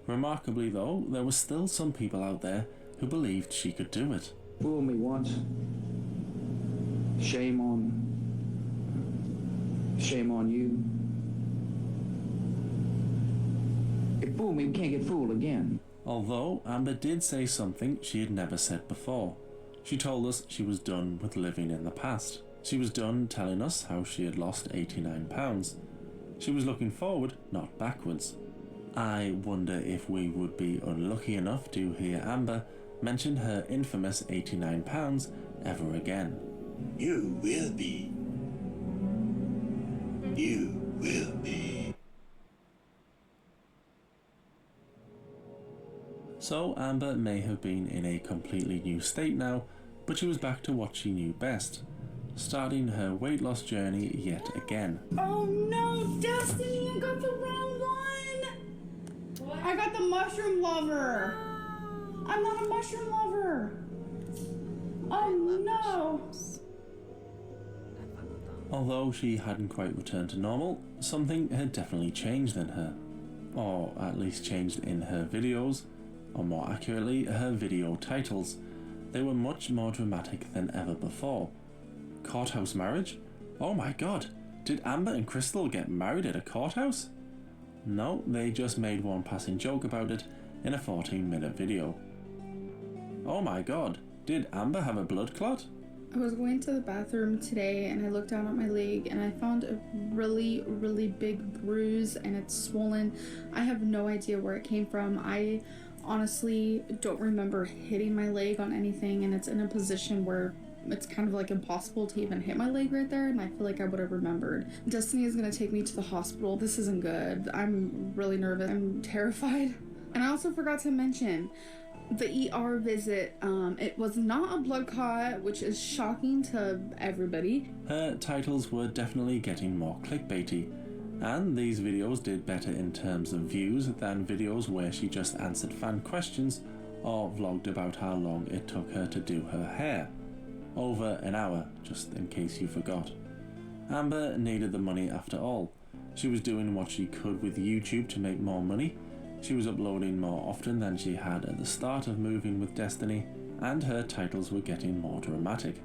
Remarkably though, there were still some people out there who believed she could do it. Fool me once. Shame on you. If fool me, we can't get fooled again. Although Amber did say something she had never said before. She told us she was done with living in the past. She was done telling us how she had lost 89 pounds. She was looking forward, not backwards. I wonder if we would be unlucky enough to hear Amber mention her infamous 89 pounds ever again. You will be. You will be. So Amber may have been in a completely new state now, but she was back to what she knew best, starting her weight loss journey yet again. Oh no, Destiny, I got the wrong one! What? I got the mushroom lover! I'm not a mushroom lover! Oh no! Although she hadn't quite returned to normal, something had definitely changed in her. Or at least changed in her videos, or more accurately, her video titles. They were much more dramatic than ever before. Courthouse marriage? Oh my god, did Amber and Crystal get married at a courthouse? No, they just made one passing joke about it in a 14-minute video. Oh my god, did Amber have a blood clot? I was going to the bathroom today and I looked down at my leg and I found a really, really big bruise and it's swollen. I have no idea where it came from. I honestly don't remember hitting my leg on anything, and it's in a position where it's kind of like impossible to even hit my leg right there, and I feel like I would have remembered. Destiny is gonna take me to the hospital. This isn't good. I'm really nervous. I'm terrified. And I also forgot to mention the ER visit. It was not a blood clot, which is shocking to everybody. Her titles were definitely getting more clickbaity, and these videos did better in terms of views than videos where she just answered fan questions or vlogged about how long it took her to do her hair. Over an hour, just in case you forgot. Amber needed the money after all. She was doing what she could with YouTube to make more money. She was uploading more often than she had at the start of moving with Destiny, and her titles were getting more dramatic.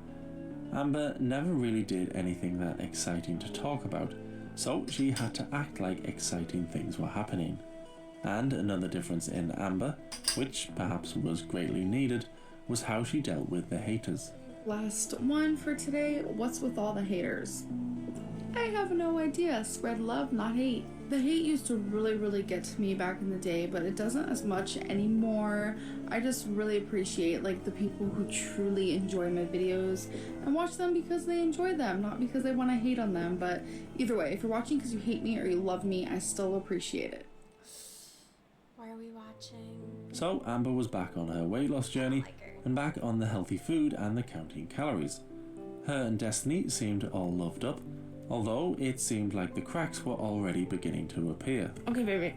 Amber never really did anything that exciting to talk about, so she had to act like exciting things were happening. And another difference in Amber, which perhaps was greatly needed, was how she dealt with the haters. Last one for today. What's with all the haters? I have no idea. Spread love, not hate. The hate used to really get to me back in the day, but it doesn't as much anymore. I just really appreciate like the people who truly enjoy my videos and watch them because they enjoy them, not because they want to hate on them. But either way, if you're watching because you hate me or you love me, I still appreciate it. Why are we watching? So Amber was back on her weight loss journey and back on the healthy food and the counting calories. Her and Destiny seemed all loved up, although it seemed like the cracks were already beginning to appear. Okay, baby.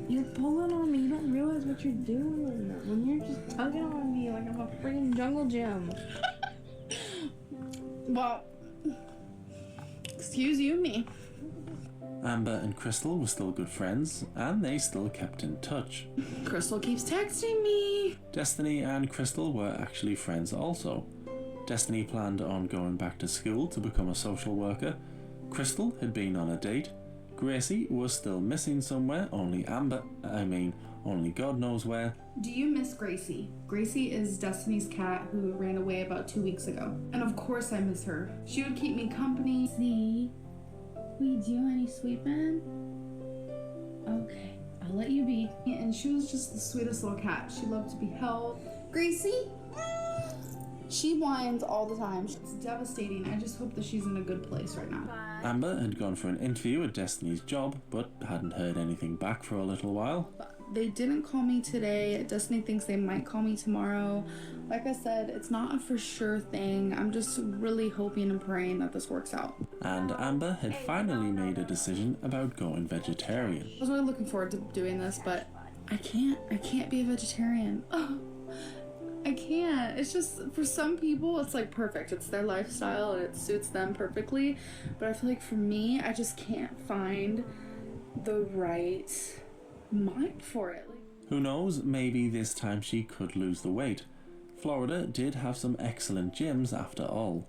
You're pulling on me. You don't realize what you're doing when you're just tugging on me like I'm a freaking jungle gym. Well, excuse you me. Amber and Crystal were still good friends, and they still kept in touch. Crystal keeps texting me. Destiny and Crystal were actually friends also. Destiny planned on going back to school to become a social worker. Crystal had been on a date. Gracie was still missing somewhere, only God knows where. Do you miss Gracie? Gracie is Destiny's cat who ran away about 2 weeks ago. And of course I miss her. She would keep me company. See? We do any sweeping? Okay, I'll let you be. And she was just the sweetest little cat. She loved to be held. Gracie? She whines all the time. It's devastating. I just hope that she's in a good place right now. Amber had gone for an interview at Destiny's job, but hadn't heard anything back for a little while. They didn't call me today. Destiny thinks they might call me tomorrow. Like I said, it's not a for sure thing. I'm just really hoping and praying that this works out. And Amber had finally made a decision about going vegetarian. I was really looking forward to doing this, but I can't be a vegetarian. Oh, I can't. It's just, for some people, it's like perfect. It's their lifestyle and it suits them perfectly. But I feel like for me, I just can't find the right mind for it. Who knows, maybe this time she could lose the weight. Florida did have some excellent gyms after all.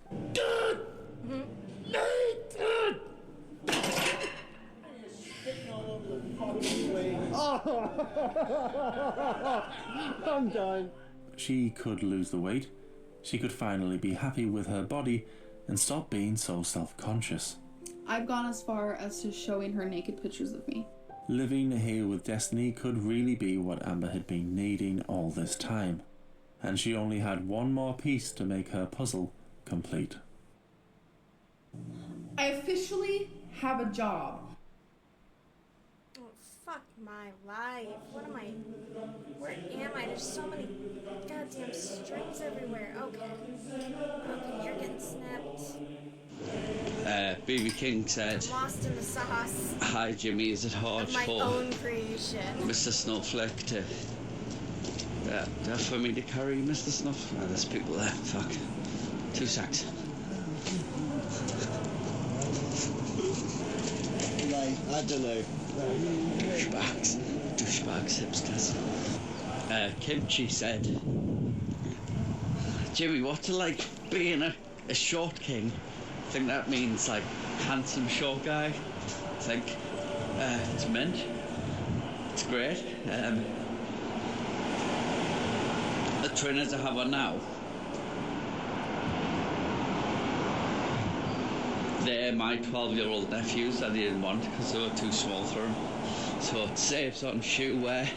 I'm done. She could lose the weight. She could finally be happy with her body and stop being so self-conscious. I've gone as far as to showing her naked pictures of me. Living here with Destiny could really be what Amber had been needing all this time, and she only had one more piece to make her puzzle complete. I officially have a job. Oh, fuck my life. What am I? Where am I? There's so many goddamn strings everywhere. Okay. Okay, you're getting snapped. BB King said, Lost in the sauce. Hi Jimmy, is it hard Of my for own creation. Mr. Snowflake to for me to carry Mr. Snowflake? Oh, there's people there, fuck. 2 secs. Like, I don't know. Douchebags, hipsters. Kimchi said, Jimmy, what's it like being a short king? I think that means like handsome short guy. think. It's mint. It's great. The trainers I have on now, they're my 12-year-old nephews that I didn't want because they were too small for them. So it saves on shoe wear.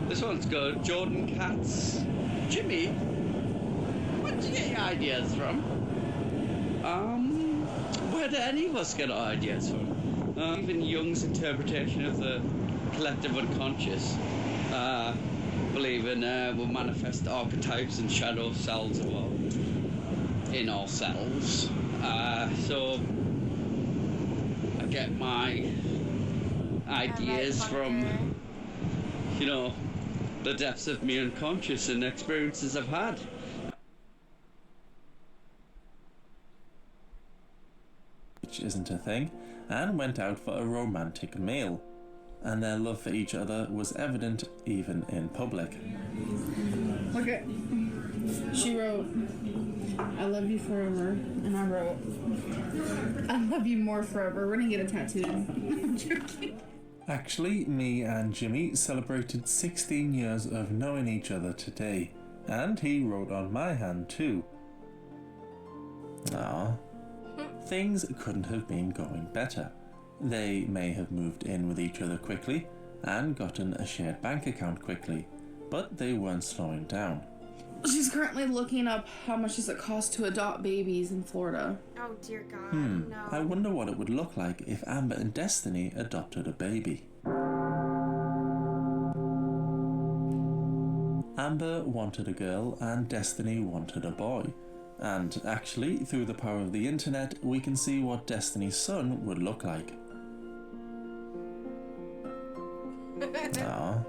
This one's good. Jordan Katz. Jimmy, where did you get your ideas from? Where do any of us get our ideas from? Even Jung's interpretation of the collective unconscious, believing we manifest archetypes and shadow selves in ourselves. So I get my ideas from, the depths of me unconscious and experiences I've had. Which isn't a thing, and went out for a romantic meal. And their love for each other was evident even in public. Okay. She wrote, I love you forever. And I wrote, I love you more forever. We're gonna get a tattoo. I'm joking. Actually, me and Jimmy celebrated 16 years of knowing each other today, and he wrote on my hand too. Ah, things couldn't have been going better. They may have moved in with each other quickly and gotten a shared bank account quickly, but they weren't slowing down. She's currently looking up how much does it cost to adopt babies in Florida. Oh dear God, no. I wonder what it would look like if Amber and Destiny adopted a baby. Amber wanted a girl and Destiny wanted a boy. And actually, through the power of the internet, we can see what Destiny's son would look like. Aww.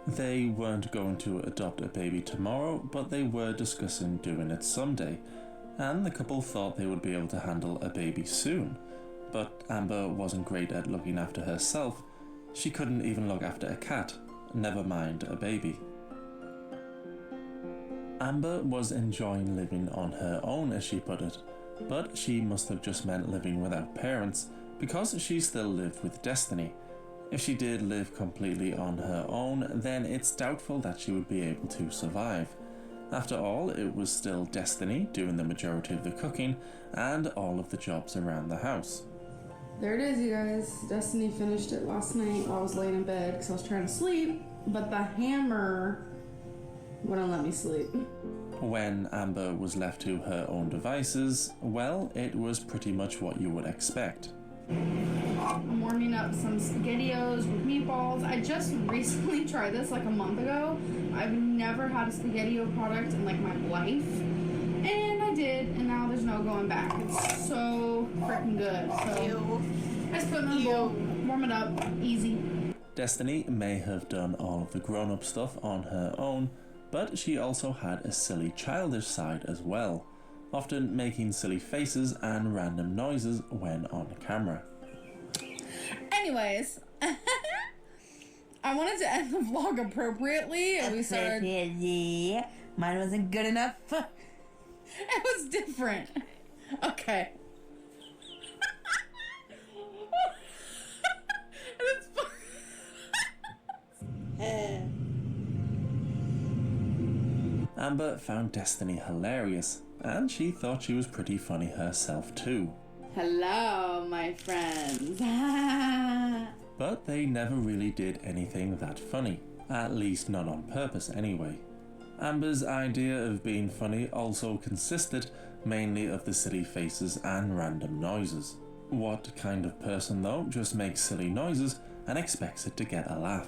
They weren't going to adopt a baby tomorrow, but they were discussing doing it someday, and the couple thought they would be able to handle a baby soon. But Amber wasn't great at looking after herself. She couldn't even look after a cat, never mind a baby. Amber was enjoying living on her own, as she put it, but she must have just meant living without parents, because she still lived with Destiny. If she did live completely on her own, then it's doubtful that she would be able to survive. After all, it was still Destiny doing the majority of the cooking and all of the jobs around the house. There it is, you guys. Destiny finished it last night while I was laying in bed because I was trying to sleep, but the hammer wouldn't let me sleep. When Amber was left to her own devices, well, it was pretty much what you would expect. I'm warming up some SpaghettiOs with meatballs. I just recently tried this like a month ago. I've never had a SpaghettiO product in like my life. And I did, and now there's no going back. It's so freaking good. So I just put it in a bowl, warm it up, easy. Destiny may have done all of the grown-up stuff on her own, but she also had a silly childish side as well, often making silly faces and random noises when on camera. Anyways, I wanted to end the vlog appropriately, and we started... Mine wasn't good enough. It was different. Okay. Amber found Destiny hilarious, and she thought she was pretty funny herself too. Hello, my friends. But they never really did anything that funny, at least not on purpose anyway. Amber's idea of being funny also consisted mainly of the silly faces and random noises. What kind of person though just makes silly noises and expects it to get a laugh?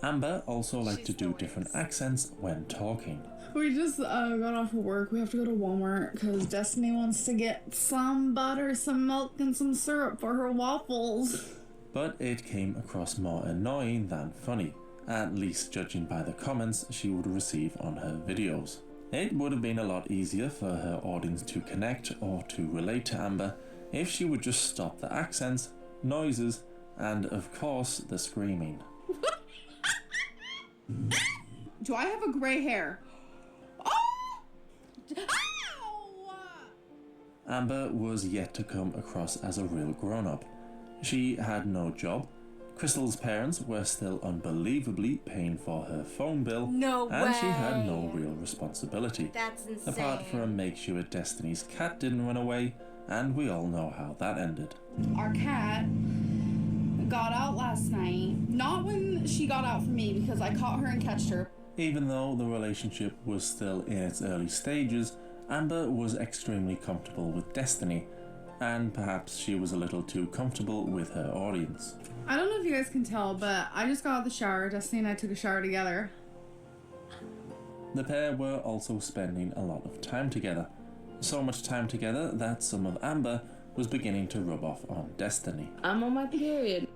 Amber also liked to do different accents when talking. We just got off of work. We have to go to Walmart because Destiny wants to get some butter, some milk, and some syrup for her waffles. But it came across more annoying than funny, at least judging by the comments she would receive on her videos. It would have been a lot easier for her audience to connect or to relate to Amber if she would just stop the accents, noises, and of course the screaming. Do I have a gray hair? Amber was yet to come across as a real grown-up. She had no job. Crystal's parents were still unbelievably paying for her phone bill. No way. And she had no real responsibility. That's insane. Apart from make sure Destiny's cat didn't run away, and we all know how that ended. Our cat got out last night. Not when she got out for me, because I caught her and catched her. Even though the relationship was still in its early stages, Amber was extremely comfortable with Destiny, and perhaps she was a little too comfortable with her audience. I don't know if you guys can tell, but I just got out of the shower. Destiny and I took a shower together. The pair were also spending a lot of time together. So much time together that some of Amber was beginning to rub off on Destiny. I'm on my period.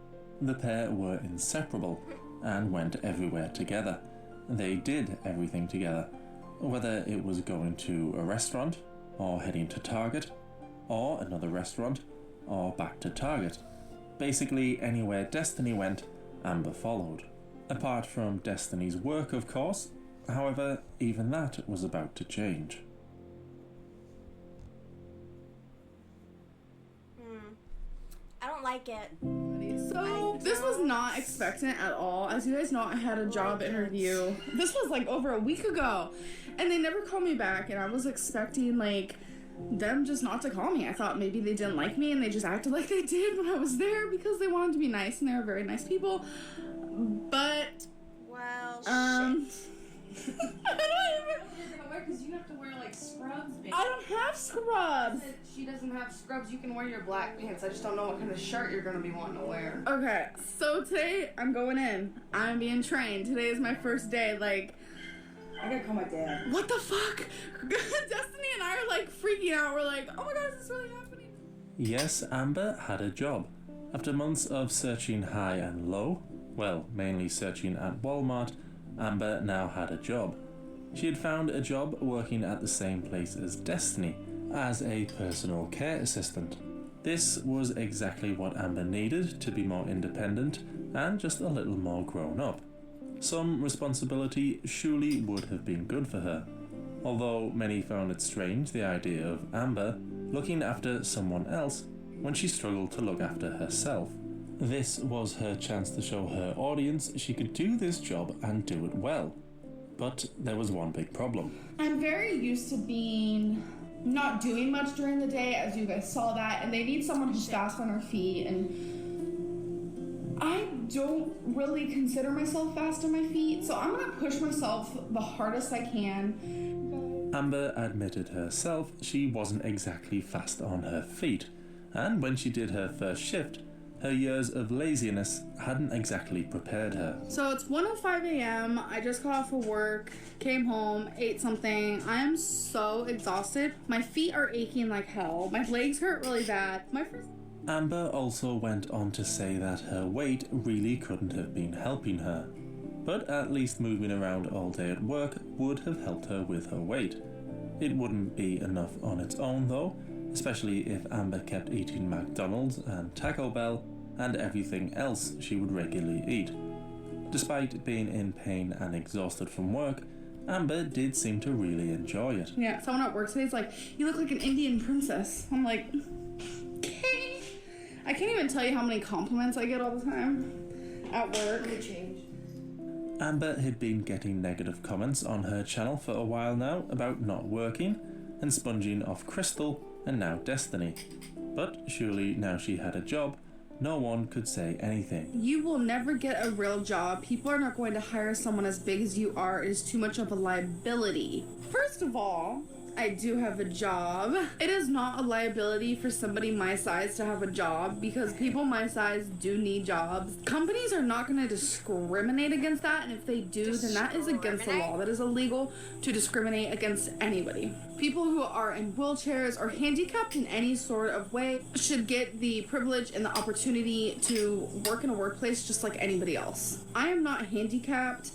The pair were inseparable and went everywhere together. They did everything together, whether it was going to a restaurant, or heading to Target, or another restaurant, or back to Target. Basically, anywhere Destiny went, Amber followed. Apart from Destiny's work, of course. However, even that was about to change. I don't like it. So, this was not expectant at all. As you guys know, I had a job interview. This was like over a week ago. And they never called me back, and I was expecting like them just not to call me. I thought maybe they didn't like me and they just acted like they did when I was there because they wanted to be nice and they were very nice people. But well, shit. I don't even. Because you have to wear like scrubs, baby. I don't have scrubs. She doesn't have scrubs. You can wear your black pants. I just don't know what kind of shirt you're gonna be wanting to wear. Okay, so today I'm going in. I'm being trained. Today is my first day. Like, I gotta call my dad. what the fuck? Destiny and I are like freaking out. We're like, oh my god, is this really happening? Yes, Amber had a job. After months of searching high and low, well, mainly searching at Walmart, Amber now had a job. She had found a job working at the same place as Destiny, as a personal care assistant. This was exactly what Amber needed to be more independent and just a little more grown up. Some responsibility surely would have been good for her, although many found it strange the idea of Amber looking after someone else when she struggled to look after herself. This was her chance to show her audience she could do this job and do it well. But there was one big problem. I'm very used to being not doing much during the day, as you guys saw that, and they need someone who's fast on her feet, and I don't really consider myself fast on my feet, so I'm gonna push myself the hardest I can. Amber admitted herself she wasn't exactly fast on her feet, and when she did her first shift, her years of laziness hadn't exactly prepared her. So it's 1:05 a.m. I just got off of work, came home, ate something. I am so exhausted. My feet are aching like hell. My legs hurt really bad. Amber also went on to say that her weight really couldn't have been helping her. But at least moving around all day at work would have helped her with her weight. It wouldn't be enough on its own though, especially if Amber kept eating McDonald's and Taco Bell and everything else she would regularly eat. Despite being in pain and exhausted from work, Amber did seem to really enjoy it. Yeah, someone at work today is like, you look like an Indian princess. I'm like, okay. I can't even tell you how many compliments I get all the time at work. Amber had been getting negative comments on her channel for a while now about not working and sponging off Crystal and now Destiny. But surely now she had a job, no one could say anything. You will never get a real job. People are not going to hire someone as big as you are. It is too much of a liability. First of all, I do have a job. It is not a liability for somebody my size to have a job because people my size do need jobs. Companies are not going to discriminate against that, and if they do, then that is against the law. That is illegal to discriminate against anybody. People who are in wheelchairs or handicapped in any sort of way should get the privilege and the opportunity to work in a workplace just like anybody else. I am not handicapped.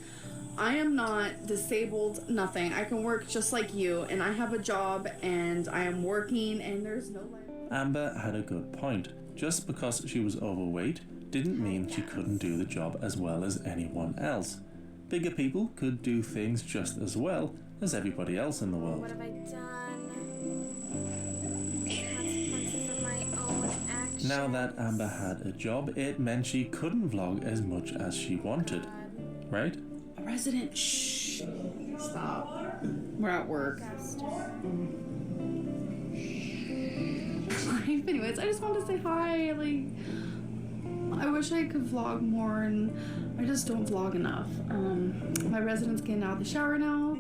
I am not disabled, nothing. I can work just like you, and I have a job, and I am working, and there's no life. Amber had a good point. Just because she was overweight didn't mean she couldn't do the job as well as anyone else. Bigger people could do things just as well as everybody else in the world. What have I done? Now that Amber had a job, it meant she couldn't vlog as much as she wanted, right? A resident, shh, stop. We're at work. Anyways, I just wanted to say hi. Like, I wish I could vlog more, and I just don't vlog enough. My resident's getting out of the shower now.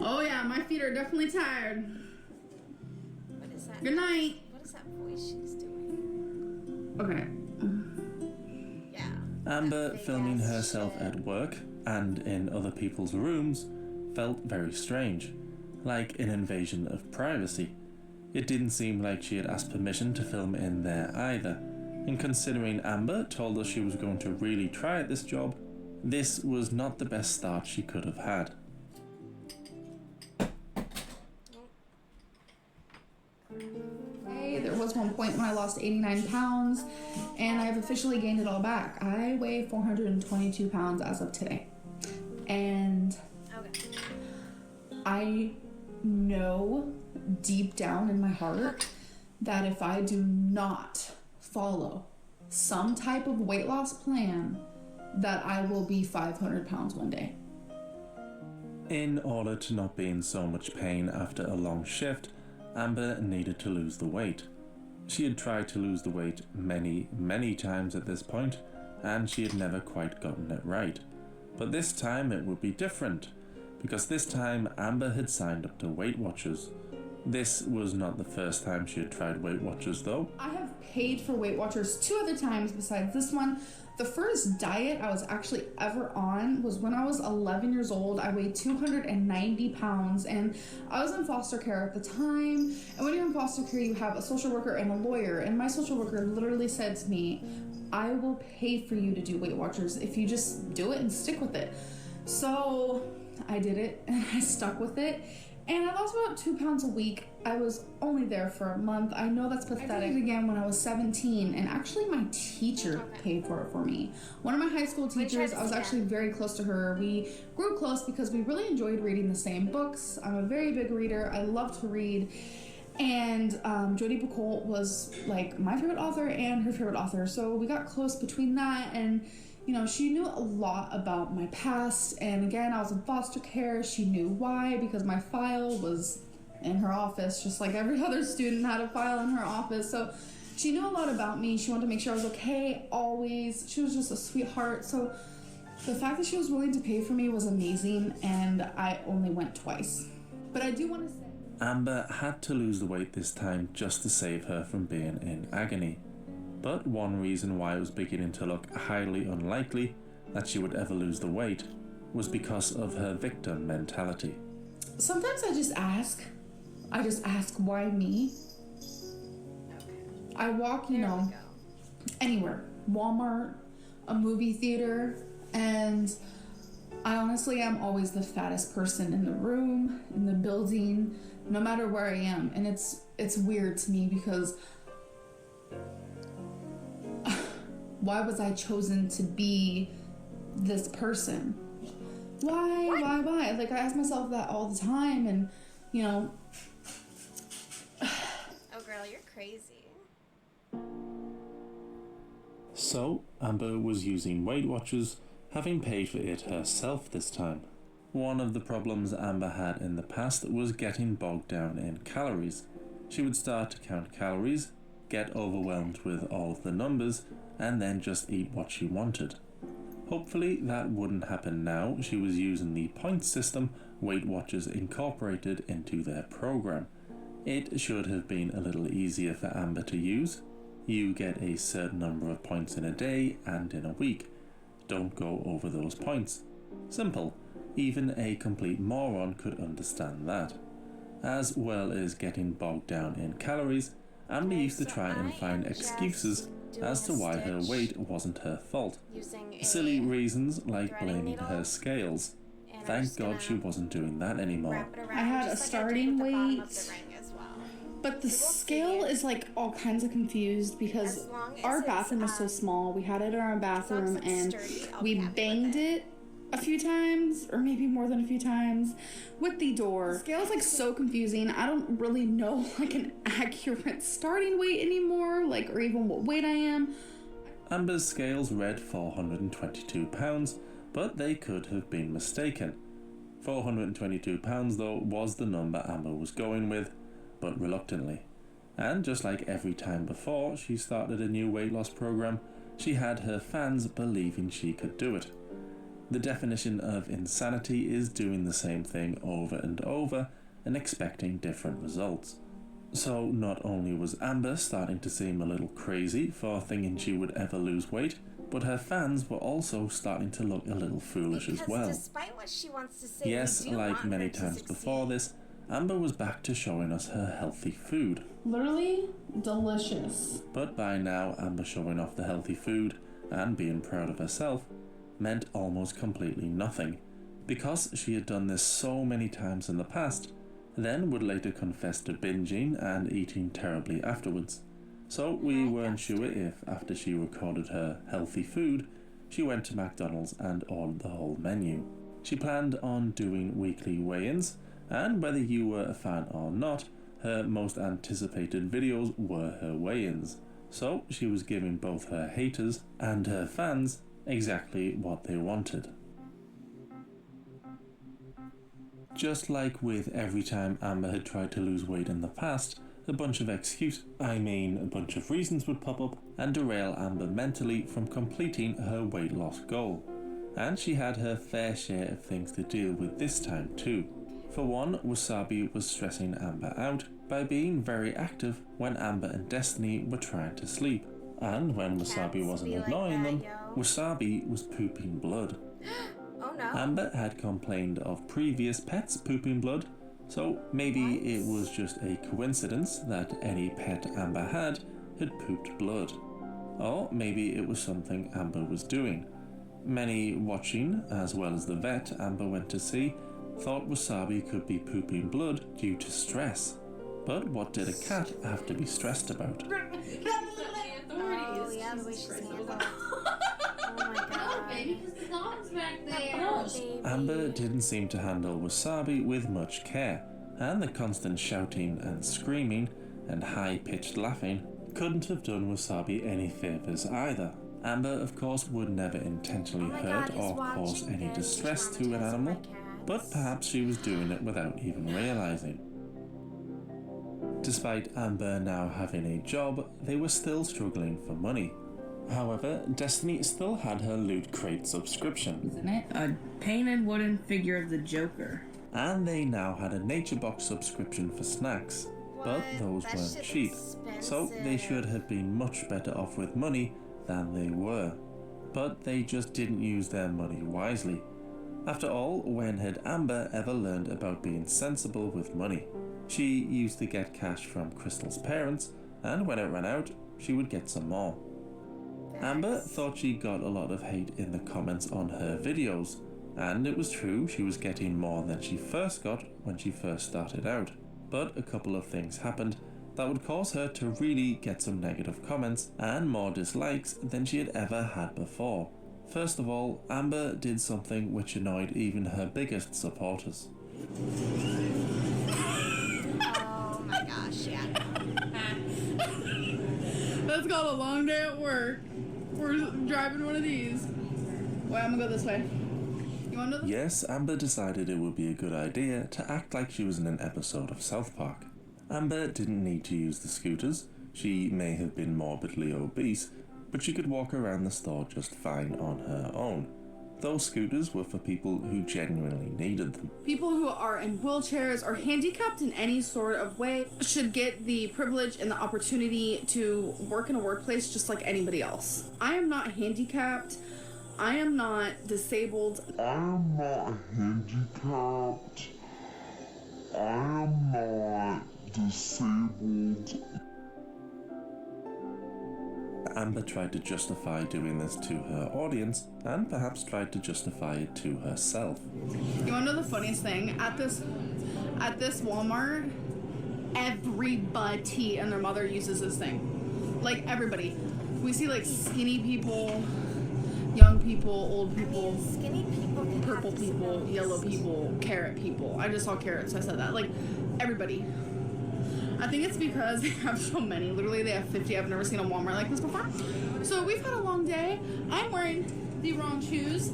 Oh yeah, my feet are definitely tired. What is that? Good night. What is that voice she's doing? Okay. Yeah. Amber filming herself at work and in other people's rooms felt very strange, like an invasion of privacy. It didn't seem like she had asked permission to film in there either, and considering Amber told us she was going to really try at this job, this was not the best start she could have had. Hey, there was one point when I lost 89 pounds, and I have officially gained it all back. I weigh 422 pounds as of today. And I know deep down in my heart that if I do not follow some type of weight loss plan, that I will be 500 pounds one day. In order to not be in so much pain after a long shift, Amber needed to lose the weight. She had tried to lose the weight many times at this point, and she had never quite gotten it right. But this time it would be different, because this time Amber had signed up to Weight Watchers. This was not the first time she had tried Weight Watchers though. I have paid for Weight Watchers 2 other times besides this one. The first diet I was actually ever on was when I was 11 years old. I weighed 290 pounds and I was in foster care at the time. And when you're in foster care, you have a social worker and a lawyer. And my social worker literally said to me, I will pay for you to do Weight Watchers if you just do it and stick with it. So I did it and I stuck with it. And I lost about 2 pounds a week. I was only there for a month. I know that's pathetic. I did it again when I was 17, and actually my teacher paid for it for me. One of my high school teachers, I was actually very close to her. We grew close because we really enjoyed reading the same books. I'm a very big reader. I love to read. And Jodi Picoult was like my favorite author and her favorite author. So we got close between that, and you know, she knew a lot about my past, and again, I was in foster care. She knew why, because my file was in her office, just like every other student had a file in her office. So she knew a lot about me. She wanted to make sure I was okay, always. She was just a sweetheart. So the fact that she was willing to pay for me was amazing, and I only went twice. But I do want to say, Amber had to lose the weight this time just to save her from being in agony. But one reason why it was beginning to look highly unlikely that she would ever lose the weight was because of her victim mentality. Sometimes I just ask, why me? I walk, you know, anywhere, Walmart, a movie theater, and I honestly am always the fattest person in the room, in the building, no matter where I am. And it's weird to me because why was I chosen to be this person? Why? Like, I ask myself that all the time, and, you know. Oh, girl, you're crazy. So, Amber was using Weight Watchers, having paid for it herself this time. One of the problems Amber had in the past was getting bogged down in calories. She would start to count calories, get overwhelmed with all of the numbers, and then just eat what she wanted. Hopefully that wouldn't happen now. She was using the points system Weight Watchers incorporated into their program. It should have been a little easier for Amber to use. You get a certain number of points in a day and in a week. Don't go over those points. Simple. Even a complete moron could understand that. As well as getting bogged down in calories, Amber used to try and find excuses as to why her weight wasn't her fault. Silly reasons like blaming her scales. Thank God she wasn't doing that anymore. I had a starting weight, but the scale is like all kinds of confused because our bathroom is so small. We had it in our bathroom and we banged it a few times, or maybe more than a few times, with the door. The scale's like so confusing. I don't really know like an accurate starting weight anymore, like, or even what weight I am. Amber's scales read 422 pounds, but they could have been mistaken. 422 pounds though was the number Amber was going with, but reluctantly. And just like every time before she started a new weight loss program, she had her fans believing she could do it. The definition of insanity is doing the same thing over and over and expecting different results. So not only was Amber starting to seem a little crazy for thinking she would ever lose weight, but her fans were also starting to look a little foolish as well. Despite what she wants to say, yes, like many times before this, Amber was back to showing us her healthy food. Literally delicious. But by now, Amber showing off the healthy food and being proud of herself meant almost completely nothing, because she had done this so many times in the past, then would later confess to binging and eating terribly afterwards. So we weren't sure if, after she recorded her healthy food, she went to McDonald's and ordered the whole menu. She planned on doing weekly weigh-ins, and whether you were a fan or not, her most anticipated videos were her weigh-ins. So she was giving both her haters and her fans exactly what they wanted. Just like with every time Amber had tried to lose weight in the past, a bunch of reasons would pop up and derail Amber mentally from completing her weight loss goal. And she had her fair share of things to deal with this time too. For one, Wasabi was stressing Amber out by being very active when Amber and Destiny were trying to sleep. And when Wasabi wasn't ignoring them, Wasabi was pooping blood. Oh no. Amber had complained of previous pets pooping blood, so maybe it was just a coincidence that any pet Amber had pooped blood. Or maybe it was something Amber was doing. Many watching, as well as the vet Amber went to see, thought Wasabi could be pooping blood due to stress. But what did a cat have to be stressed about? Oh, yeah, the way she's handled. Oh my god. Baby, because the dog's back there. Amber didn't seem to handle Wasabi with much care, and the constant shouting and screaming and high-pitched laughing couldn't have done Wasabi any favours either. Amber, of course, would never intentionally hurt or cause any distress to an animal, but perhaps she was doing it without even realising. Despite Amber now having a job, they were still struggling for money. However, Destiny still had her Loot Crate subscription. Isn't it? A painted wooden figure of the Joker. And they now had a Nature Box subscription for snacks. But those weren't cheap, so they should have been much better off with money than they were. But they just didn't use their money wisely. After all, when had Amber ever learned about being sensible with money? She used to get cash from Crystal's parents, and when it ran out, she would get some more. Amber thought she got a lot of hate in the comments on her videos, and it was true she was getting more than she first got when she first started out. But a couple of things happened that would cause her to really get some negative comments and more dislikes than she had ever had before. First of all, Amber did something which annoyed even her biggest supporters. Oh my gosh, yeah. That's called a long day at work. We're driving one of these. Wait, I'm gonna go this way. You wanna know this? Yes, Amber decided it would be a good idea to act like she was in an episode of South Park. Amber didn't need to use the scooters. She may have been morbidly obese, but she could walk around the store just fine on her own. Those scooters were for people who genuinely needed them. People who are in wheelchairs or handicapped in any sort of way should get the privilege and the opportunity to work in a workplace just like anybody else. I am not handicapped. I am not disabled. I am not handicapped. I am not disabled. Amber tried to justify doing this to her audience, and perhaps tried to justify it to herself. You wanna know the funniest thing? At this Walmart, everybody and their mother uses this thing. Like everybody. We see like skinny people, young people, old people, skinny people, purple people, yellow people, carrot people. I just saw carrots, so I said that. Like, everybody. I think it's because they have so many. Literally, they have 50. I've never seen a Walmart like this before. So we've had a long day. I'm wearing the wrong shoes,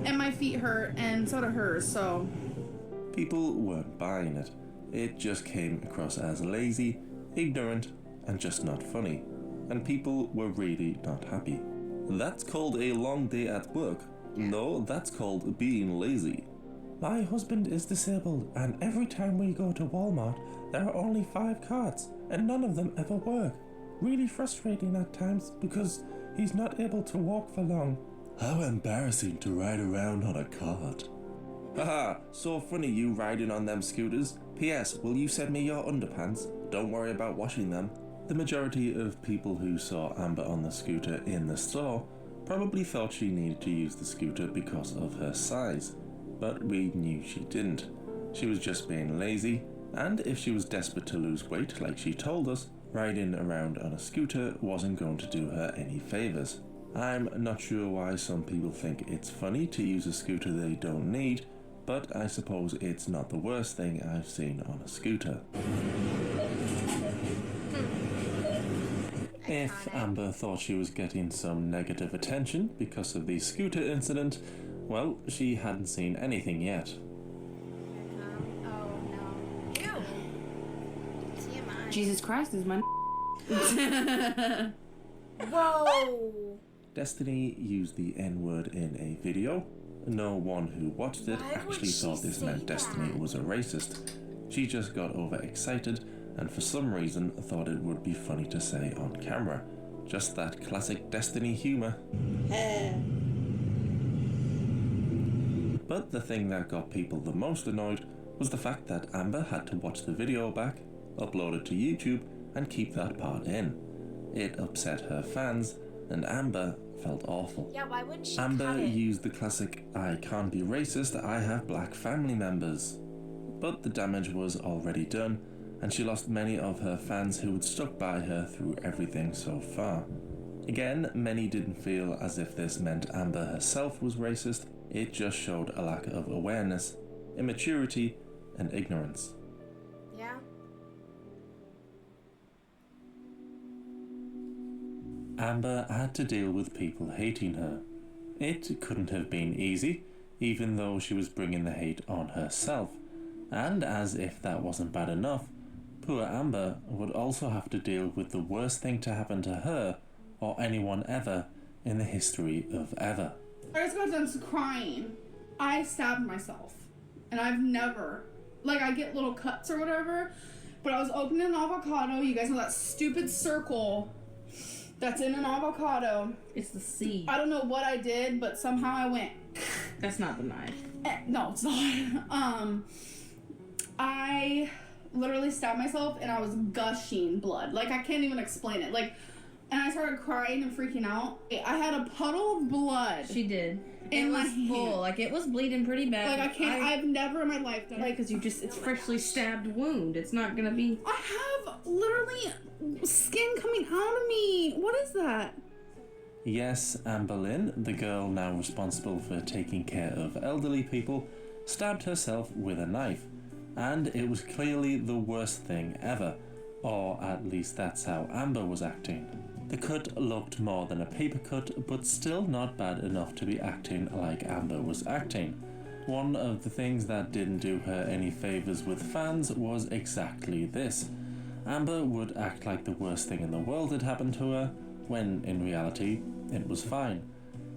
and my feet hurt, and so do hers, so... People weren't buying it. It just came across as lazy, ignorant, and just not funny. And people were really not happy. That's called a long day at work. No, that's called being lazy. My husband is disabled, and every time we go to Walmart, there are only 5 carts, and none of them ever work. Really frustrating at times because he's not able to walk for long. How embarrassing to ride around on a cart. Haha, so funny you riding on them scooters. P.S. Will you send me your underpants? Don't worry about washing them. The majority of people who saw Amber on the scooter in the store probably thought she needed to use the scooter because of her size, but we knew she didn't. She was just being lazy, and if she was desperate to lose weight like she told us, riding around on a scooter wasn't going to do her any favours. I'm not sure why some people think it's funny to use a scooter they don't need, but I suppose it's not the worst thing I've seen on a scooter. If Amber thought she was getting some negative attention because of the scooter incident, well, she hadn't seen anything yet. Jesus Christ is my Whoa! Destiny used the N-word in a video. No one who watched it actually thought this meant Destiny was a racist. She just got overexcited and for some reason thought it would be funny to say on camera. Just that classic Destiny humour. But the thing that got people the most annoyed was the fact that Amber had to watch the video back, upload it to YouTube, and keep that part in. It upset her fans, and Amber felt awful. Yeah, why wouldn't she Amber cut it? used the classic, I can't be racist, I have black family members. But the damage was already done, and she lost many of her fans who had stuck by her through everything so far. Again, many didn't feel as if this meant Amber herself was racist. It just showed a lack of awareness, immaturity, and ignorance. Yeah. Amber had to deal with people hating her. It couldn't have been easy, even though she was bringing the hate on herself. And as if that wasn't bad enough, poor Amber would also have to deal with the worst thing to happen to her or anyone ever in the history of ever. I just got done crying. I stabbed myself. And I've never, like, I get little cuts or whatever, but I was opening an avocado. You guys know that stupid circle that's in an avocado. It's the seed. I don't know what I did, but somehow I went. That's not the knife. No, it's not. I literally stabbed myself and I was gushing blood. Like, I can't even explain it. Like, and I started crying and freaking out. I had a puddle of blood. She did. In my was full. hand. Like, it was bleeding pretty bad. Like, I can't. I've never in my life done it. Because it's freshly stabbed wound. It's not gonna be. I have literally skin coming out of me. What is that? Yes, Amber Lynn, the girl now responsible for taking care of elderly people, stabbed herself with a knife. And it was clearly the worst thing ever. Or at least that's how Amber was acting. The cut looked more than a paper cut, but still not bad enough to be acting like Amber was acting. One of the things that didn't do her any favours with fans was exactly this. Amber would act like the worst thing in the world had happened to her, when in reality, it was fine.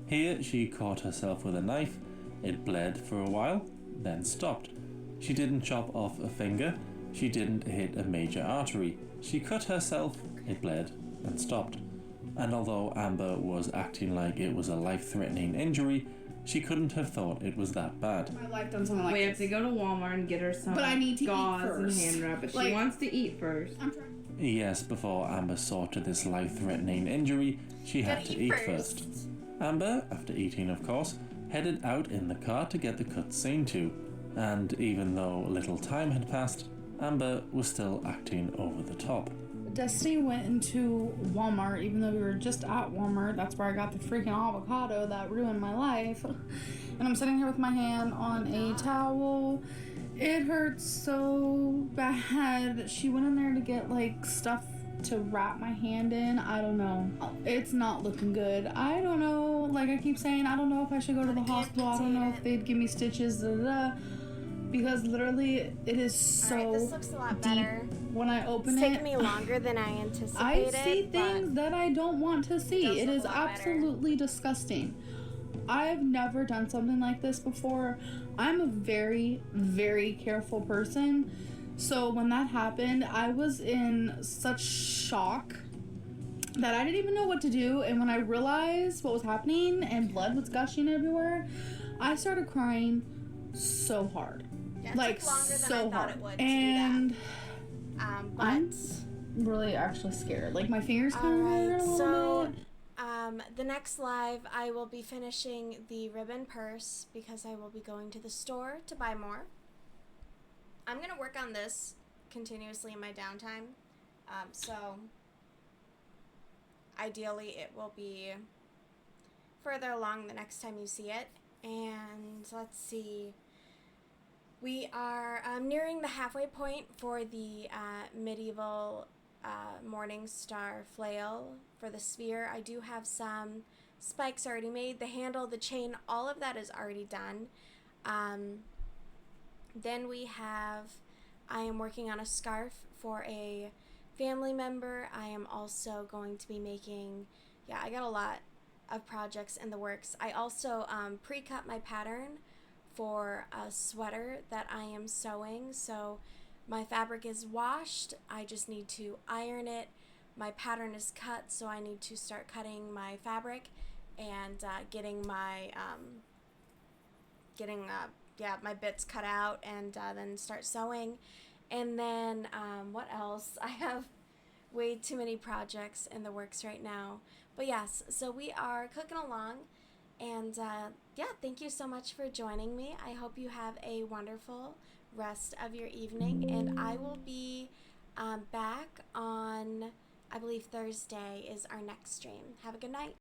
Here she caught herself with a knife, it bled for a while, then stopped. She didn't chop off a finger, she didn't hit a major artery. She cut herself, it bled, and stopped. And although Amber was acting like it was a life-threatening injury, she couldn't have thought it was that bad. My life done something like We this. have to go to Walmart and get her some But I need to gauze eat first. and hand wrap it. Like, she wants to eat first. Yes, before Amber saw to this life-threatening injury, she had to eat first. Amber, after eating of course, headed out in the car to get the cut seen to. And even though little time had passed, Amber was still acting over the top. Destiny went into Walmart, even though we were just at Walmart. That's where I got the freaking avocado that ruined my life. And I'm sitting here with my hand on a towel. It hurts so bad. She went in there to get like stuff to wrap my hand in. I don't know. It's not looking good. I don't know. Like I keep saying, I don't know if I should go to the hospital. I don't know if they'd give me stitches. Because literally it is so Alright, this looks a lot deep. Better. When I open it's it, taking me longer than I anticipated. I see things that I don't want to see. It is absolutely disgusting. I've never done something like this before. I'm a very, very careful person. So when that happened, I was in such shock that I didn't even know what to do. And when I realized what was happening and blood was gushing everywhere, I started crying so hard. Yeah, it like took longer than so I thought hard. it would And to do that. I'm really actually scared. Like my fingers kind of hurt a little so bit. the next live I will be finishing the ribbon purse because I will be going to the store to buy more. I'm gonna work on this continuously in my downtime. So ideally it will be further along the next time you see it. And let's see. We are nearing the halfway point for the medieval Morning Star flail for the sphere. I do have some spikes already made. The handle, the chain, all of that is already done. Then we have, I am working on a scarf for a family member. I am also going to be making, yeah, I got a lot of projects in the works. I also pre-cut my pattern for a sweater that I am sewing. So my fabric is washed, I just need to iron it. My pattern is cut, so I need to start cutting my fabric and getting my my bits cut out, and then start sewing. And then what else? I have way too many projects in the works right now. But yes, so we are cooking along. And yeah, thank you so much for joining me. I hope you have a wonderful rest of your evening. And I will be back on, I believe Thursday is our next stream. Have a good night.